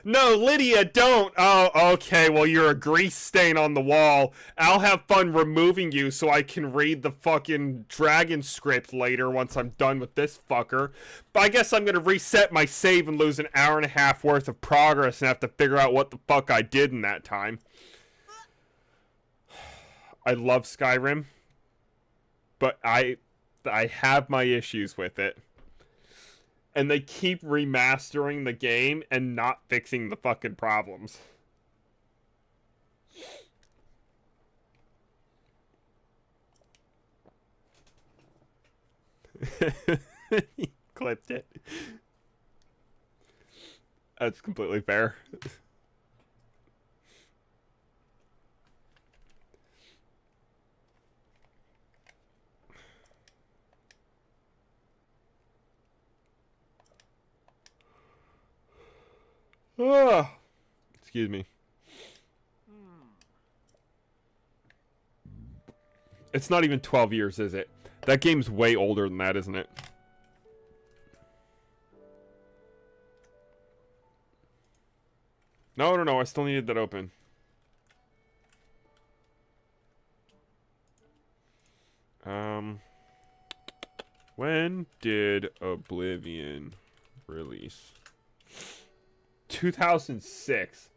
No, Lydia, don't. Oh, okay, well, you're a grease stain on the wall. I'll have fun removing you so I can read the fucking dragon script later once I'm done with this fucker. But I guess I'm gonna reset my save and lose an hour and a half worth of progress and have to figure out what the fuck I did in that time. I love Skyrim, but I have my issues with it. And they keep remastering the game and not fixing the fucking problems. He clipped it. That's completely fair. Oh, excuse me. It's not even 12 years, is it? That game's way older than that, isn't it? No, I still needed that open. When did Oblivion release? 2006.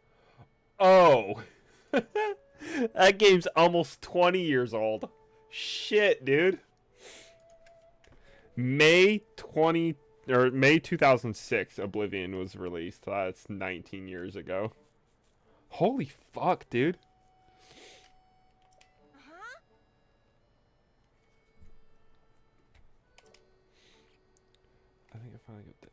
Oh. That game's almost 20 years old. Shit, dude. May 2006 Oblivion was released. That's 19 years ago. Holy fuck, dude. I think I finally got that.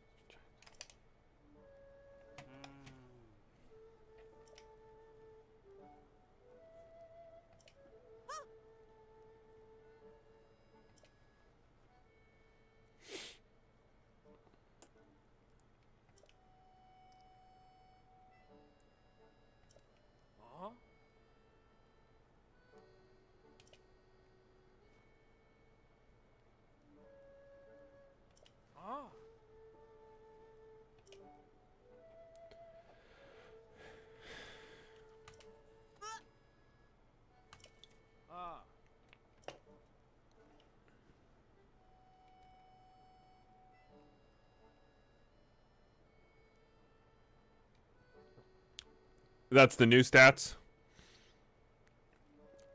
That's the new stats.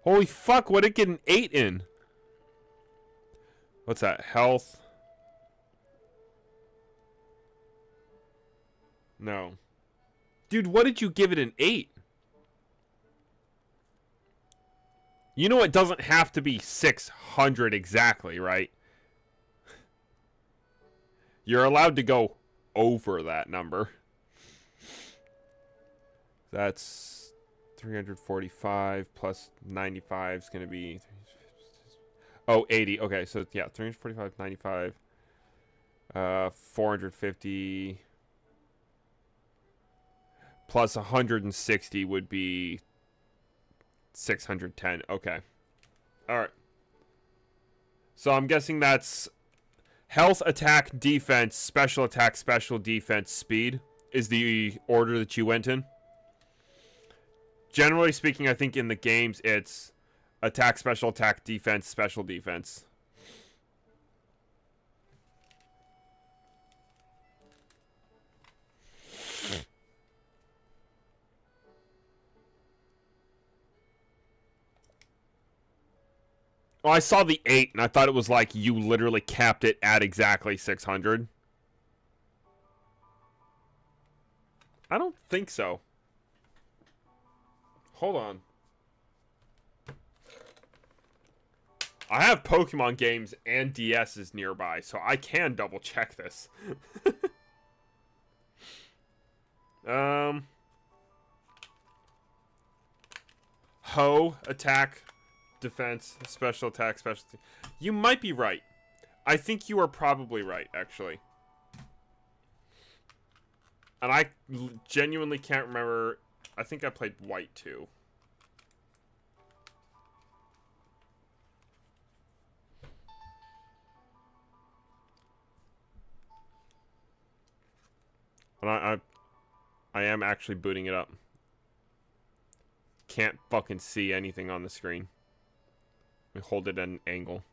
Holy fuck, what did it get an 8 in? What's that? Health? No. Dude, what did you give it an 8? You know it doesn't have to be 600 exactly, right? You're allowed to go over that number. That's 345 plus 95 is going to be... Oh, 80. Okay, so yeah, 345, 95, 450 plus 160 would be 610. Okay. All right. So I'm guessing that's health, attack, defense, special attack, special defense, speed is the order that you went in. Generally speaking, I think in the games it's attack, special attack, defense, special defense. Well, I saw the 8 and I thought it was like you literally capped it at exactly 600. I don't think so. Hold on. I have Pokemon games and DSs nearby, so I can double check this. Ho, attack, defense, special attack, specialty. You might be right. I think you are probably right, actually. And I genuinely can't remember. I think I played white too. And I am actually booting it up. Can't fucking see anything on the screen. Let me hold it at an angle.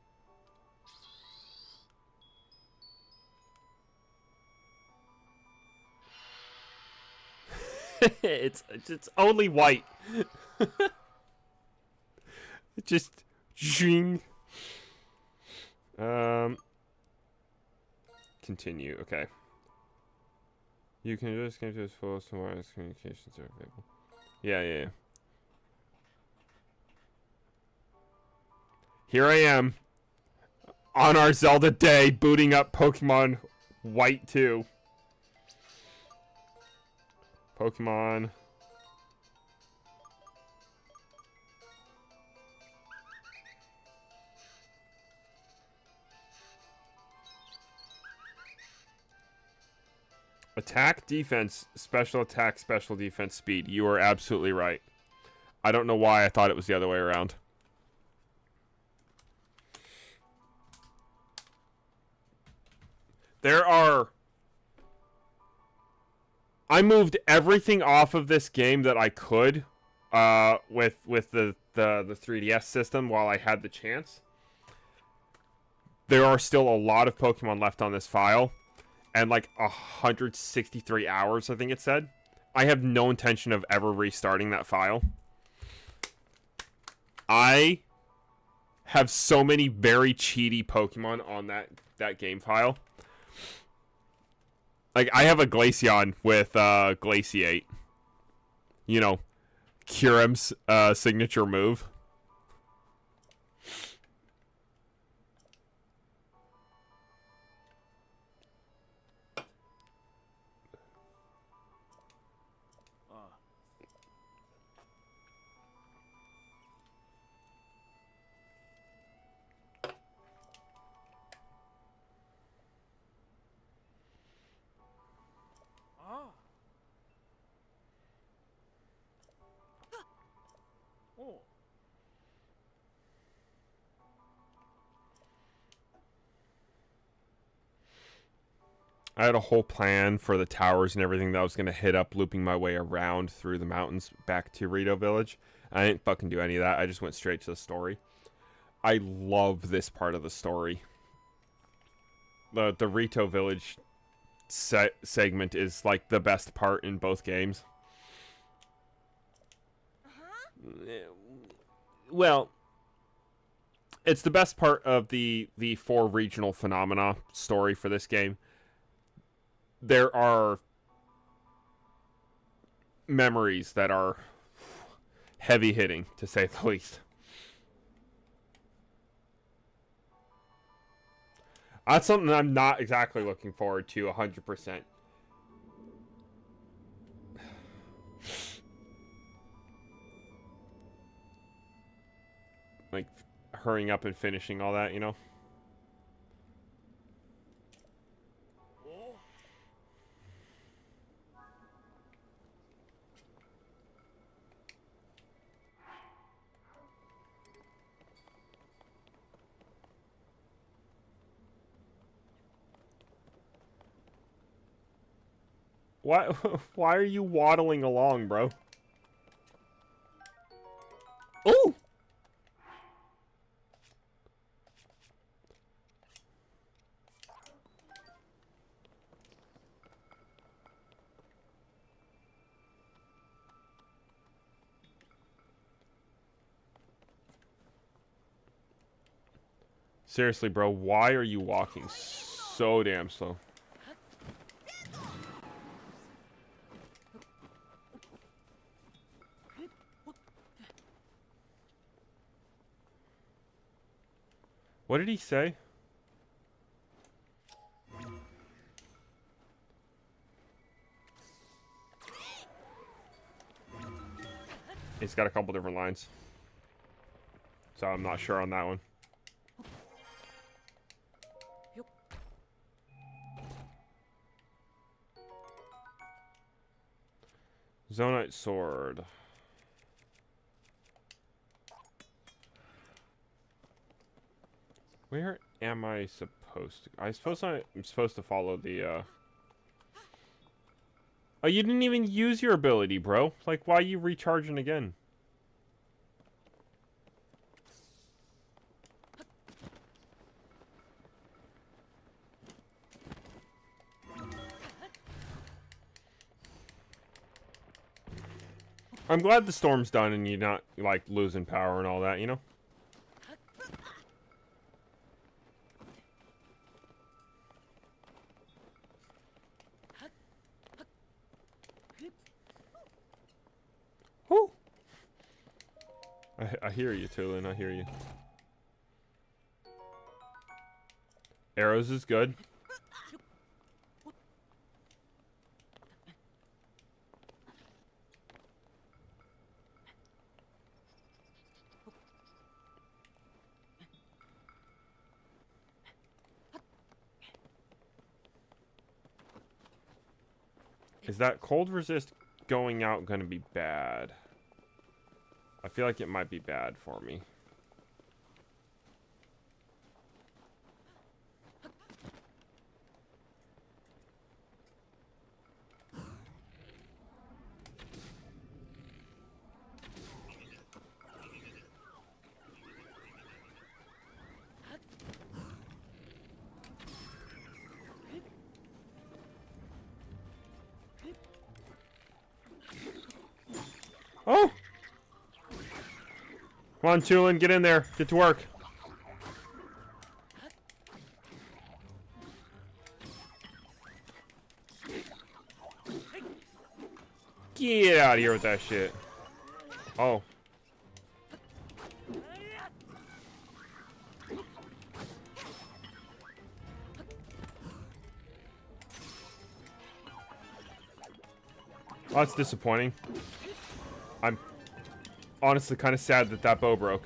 it's only white. Just zing. Continue. Okay. You can just get to as full as wireless communications are available. Yeah. Here I am on our Zelda day, booting up Pokemon White 2. Pokemon. Attack, defense, special attack, special defense, speed. You are absolutely right. I don't know why I thought it was the other way around. I moved everything off of this game that I could with the 3DS system while I had the chance. There are still a lot of Pokemon left on this file. And like 163 hours, I think it said. I have no intention of ever restarting that file. I have so many very cheaty Pokemon on that game file. Like, I have a Glaceon with Glaciate. You know, Kyurem's signature move.
Oh.
I had a whole plan for the towers and everything that I was going to hit up, looping my way around through the mountains back to Rito Village. I didn't fucking do any of that. I just went straight to the story. I love this part of the story. The Rito Village segment is like the best part in both games. Well, it's the best part of the 4 regional phenomena story for this game. There are memories that are heavy hitting, to say the least. That's something I'm not exactly looking forward to 100%. Like, hurrying up and finishing all that, you know? Why, why are you waddling along, bro? Ooh! Seriously, bro, why are you walking so damn slow? What did he say? He's got a couple different lines. So I'm not sure on that one. Zonite sword. Where am I supposed to? I suppose I'm supposed to follow the, Oh, you didn't even use your ability, bro. Like, why are you recharging again? I'm glad the storm's done and you're not, like, losing power and all that, you know? Whew. I hear you, Tulin. I hear you. Arrows is good. Is that cold resist going out going to be bad? I feel like it might be bad for me. Oh! Come on, Tulin, get in there. Get to work. Get out of here with that shit. Oh. Oh, that's disappointing. I'm honestly kind of sad that that bow broke.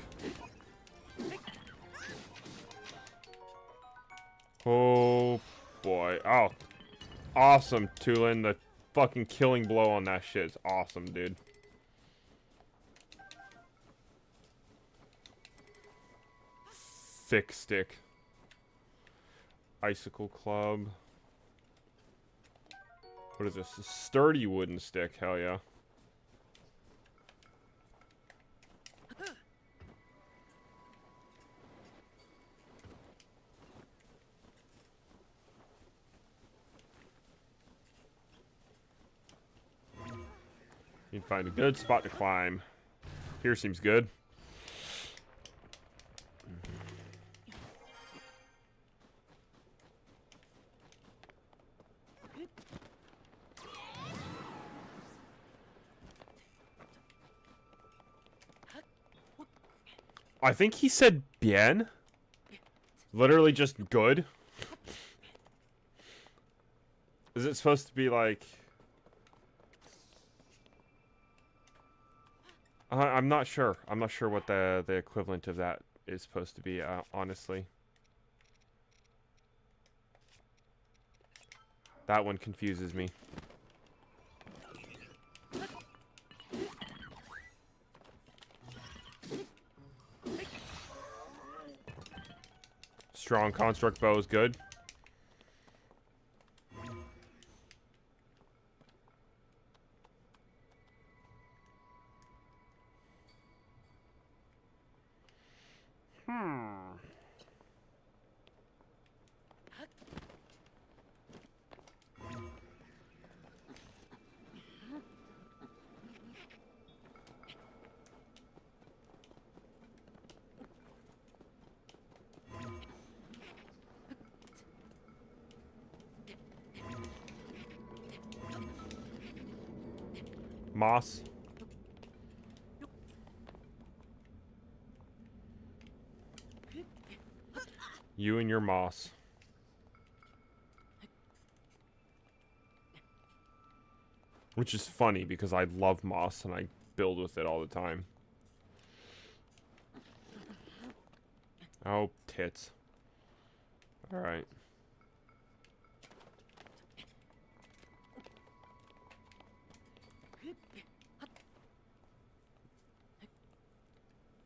Oh, boy. Oh. Awesome, Tulin. The fucking killing blow on that shit is awesome, dude. Thick stick. Icicle club. What is this? A sturdy wooden stick. Hell yeah. You can find a good spot to climb. Here seems good. I think he said bien. Literally just good. Is it supposed to be like... I'm not sure. I'm not sure what the equivalent of that is supposed to be, honestly. That one confuses me. Strong construct bow is good. Moss. You and your moss. Which is funny because I love moss and I build with it all the time. Oh, tits. Alright.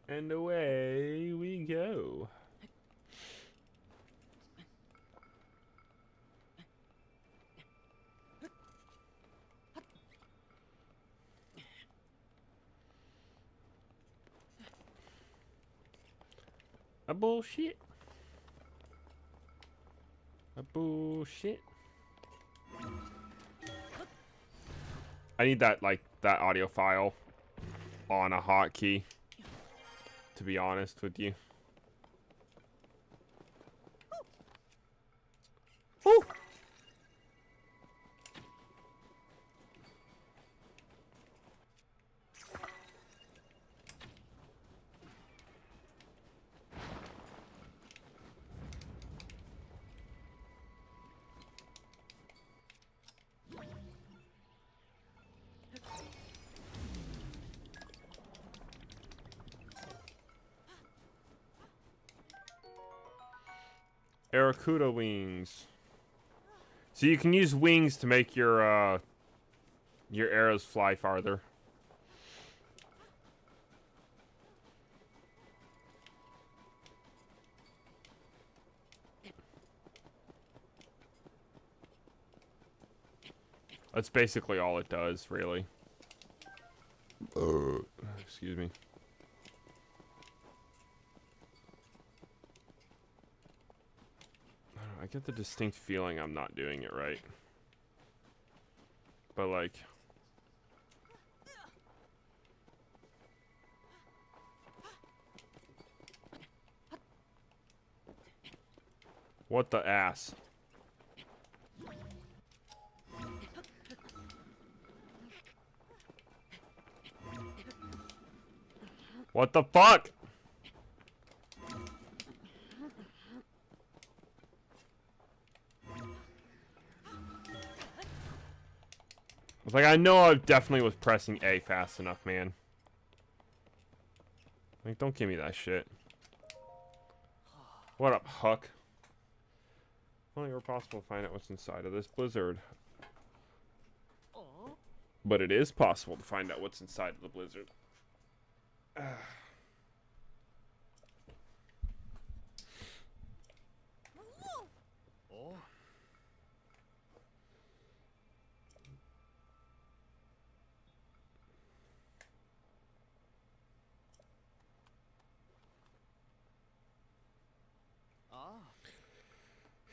And away we go. A bullshit. A bullshit. I need that, like, that audio file on a hotkey, to be honest with you. Woo! Barracuda wings. So you can use wings to make your arrows fly farther. That's basically all it does, really. Excuse me. I get the distinct feeling I'm not doing it right. But like... What the ass? What the fuck? Like, I know I definitely was pressing A fast enough, man. Like, don't give me that shit. What up, Huck? Only ever possible to find out what's inside of this blizzard. But it is possible to find out what's inside of the blizzard.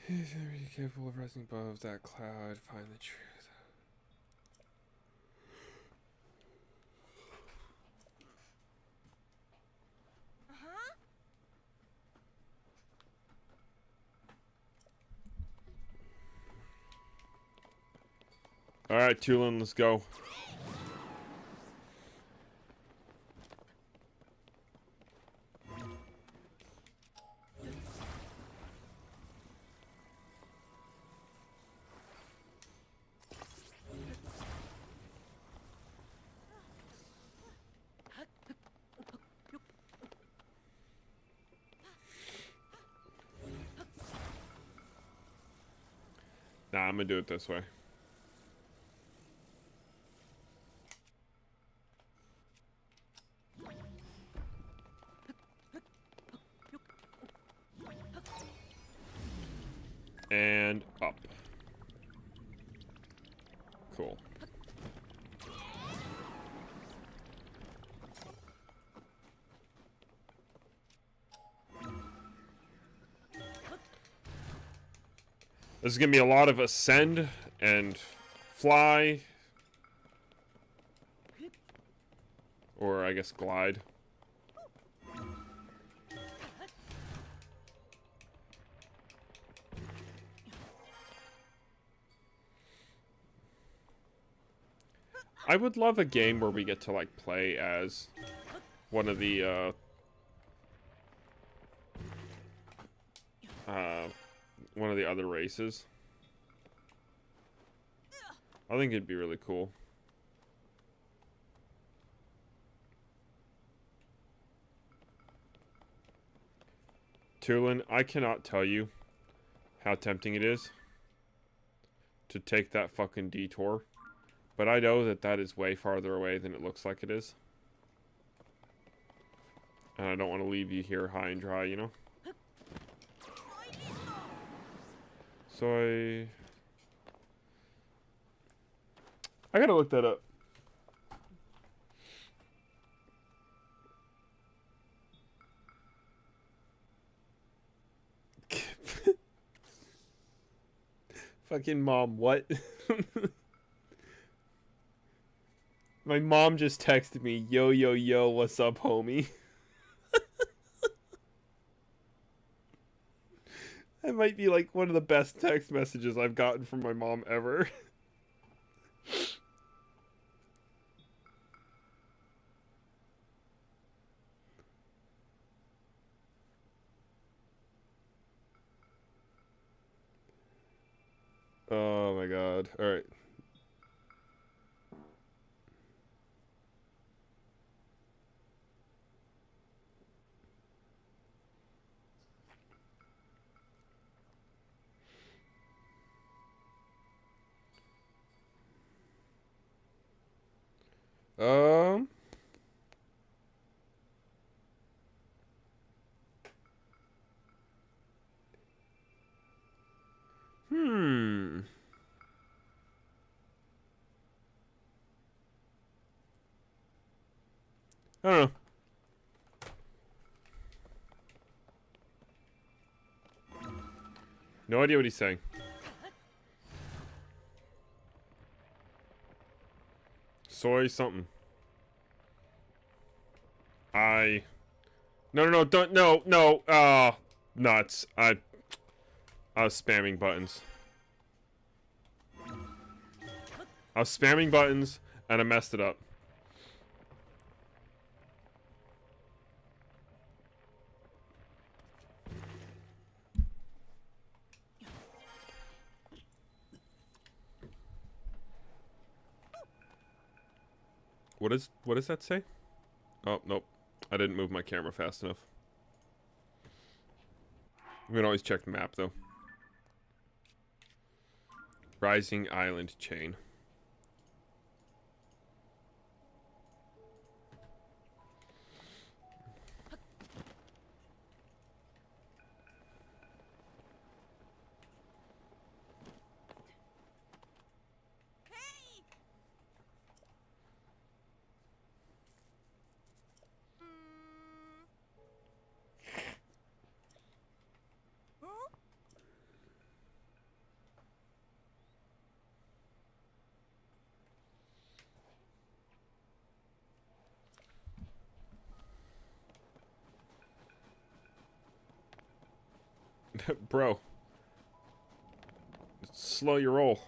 He's already capable of rising above that cloud, find the truth. Alright, Tulin, let's go. Nah, I'm gonna do it this way. And up. Cool. This is gonna be a lot of ascend and fly. Or I guess glide. I would love a game where we get to like play as one of the other races. I think it'd be really cool. Tulin, I cannot tell you how tempting it is to take that fucking detour. But I know that that is way farther away than it looks like it is. And I don't want to leave you here high and dry, you know? So I gotta look that up. Fucking mom, what? My mom just texted me, yo, yo, yo, what's up, homie? That might be like one of the best text messages I've gotten from my mom ever. Oh my god. Alright. Um. Hmm. I don't know. No idea what he's saying. Soy something. No, no, no, don't, no, no, nuts. I was spamming buttons. I was spamming buttons, and I messed it up. What does that say? Oh, nope. I didn't move my camera fast enough. We can always check the map, though. Rising Island Chain.
Hey! Huh?
Bro. Slow your roll.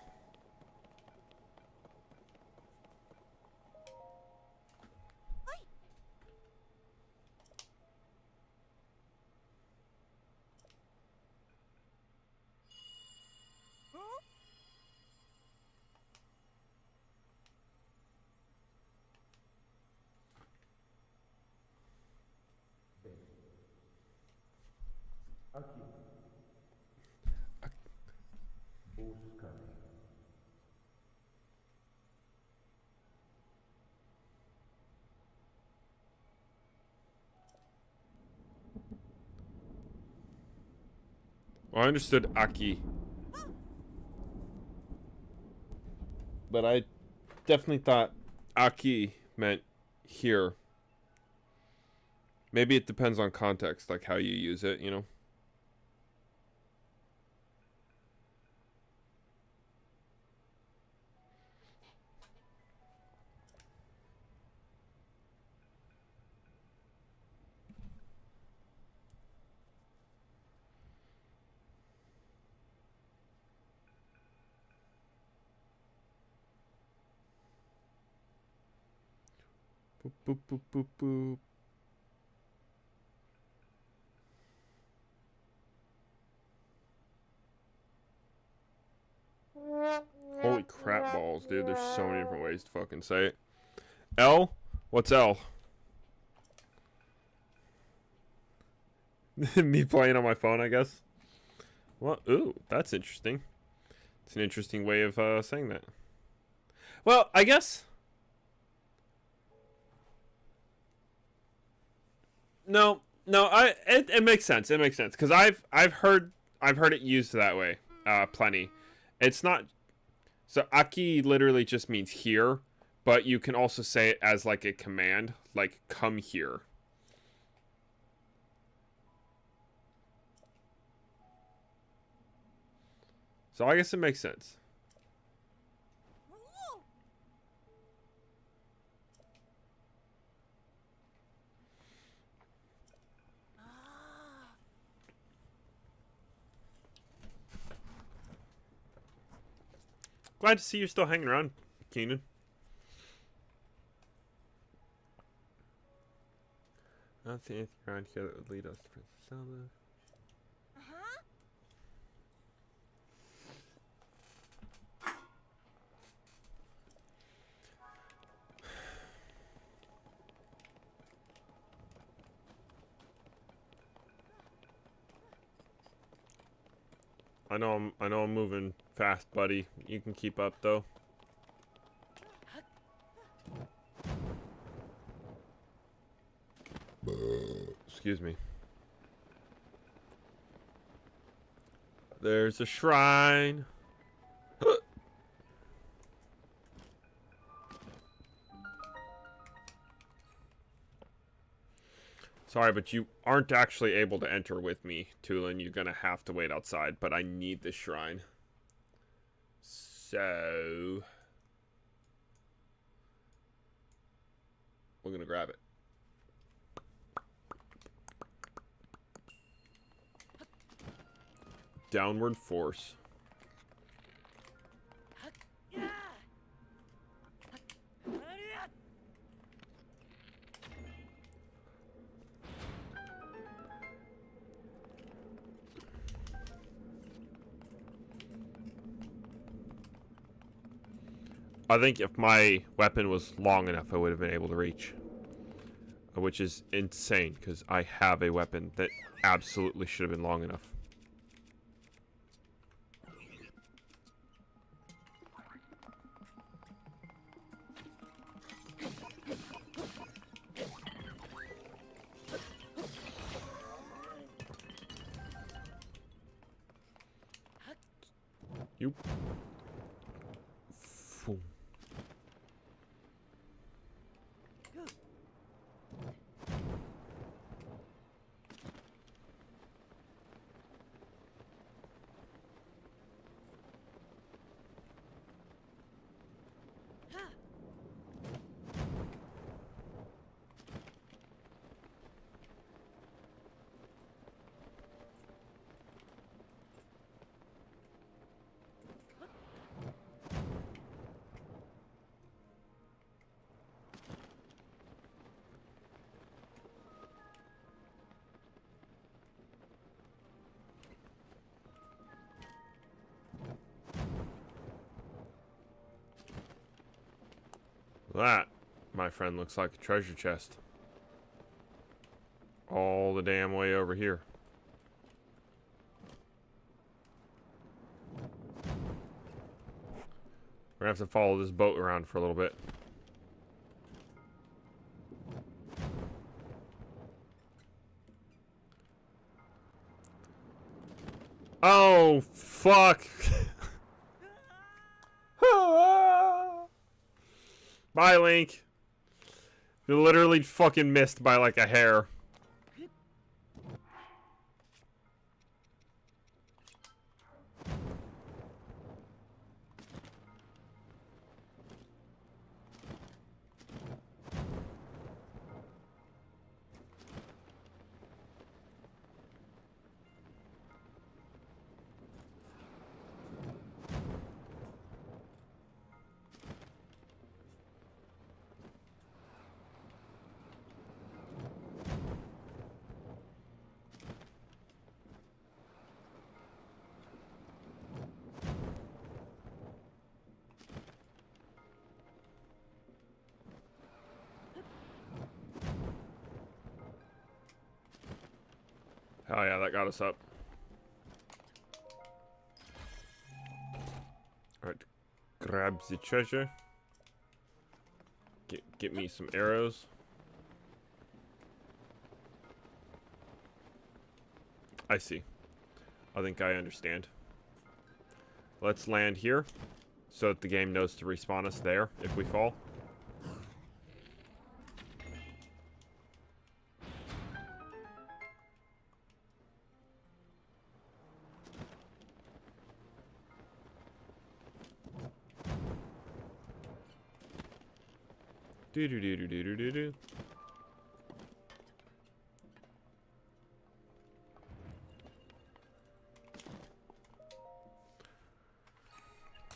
Well, I understood Aki, but I definitely thought Aki meant here. Maybe it depends on context, like how you use it, you know? Boop, boop, boop, boop, boop. Holy crap balls, dude. There's so many different ways to fucking say it. L? What's L? Me playing on my phone, I guess. Well, ooh, that's interesting. It's an interesting way of saying that. Well, I guess. No, it makes sense. It makes sense because I've heard it used that way, plenty. It's not. So Aki literally just means here, but you can also say it as like a command, like come here. So I guess it makes sense. Glad to see you're still hanging around, Keenan. I don't see anything around here that would lead us to Princess Zelda. I know I'm moving fast, buddy. You can keep up though. Excuse me. There's a shrine. Sorry, but you aren't actually able to enter with me, Tulin. You're gonna have to wait outside, but I need this shrine. So we're gonna grab it. Downward force. I think if my weapon was long enough, I would have been able to reach. Which is insane, because I have a weapon that absolutely should have been long enough. You. Fool. That, my friend, looks like a treasure chest. All the damn way over here. We're gonna have to follow this boat around for a little bit. Oh, fuck. Bye, Link. You literally fucking missed by like a hair. Oh yeah, that got us up. Alright, grab the treasure. Get me some arrows. I see. I think I understand. Let's land here, so that the game knows to respawn us there if we fall. Do do do do do do do do.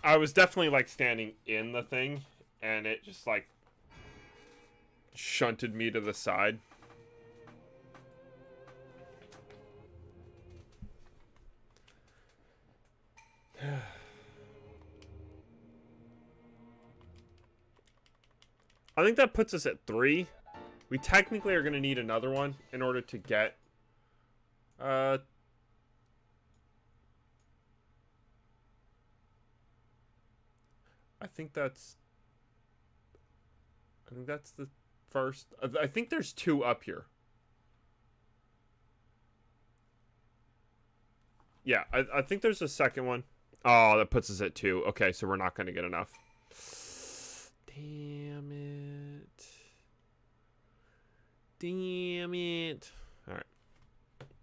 I was definitely like standing in the thing, and it just like shunted me to the side. I think that puts us at 3. We technically are going to need another one in order to get... I think that's the first... I think there's 2 up here. Yeah, I think there's a second one. Oh, that puts us at 2. Okay, so we're not going to get enough. Damn it. Damn it. Alright.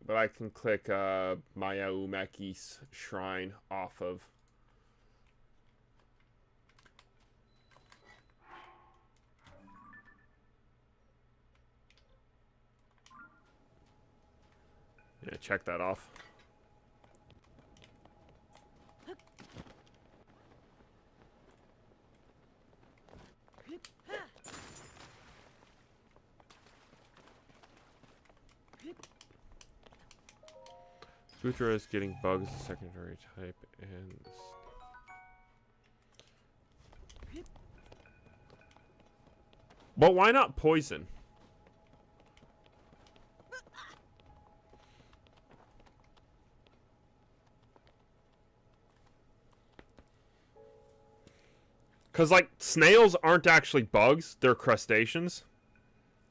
But I can click Maya Umeki's shrine off of. Yeah, check that off. Futura is getting bugs, secondary type, and... But why not poison? Because, like, snails aren't actually bugs. They're crustaceans.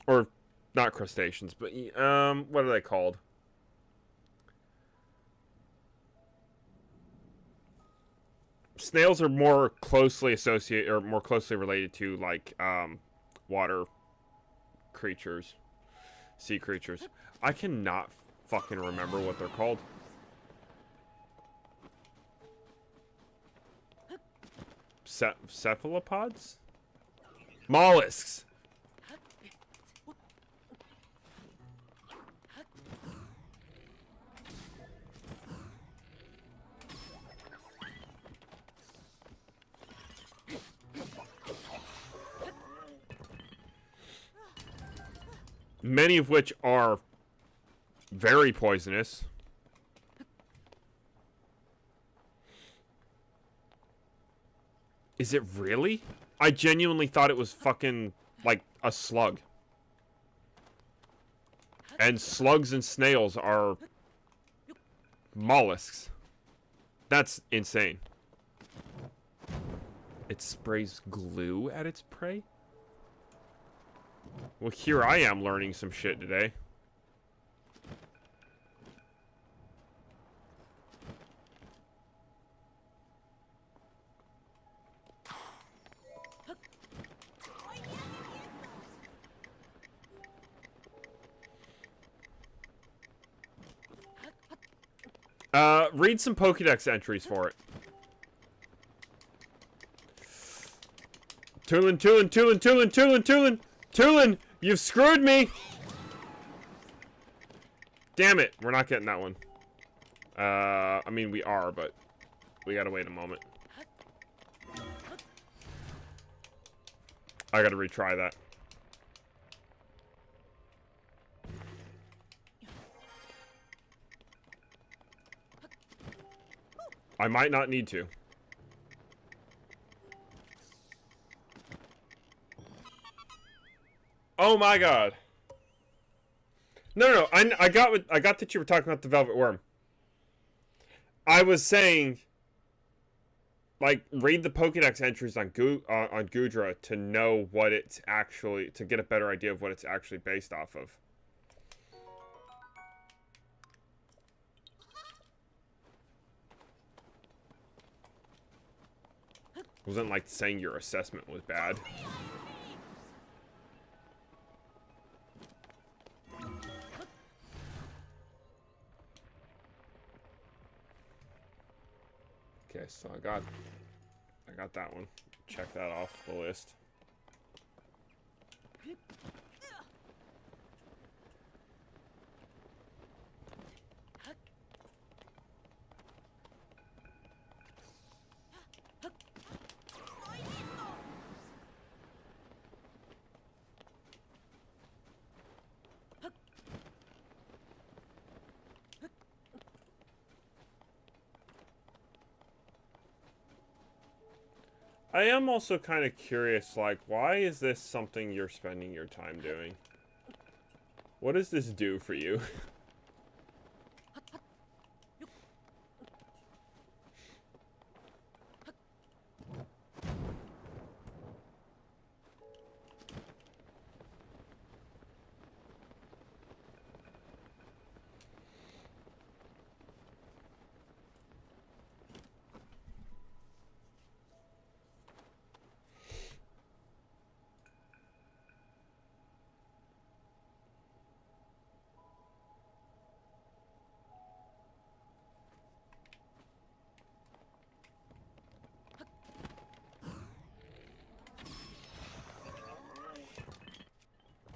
Or, not crustaceans, but, what are they called? Snails are more closely associated, or more closely related to, like, water creatures. Sea creatures. I cannot fucking remember what they're called. Cephalopods? Mollusks! Many of which are very poisonous. Is it really? I genuinely thought it was fucking, like, a slug. And slugs and snails are mollusks. That's insane. It sprays glue at its prey? Well, here I am learning some shit today. Read some Pokédex entries for it. Tulin, you've screwed me! Damn it, we're not getting that one. I mean, we are, but we gotta wait a moment. I gotta retry that. I might not need to. Oh my god. No. I got that you were talking about the Velvet Worm. I was saying, like, read the Pokédex entries on Gudra to know what it's actually, to get a better idea of what it's actually based off of. Wasn't like saying your assessment was bad. Okay, so I got that one. Check that off the list. I am also kind of curious, like, why is this something you're spending your time doing? What does this do for you?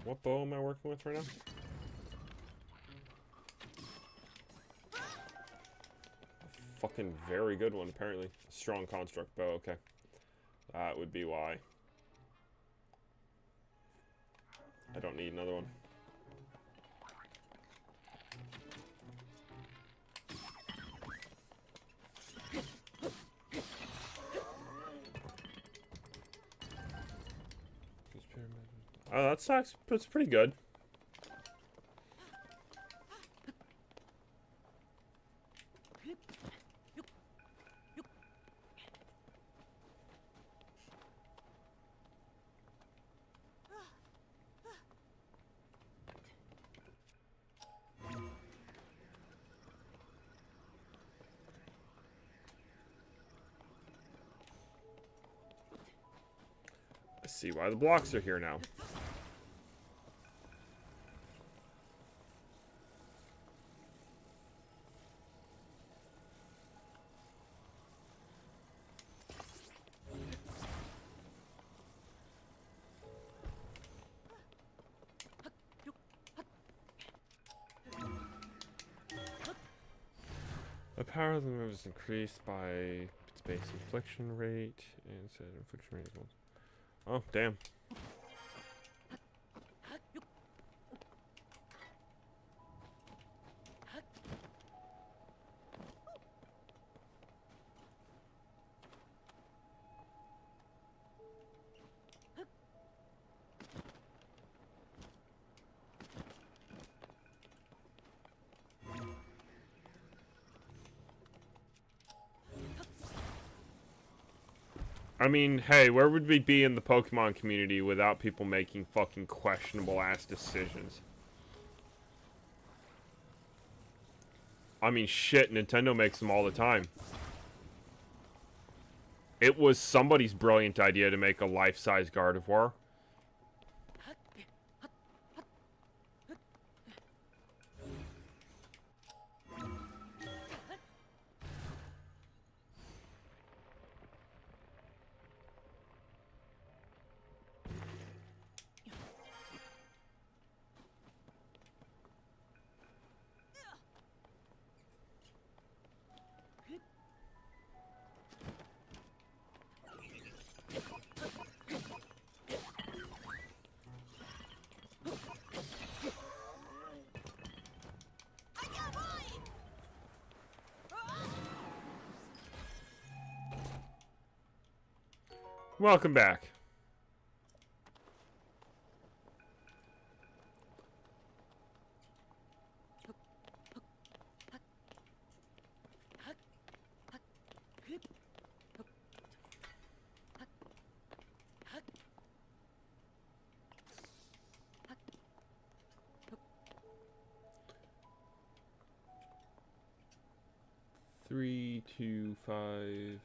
What bow am I working with right now? A fucking very good one, apparently. Strong construct bow, okay. That would be why. I don't need another one. Oh, that sucks. It's pretty good. I see why the blocks are here now. The power of the move is increased by its base infliction rate, and said infliction rate equals. Oh, damn. I mean, hey, where would we be in the Pokemon community without people making fucking questionable ass decisions? I mean, shit, Nintendo makes them all the time. It was somebody's brilliant idea to make a life-size Gardevoir. Welcome back. Three, 2, 5.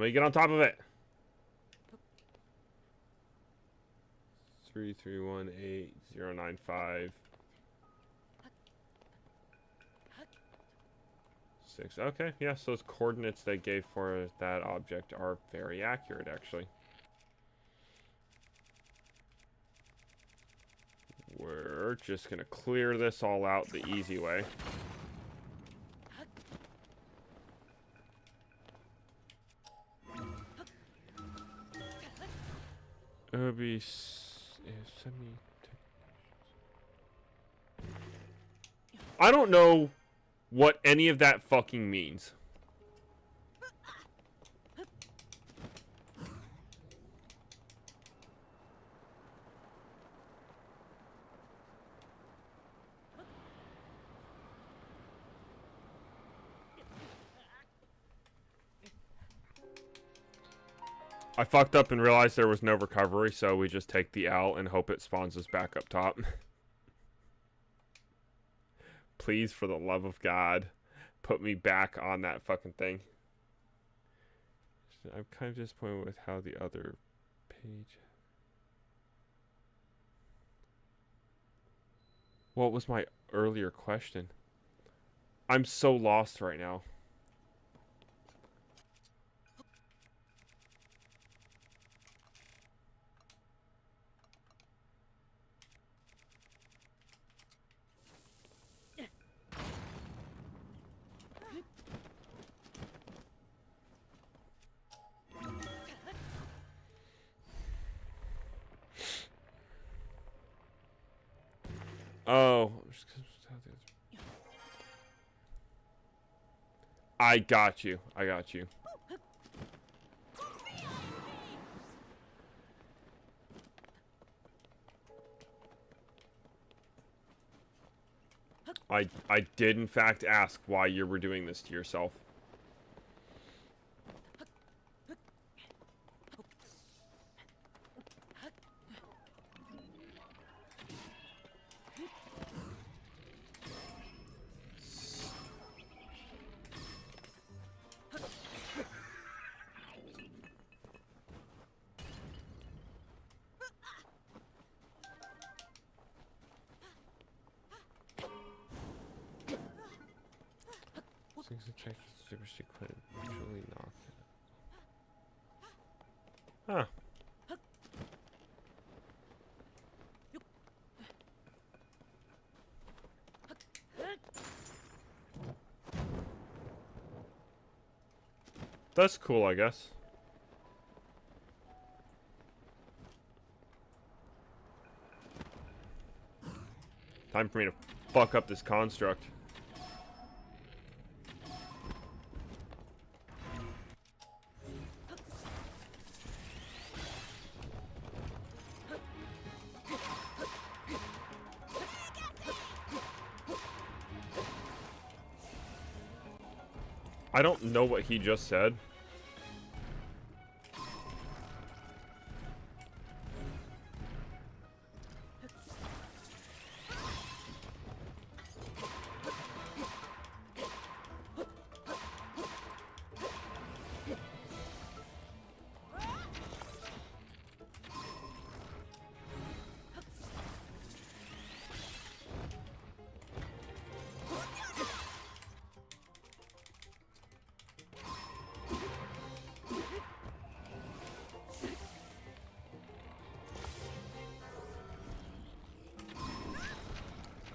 Let me get on top of it. 3318095. 6. Okay, yes, those coordinates they gave for that object are very accurate, actually. We're just gonna clear this all out the easy way. I don't know what any of that fucking means. I fucked up and realized there was no recovery, so we just take the L and hope it spawns us back up top. Please, for the love of God, put me back on that fucking thing. I'm kind of disappointed with how the other page... What was my earlier question? I'm so lost right now. Oh. I got you. I got you. I did in fact ask why you were doing this to yourself. Huh. That's cool, I guess. Time for me to fuck up this construct. I don't know what he just said.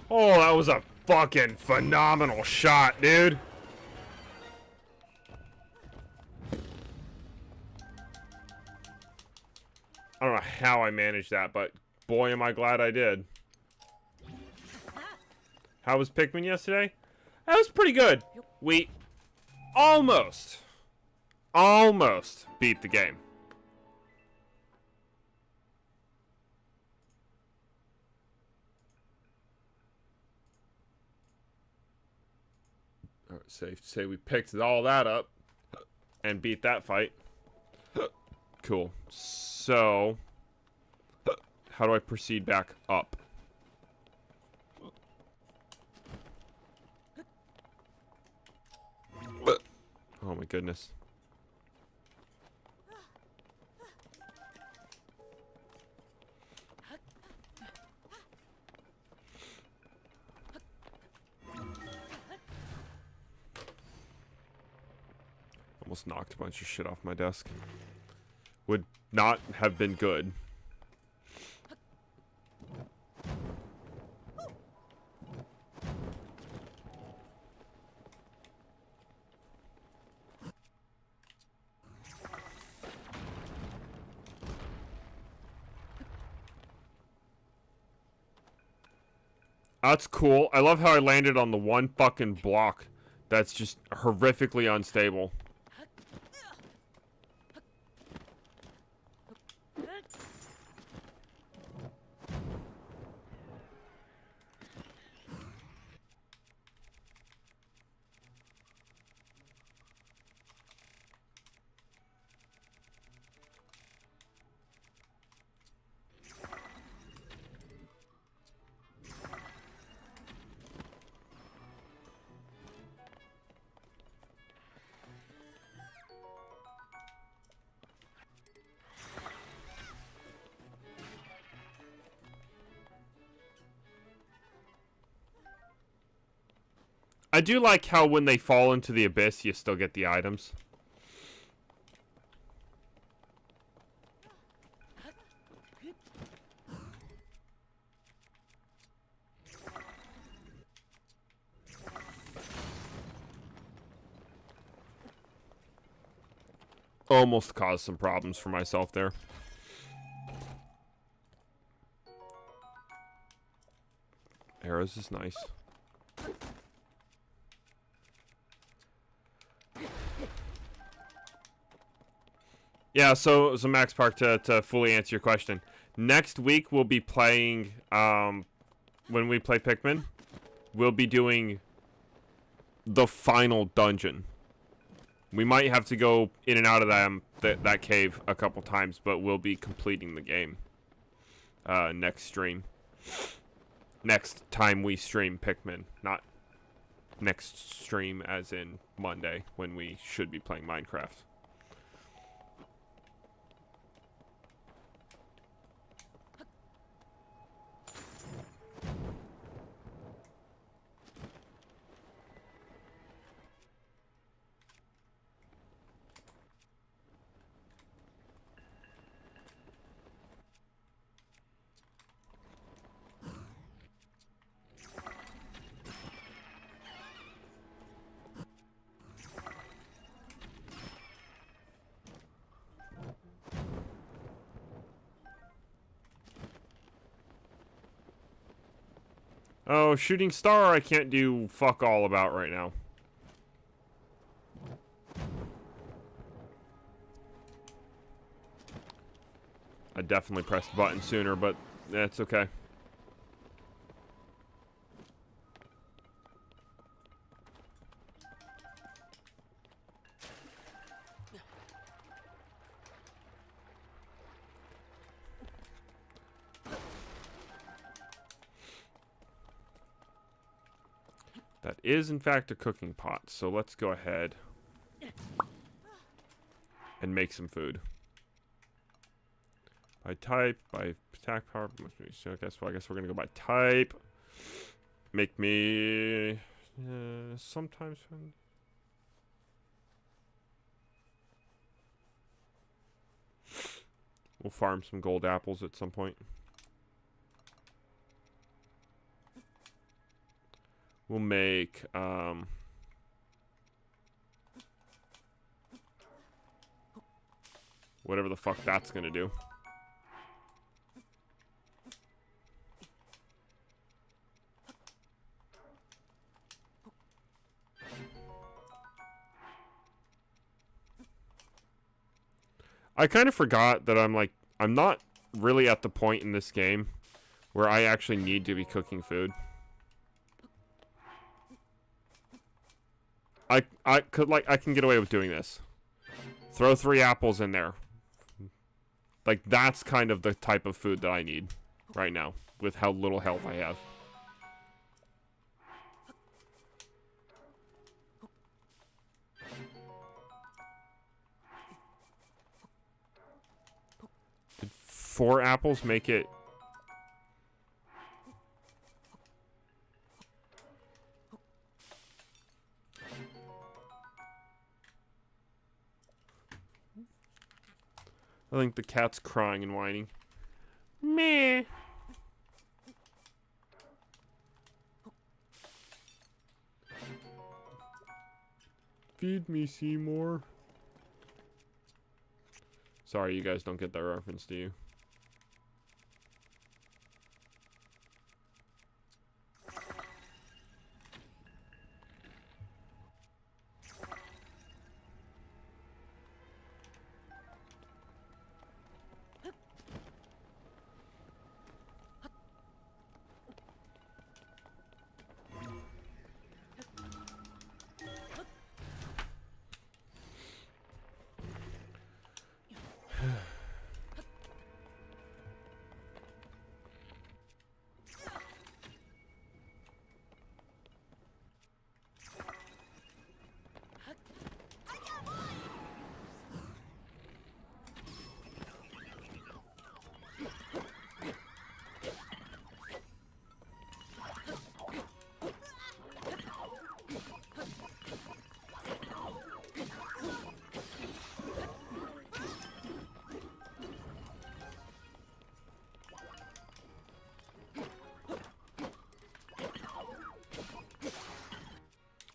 Oh, that was a fucking phenomenal shot, dude. I don't know how I managed that, but boy, am I glad I did. How was Pikmin yesterday? That was pretty good. We almost beat the game. All right, safe to say we picked all that up and beat that fight. Cool. So, how do I proceed back up? Oh my goodness. Almost knocked a bunch of shit off my desk. Would not have been good. That's cool. I love how I landed on the one fucking block that's just horrifically unstable. I do like how when they fall into the abyss, you still get the items. Almost caused some problems for myself there. Arrows is nice. Yeah, so Max Park, to fully answer your question. Next week we'll be playing, when we play Pikmin, we'll be doing the final dungeon. We might have to go in and out of that cave a couple times, but we'll be completing the game next stream. Next time we stream Pikmin, not next stream as in Monday when we should be playing Minecraft. Oh, shooting star I can't do fuck all about right now. I definitely pressed the button sooner, but that's okay. is in fact a cooking pot, so let's go ahead and make some food. By type, by attack power, so I guess we're gonna go by type. Make me sometimes. We'll farm some gold apples at some point. We'll make whatever the fuck that's gonna do. I kind of forgot that I'm not really at the point in this game where I actually need to be cooking food. I can get away with doing this. Throw 3 apples in there. Like, that's kind of the type of food that I need right now with how little health I have. Did 4 apples make it? I think the cat's crying and whining. Meh. Feed me, Seymour. Sorry, you guys don't get that reference, do you?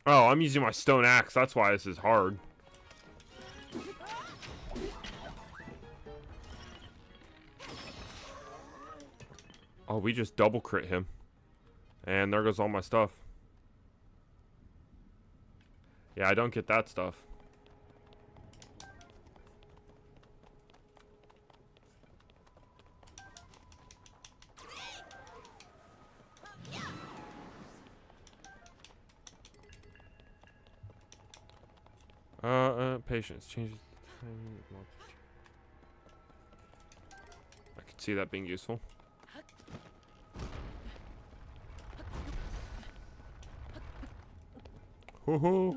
Oh, I'm using my stone axe. That's why this is hard. Oh, we just double crit him. And there goes all my stuff. Yeah, I don't get that stuff. Patience changes. I could see that being useful. Ho ho.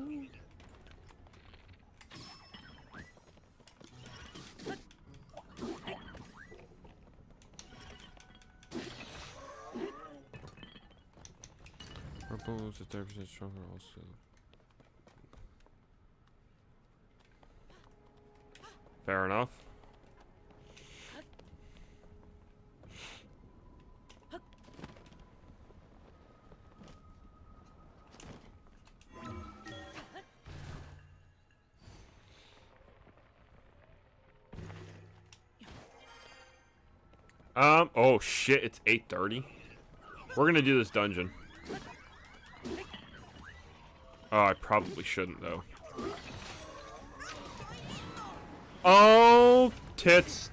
Purple is 30% stronger also. Fair enough. Oh shit, it's 8:30. We're gonna do this dungeon. Oh, I probably shouldn't though. Oh, tits.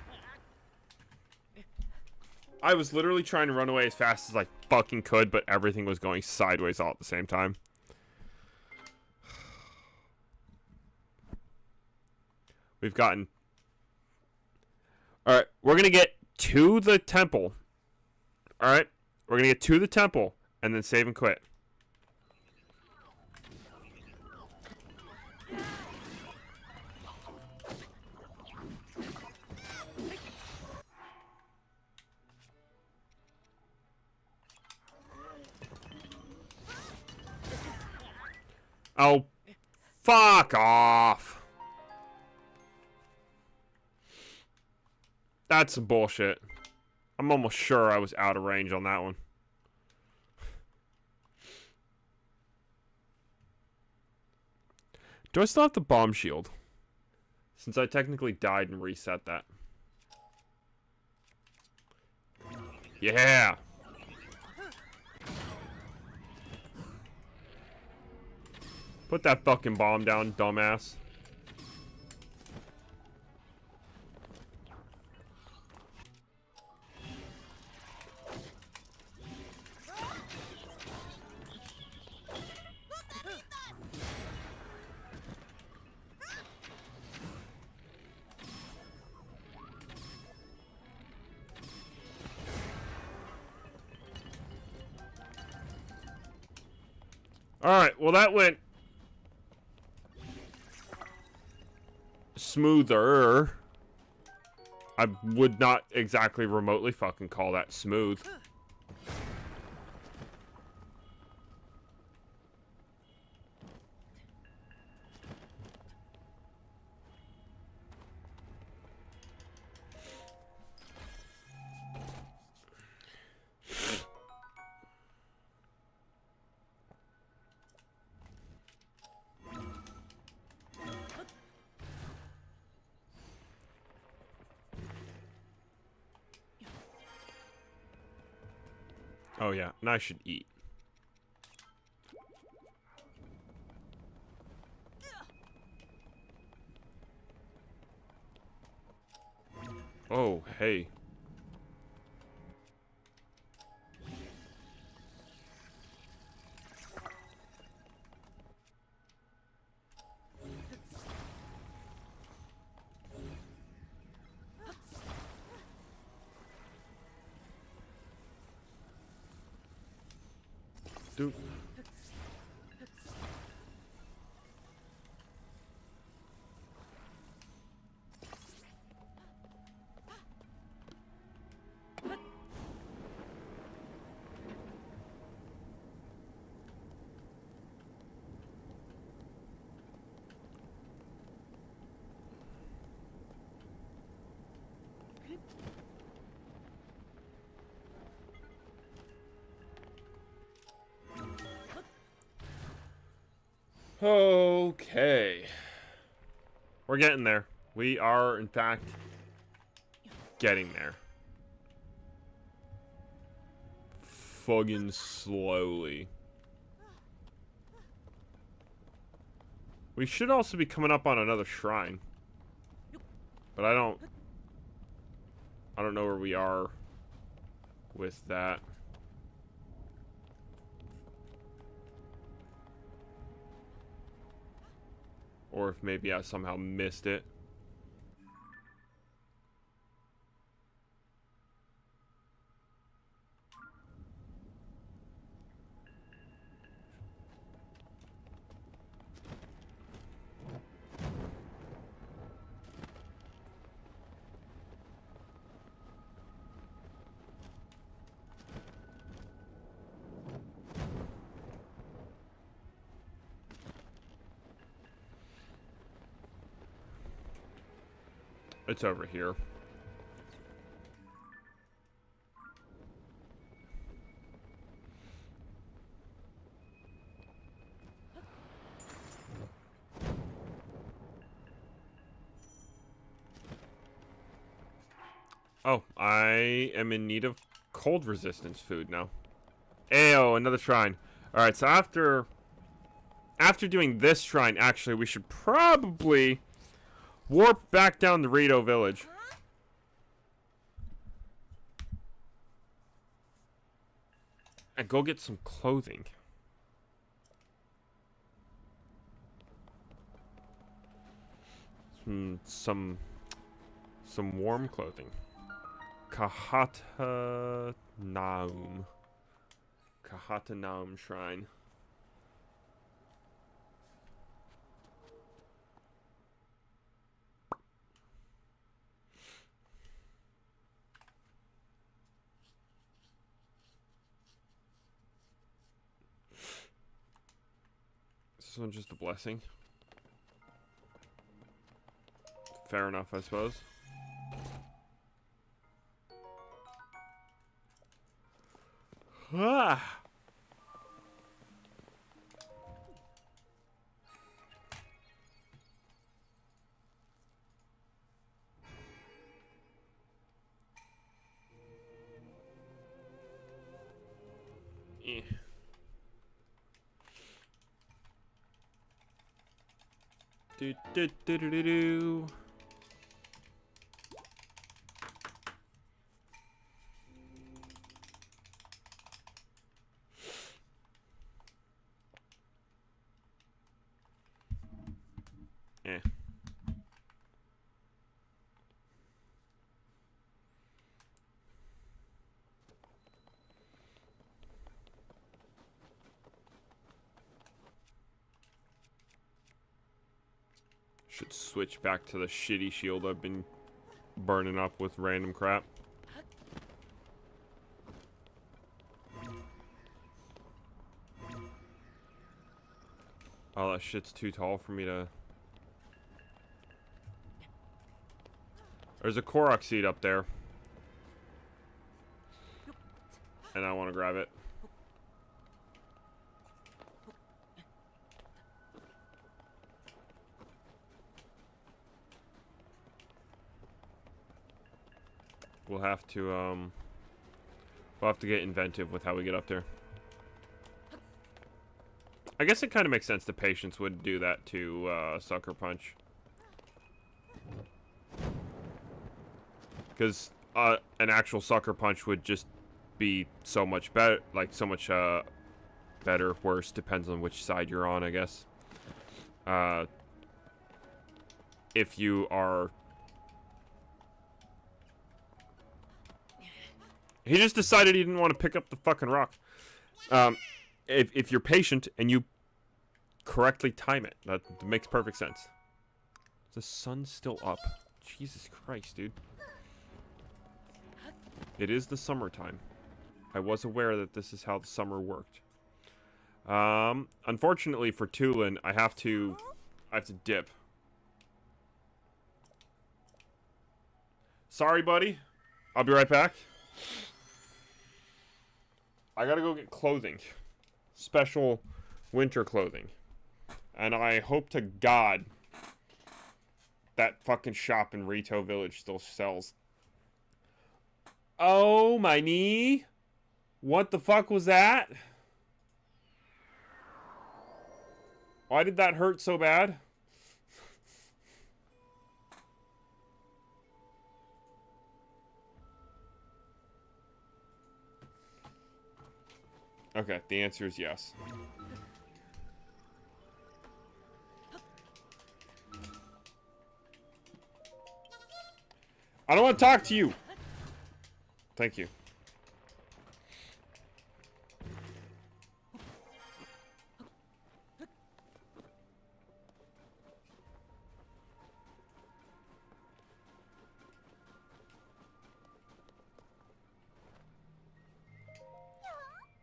I was literally trying to run away as fast as I fucking could, but everything was going sideways all at the same time. We've gotten... Alright, we're gonna get to the temple. Alright? We're gonna get to the temple, and then save and quit. Oh, fuck off. That's some bullshit. I'm almost sure I was out of range on that one. Do I still have the bomb shield? Since I technically died and reset that. Yeah! Put that fucking bomb down, dumbass. Alright, well that went smoother. I would not exactly remotely fucking call that smooth. Oh yeah, and I should eat. Oh, hey. Dude. Okay. We're getting there. We are, in fact, getting there. Fucking slowly. We should also be coming up on another shrine. But I don't know where we are with that. Or if maybe I somehow missed it. It's over here. Oh, I am in need of cold resistance food now. Ayo, another shrine. Alright, so after doing this shrine, actually, we should probably warp back down to Rito village. And go get some clothing. Some warm clothing. Kahata Naum shrine. This one just a blessing. Fair enough, I suppose. Ah! Eh. Do do do do do do. Eh. Should switch back to the shitty shield I've been burning up with random crap. Oh, that shit's too tall for me to... There's a Korok seed up there. And I want to grab it. We'll have to get inventive with how we get up there. I guess it kind of makes sense the patience would do that to Sucker Punch. Because an actual Sucker Punch would just be so much better, like so much better, worse, depends on which side you're on, I guess. If you are... He just decided he didn't want to pick up the fucking rock. If you're patient and you correctly time it, that makes perfect sense. Is the sun still up? Jesus Christ, dude. It is the summertime. I was aware that this is how the summer worked. Unfortunately for Tulin, I have to dip. Sorry, buddy. I'll be right back. I gotta go get clothing. Special winter clothing. And I hope to God that fucking shop in Rito Village still sells. Oh, my knee. What the fuck was that? Why did that hurt so bad? Okay, the answer is yes. I don't want to talk to you. Thank you.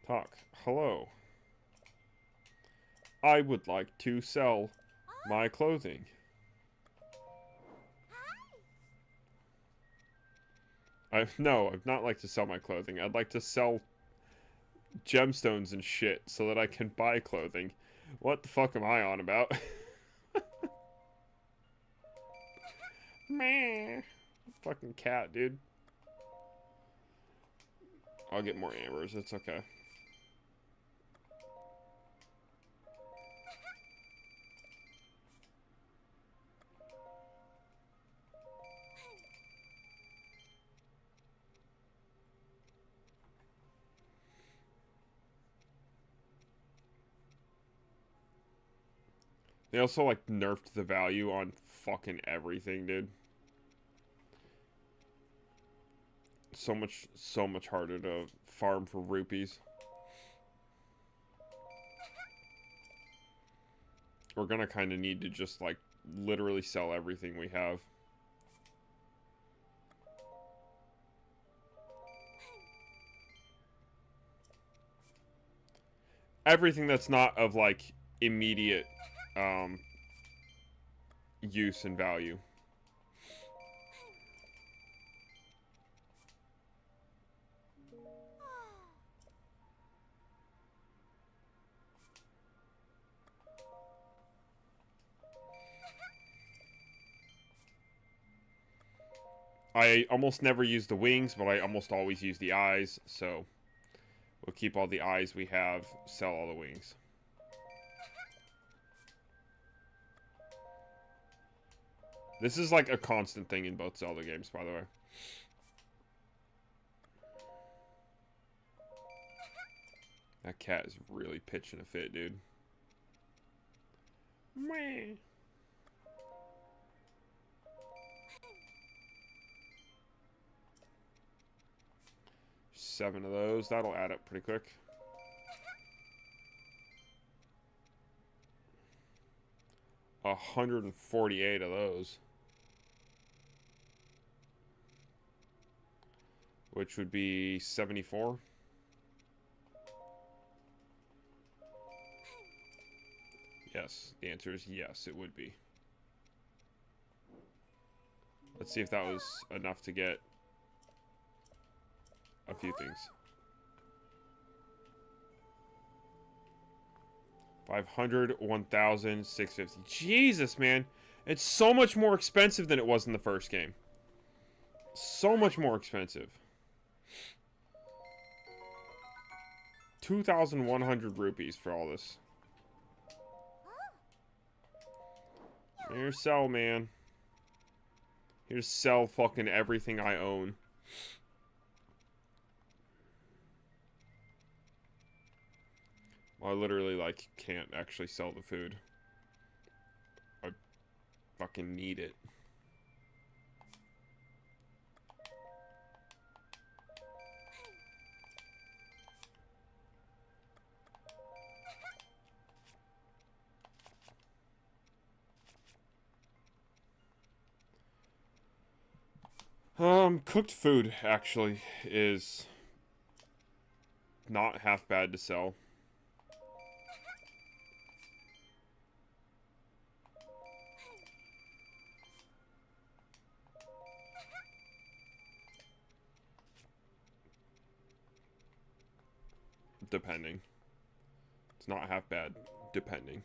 Talk. Hello. I would like to sell my clothing. No, I'd not like to sell my clothing. I'd like to sell gemstones and shit so that I can buy clothing. What the fuck am I on about? Meh. Fucking cat, dude. I'll get more ambers. It's okay. They also, like, nerfed the value on fucking everything, dude. So much harder to farm for rupees. We're gonna kind of need to just, like, literally sell everything we have. Everything that's not of, like, immediate use and value. I almost never use the wings, but I almost always use the eyes, so we'll keep all the eyes we have, sell all the wings. This is like a constant thing in both Zelda games, by the way. That cat is really pitching a fit, dude. Meh. 7 of those. That'll add up pretty quick. $148 of those. Which would be 74. Yes, the answer is yes, it would be. Let's see if that was enough to get a few things. 500, 1,000, 650. Jesus, man. It's so much more expensive than it was in the first game. So much more expensive. 2,100 rupees for all this. Here's sell, man. Here's sell fucking everything I own. I literally, like, can't actually sell the food. I fucking need it. Cooked food, actually, is not half bad to sell. Depending. It's not half bad, depending.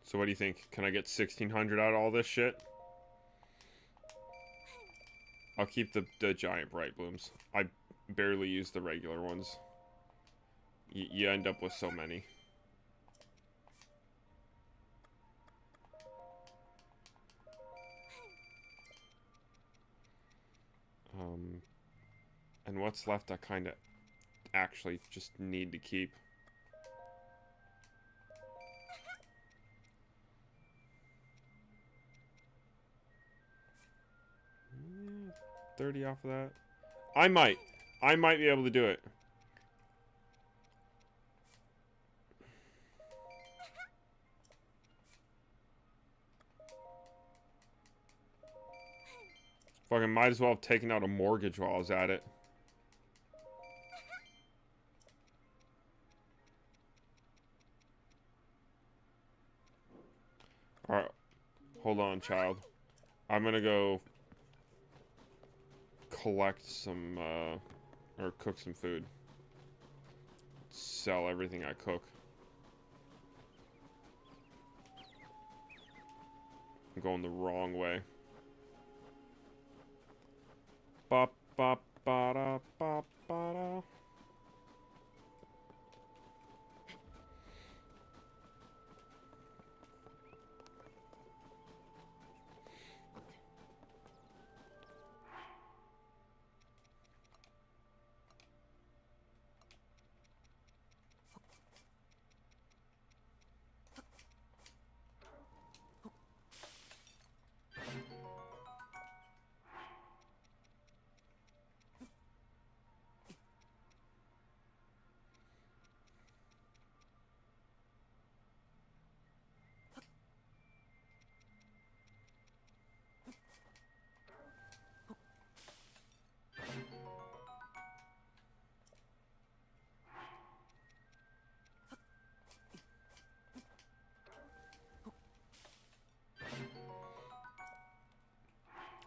So what do you think? Can I get 1,600 out of all this shit? I'll keep the giant bright blooms. I barely use the regular ones. You end up with so many. And what's left I kind of actually just need to keep. 30 off of that. I might be able to do it. Fucking might as well have taken out a mortgage while I was at it. Alright. Hold on, child. I'm gonna go collect some, or cook some food. Sell everything I cook. I'm going the wrong way. Ba ba ba da ba ba da.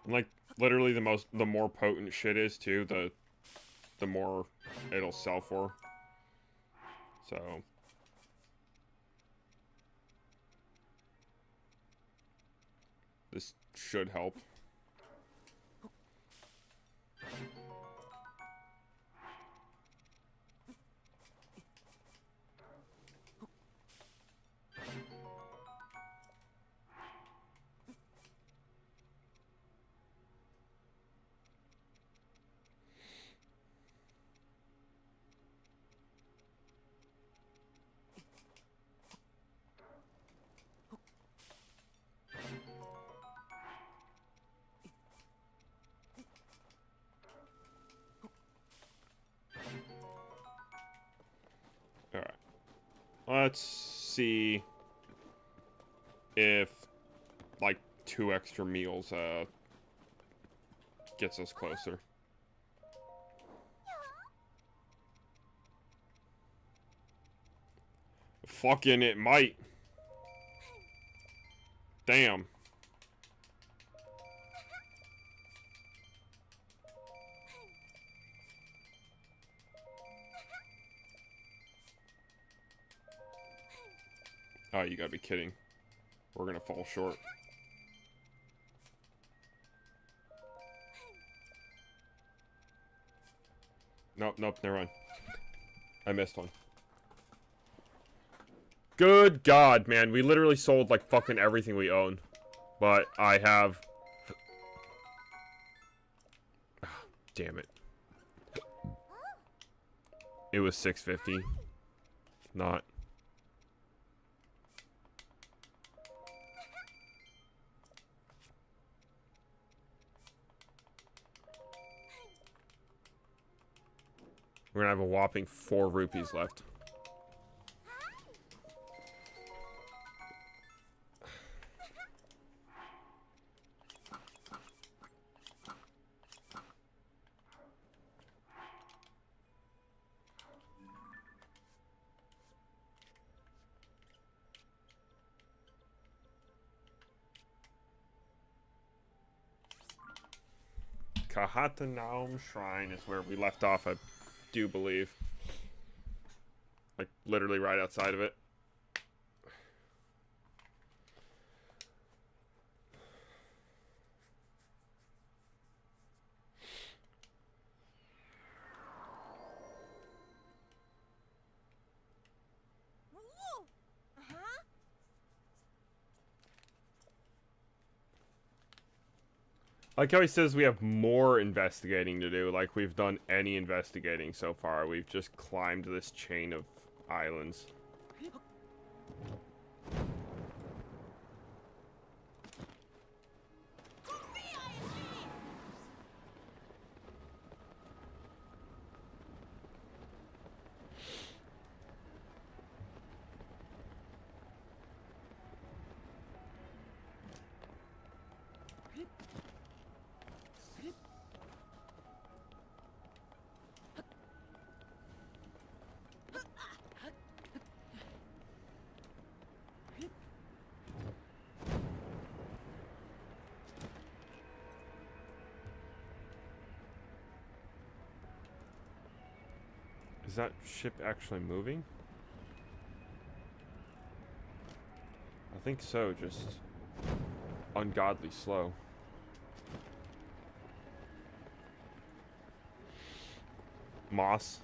And like literally the more potent shit is too, the more it'll sell for. So this should help. Alright. Let's see if, like, 2 extra meals, gets us closer. Fucking it might. Damn. Oh, you gotta be kidding. We're gonna fall short. Nope, nope, never mind. I missed one. Good God, man. We literally sold, like, fucking everything we own. But I have... Oh, damn it. It was $6.50. Not. We're gonna have a whopping 4 rupees left. Kahata Shrine is where we left off, I do believe. Like, literally right outside of it. Like how he says we have more investigating to do. Like we've done any investigating so far. We've just climbed this chain of islands. Is that ship actually moving? I think so, just ungodly slow. Moss.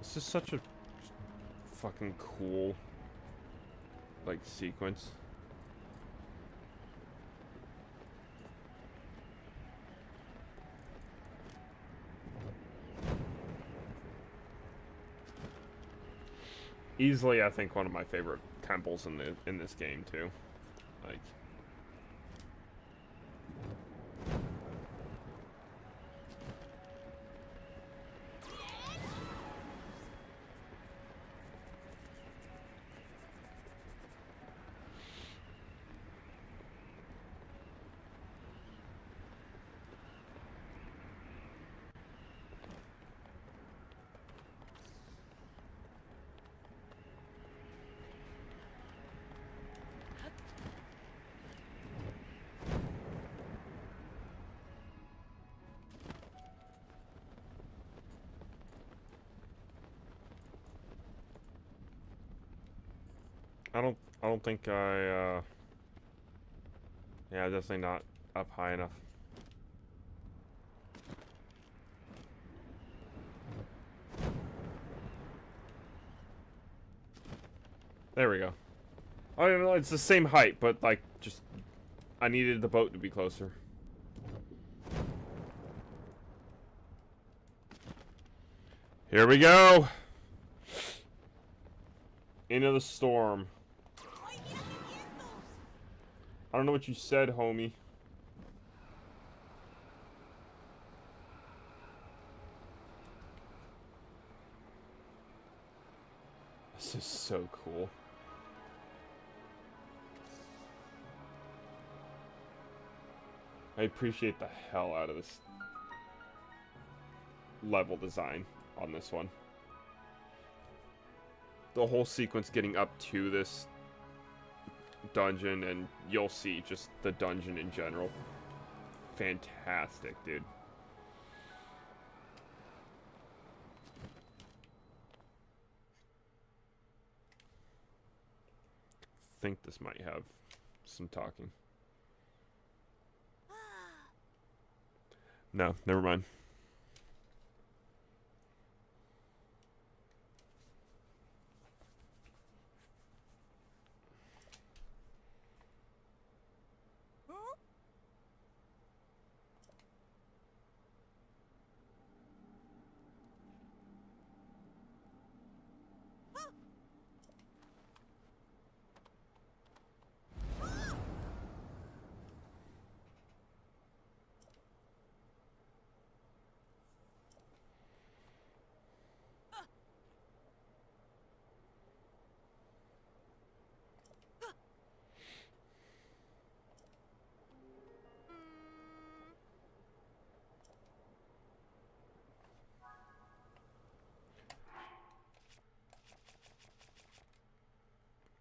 This is such a fucking cool, like, sequence. Easily, I think one of my favorite temples in this game too. Like, I don't think I, yeah, definitely not up high enough. There we go. Oh, no, it's the same height, but, like, just... I needed the boat to be closer. Here we go! Into the storm. I don't know what you said, homie. This is so cool. I appreciate the hell out of this level design on this one. The whole sequence getting up to this dungeon, and you'll see just the dungeon in general. Fantastic, dude. I think this might have some talking. No, never mind.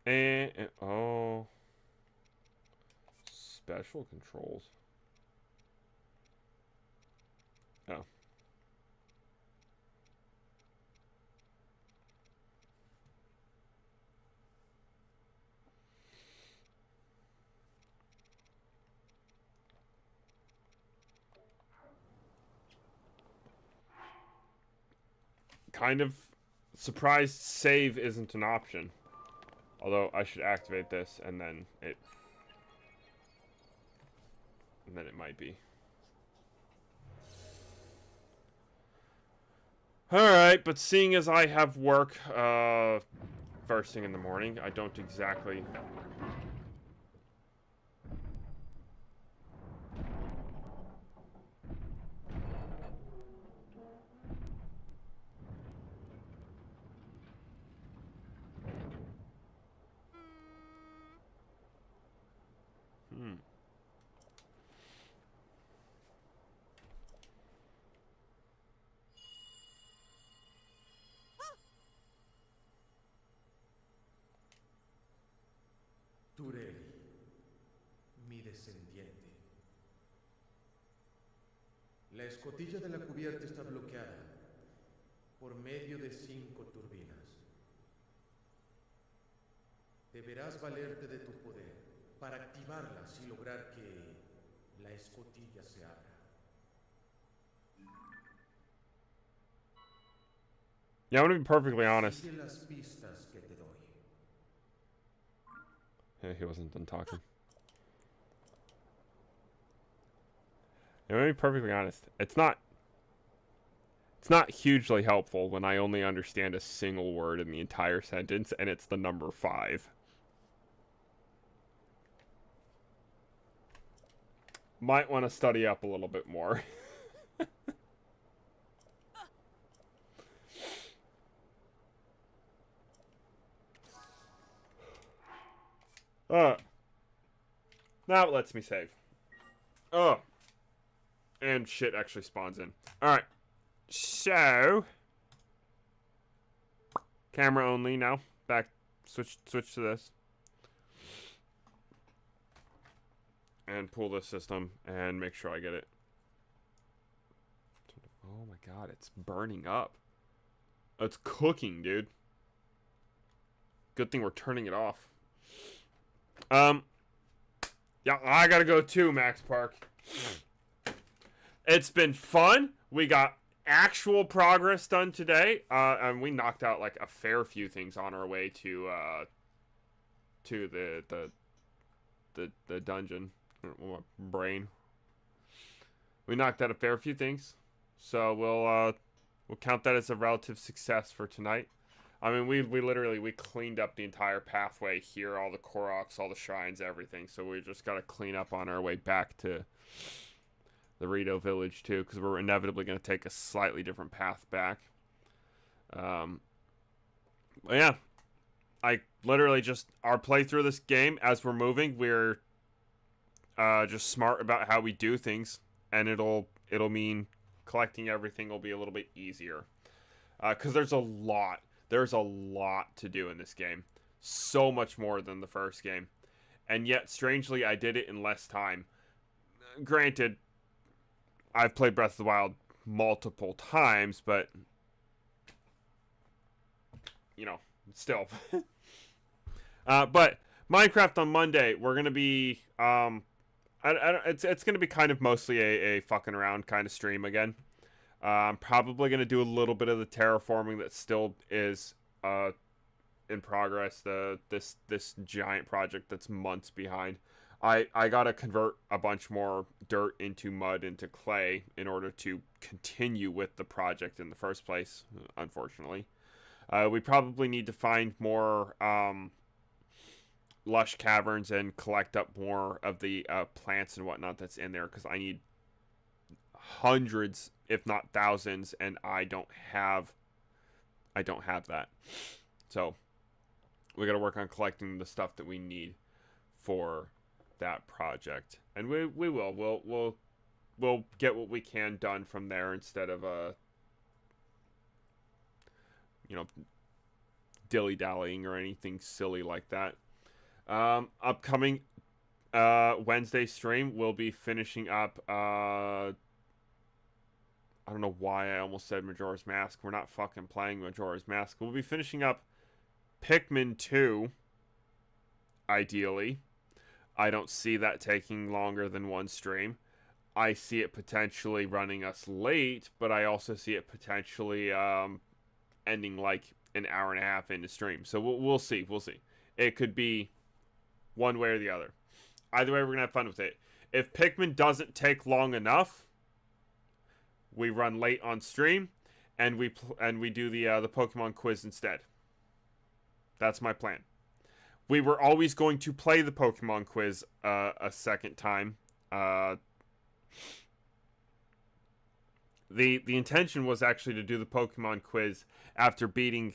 And oh, special controls. Oh. Kind of surprised save isn't an option. Although I should activate this and then it might be. Alright, but seeing as I have work first thing in the morning, I don't exactly...
Turelli, mi descendiente. La escotilla de la cubierta está bloqueada por medio de 5 turbinas. Deberás valerte de tu poder para activarlas y lograr que la escotilla se abra.
Yeah, I'm gonna be perfectly honest.
Sigue las pistas que te doy.
Yeah, he wasn't done talking. Yeah, I'm gonna be perfectly honest. It's not hugely helpful when I only understand a single word in the entire sentence, and it's the number 5. Might want to study up a little bit more. Now it lets me save. Oh. And shit actually spawns in. Alright. So. Camera only now. Back. Switch to this. And pull this system and make sure I get it. Oh my god, it's burning up. It's cooking, dude. Good thing we're turning it off. Yeah, I gotta go too, Max Park. It's been fun. We got actual progress done today, and we knocked out like a fair few things on our way to the dungeon. My brain. We knocked out a fair few things, so we'll count that as a relative success for tonight. I mean, we literally cleaned up the entire pathway here, all the Koroks, all the shrines, everything. So we just gotta clean up on our way back to the Rito village too, because we're inevitably gonna take a slightly different path back. But yeah, I literally just our playthrough of this game as we're moving, we're just smart about how we do things, and it'll mean collecting everything will be a little bit easier. Because there's a lot to do in this game. So much more than the first game. And yet, strangely, I did it in less time. Granted, I've played Breath of the Wild multiple times, but, you know, still. But Minecraft on Monday, we're going to be, it's going to be kind of mostly a fucking around kind of stream again. I'm probably going to do a little bit of the terraforming that still is in progress. This giant project that's months behind. I got to convert a bunch more dirt into mud into clay in order to continue with the project in the first place, unfortunately. We probably need to find more lush caverns and collect up more of the plants and whatnot that's in there, because I need hundreds, if not thousands, and I don't have that. So we got to work on collecting the stuff that we need for that project, and we'll get what we can done from there instead of dilly-dallying or anything silly like that. Upcoming Wednesday stream, we'll be finishing up I don't know why I almost said Majora's Mask. We're not fucking playing Majora's Mask. We'll be finishing up Pikmin 2, ideally. I don't see that taking longer than one stream. I see it potentially running us late, but I also see it potentially ending like an hour and a half into stream. So we'll see. We'll see. It could be one way or the other. Either way, we're going to have fun with it. If Pikmin doesn't take long enough, we run late on stream, and we do the Pokemon quiz instead. That's my plan. We were always going to play the Pokemon quiz a second time. The intention was actually to do the Pokemon quiz after beating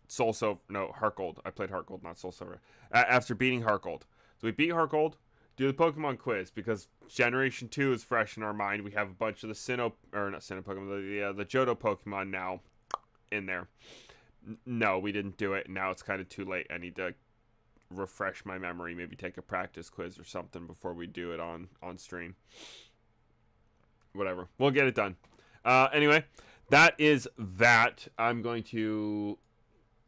Soul Silver. No, Heart Gold. I played Heart Gold, not Soul Silver. After beating Heart Gold. So we beat Heart Gold, do the Pokemon quiz, because Generation 2 is fresh in our mind. We have a bunch of the the Johto Pokemon now in there. No, we didn't do it, and now it's kind of too late. I need to refresh my memory, maybe take a practice quiz or something before we do it on stream. Whatever. We'll get it done. Anyway, that is that. I'm going to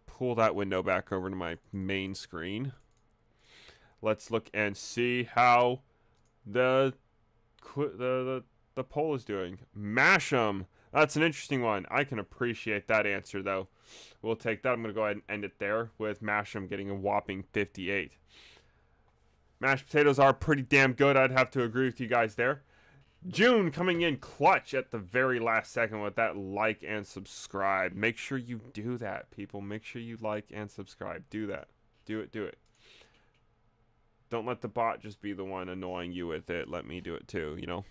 pull that window back over to my main screen. Let's look and see how the poll is doing. Mash 'em. That's an interesting one. I can appreciate that answer, though. We'll take that. I'm going to go ahead and end it there with Mash 'em getting a whopping 58. Mashed potatoes are pretty damn good. I'd have to agree with you guys there. June coming in clutch at the very last second with that like and subscribe. Make sure you do that, people. Make sure you like and subscribe. Do that. Do it. Don't let the bot just be the one annoying you with it. Let me do it too, you know?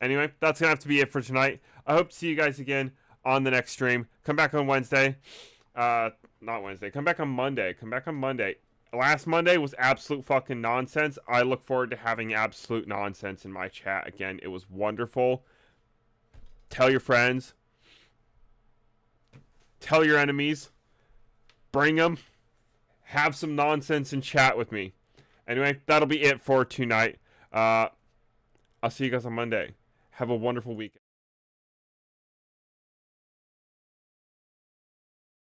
Anyway, that's going to have to be it for tonight. I hope to see you guys again on the next stream. Come back on Wednesday. Not Wednesday. Come back on Monday. Last Monday was absolute fucking nonsense. I look forward to having absolute nonsense in my chat again. It was wonderful. Tell your friends. Tell your enemies. Bring them. Have some nonsense and chat with me. Anyway, that'll be it for tonight. I'll see you guys on Monday. Have a wonderful weekend.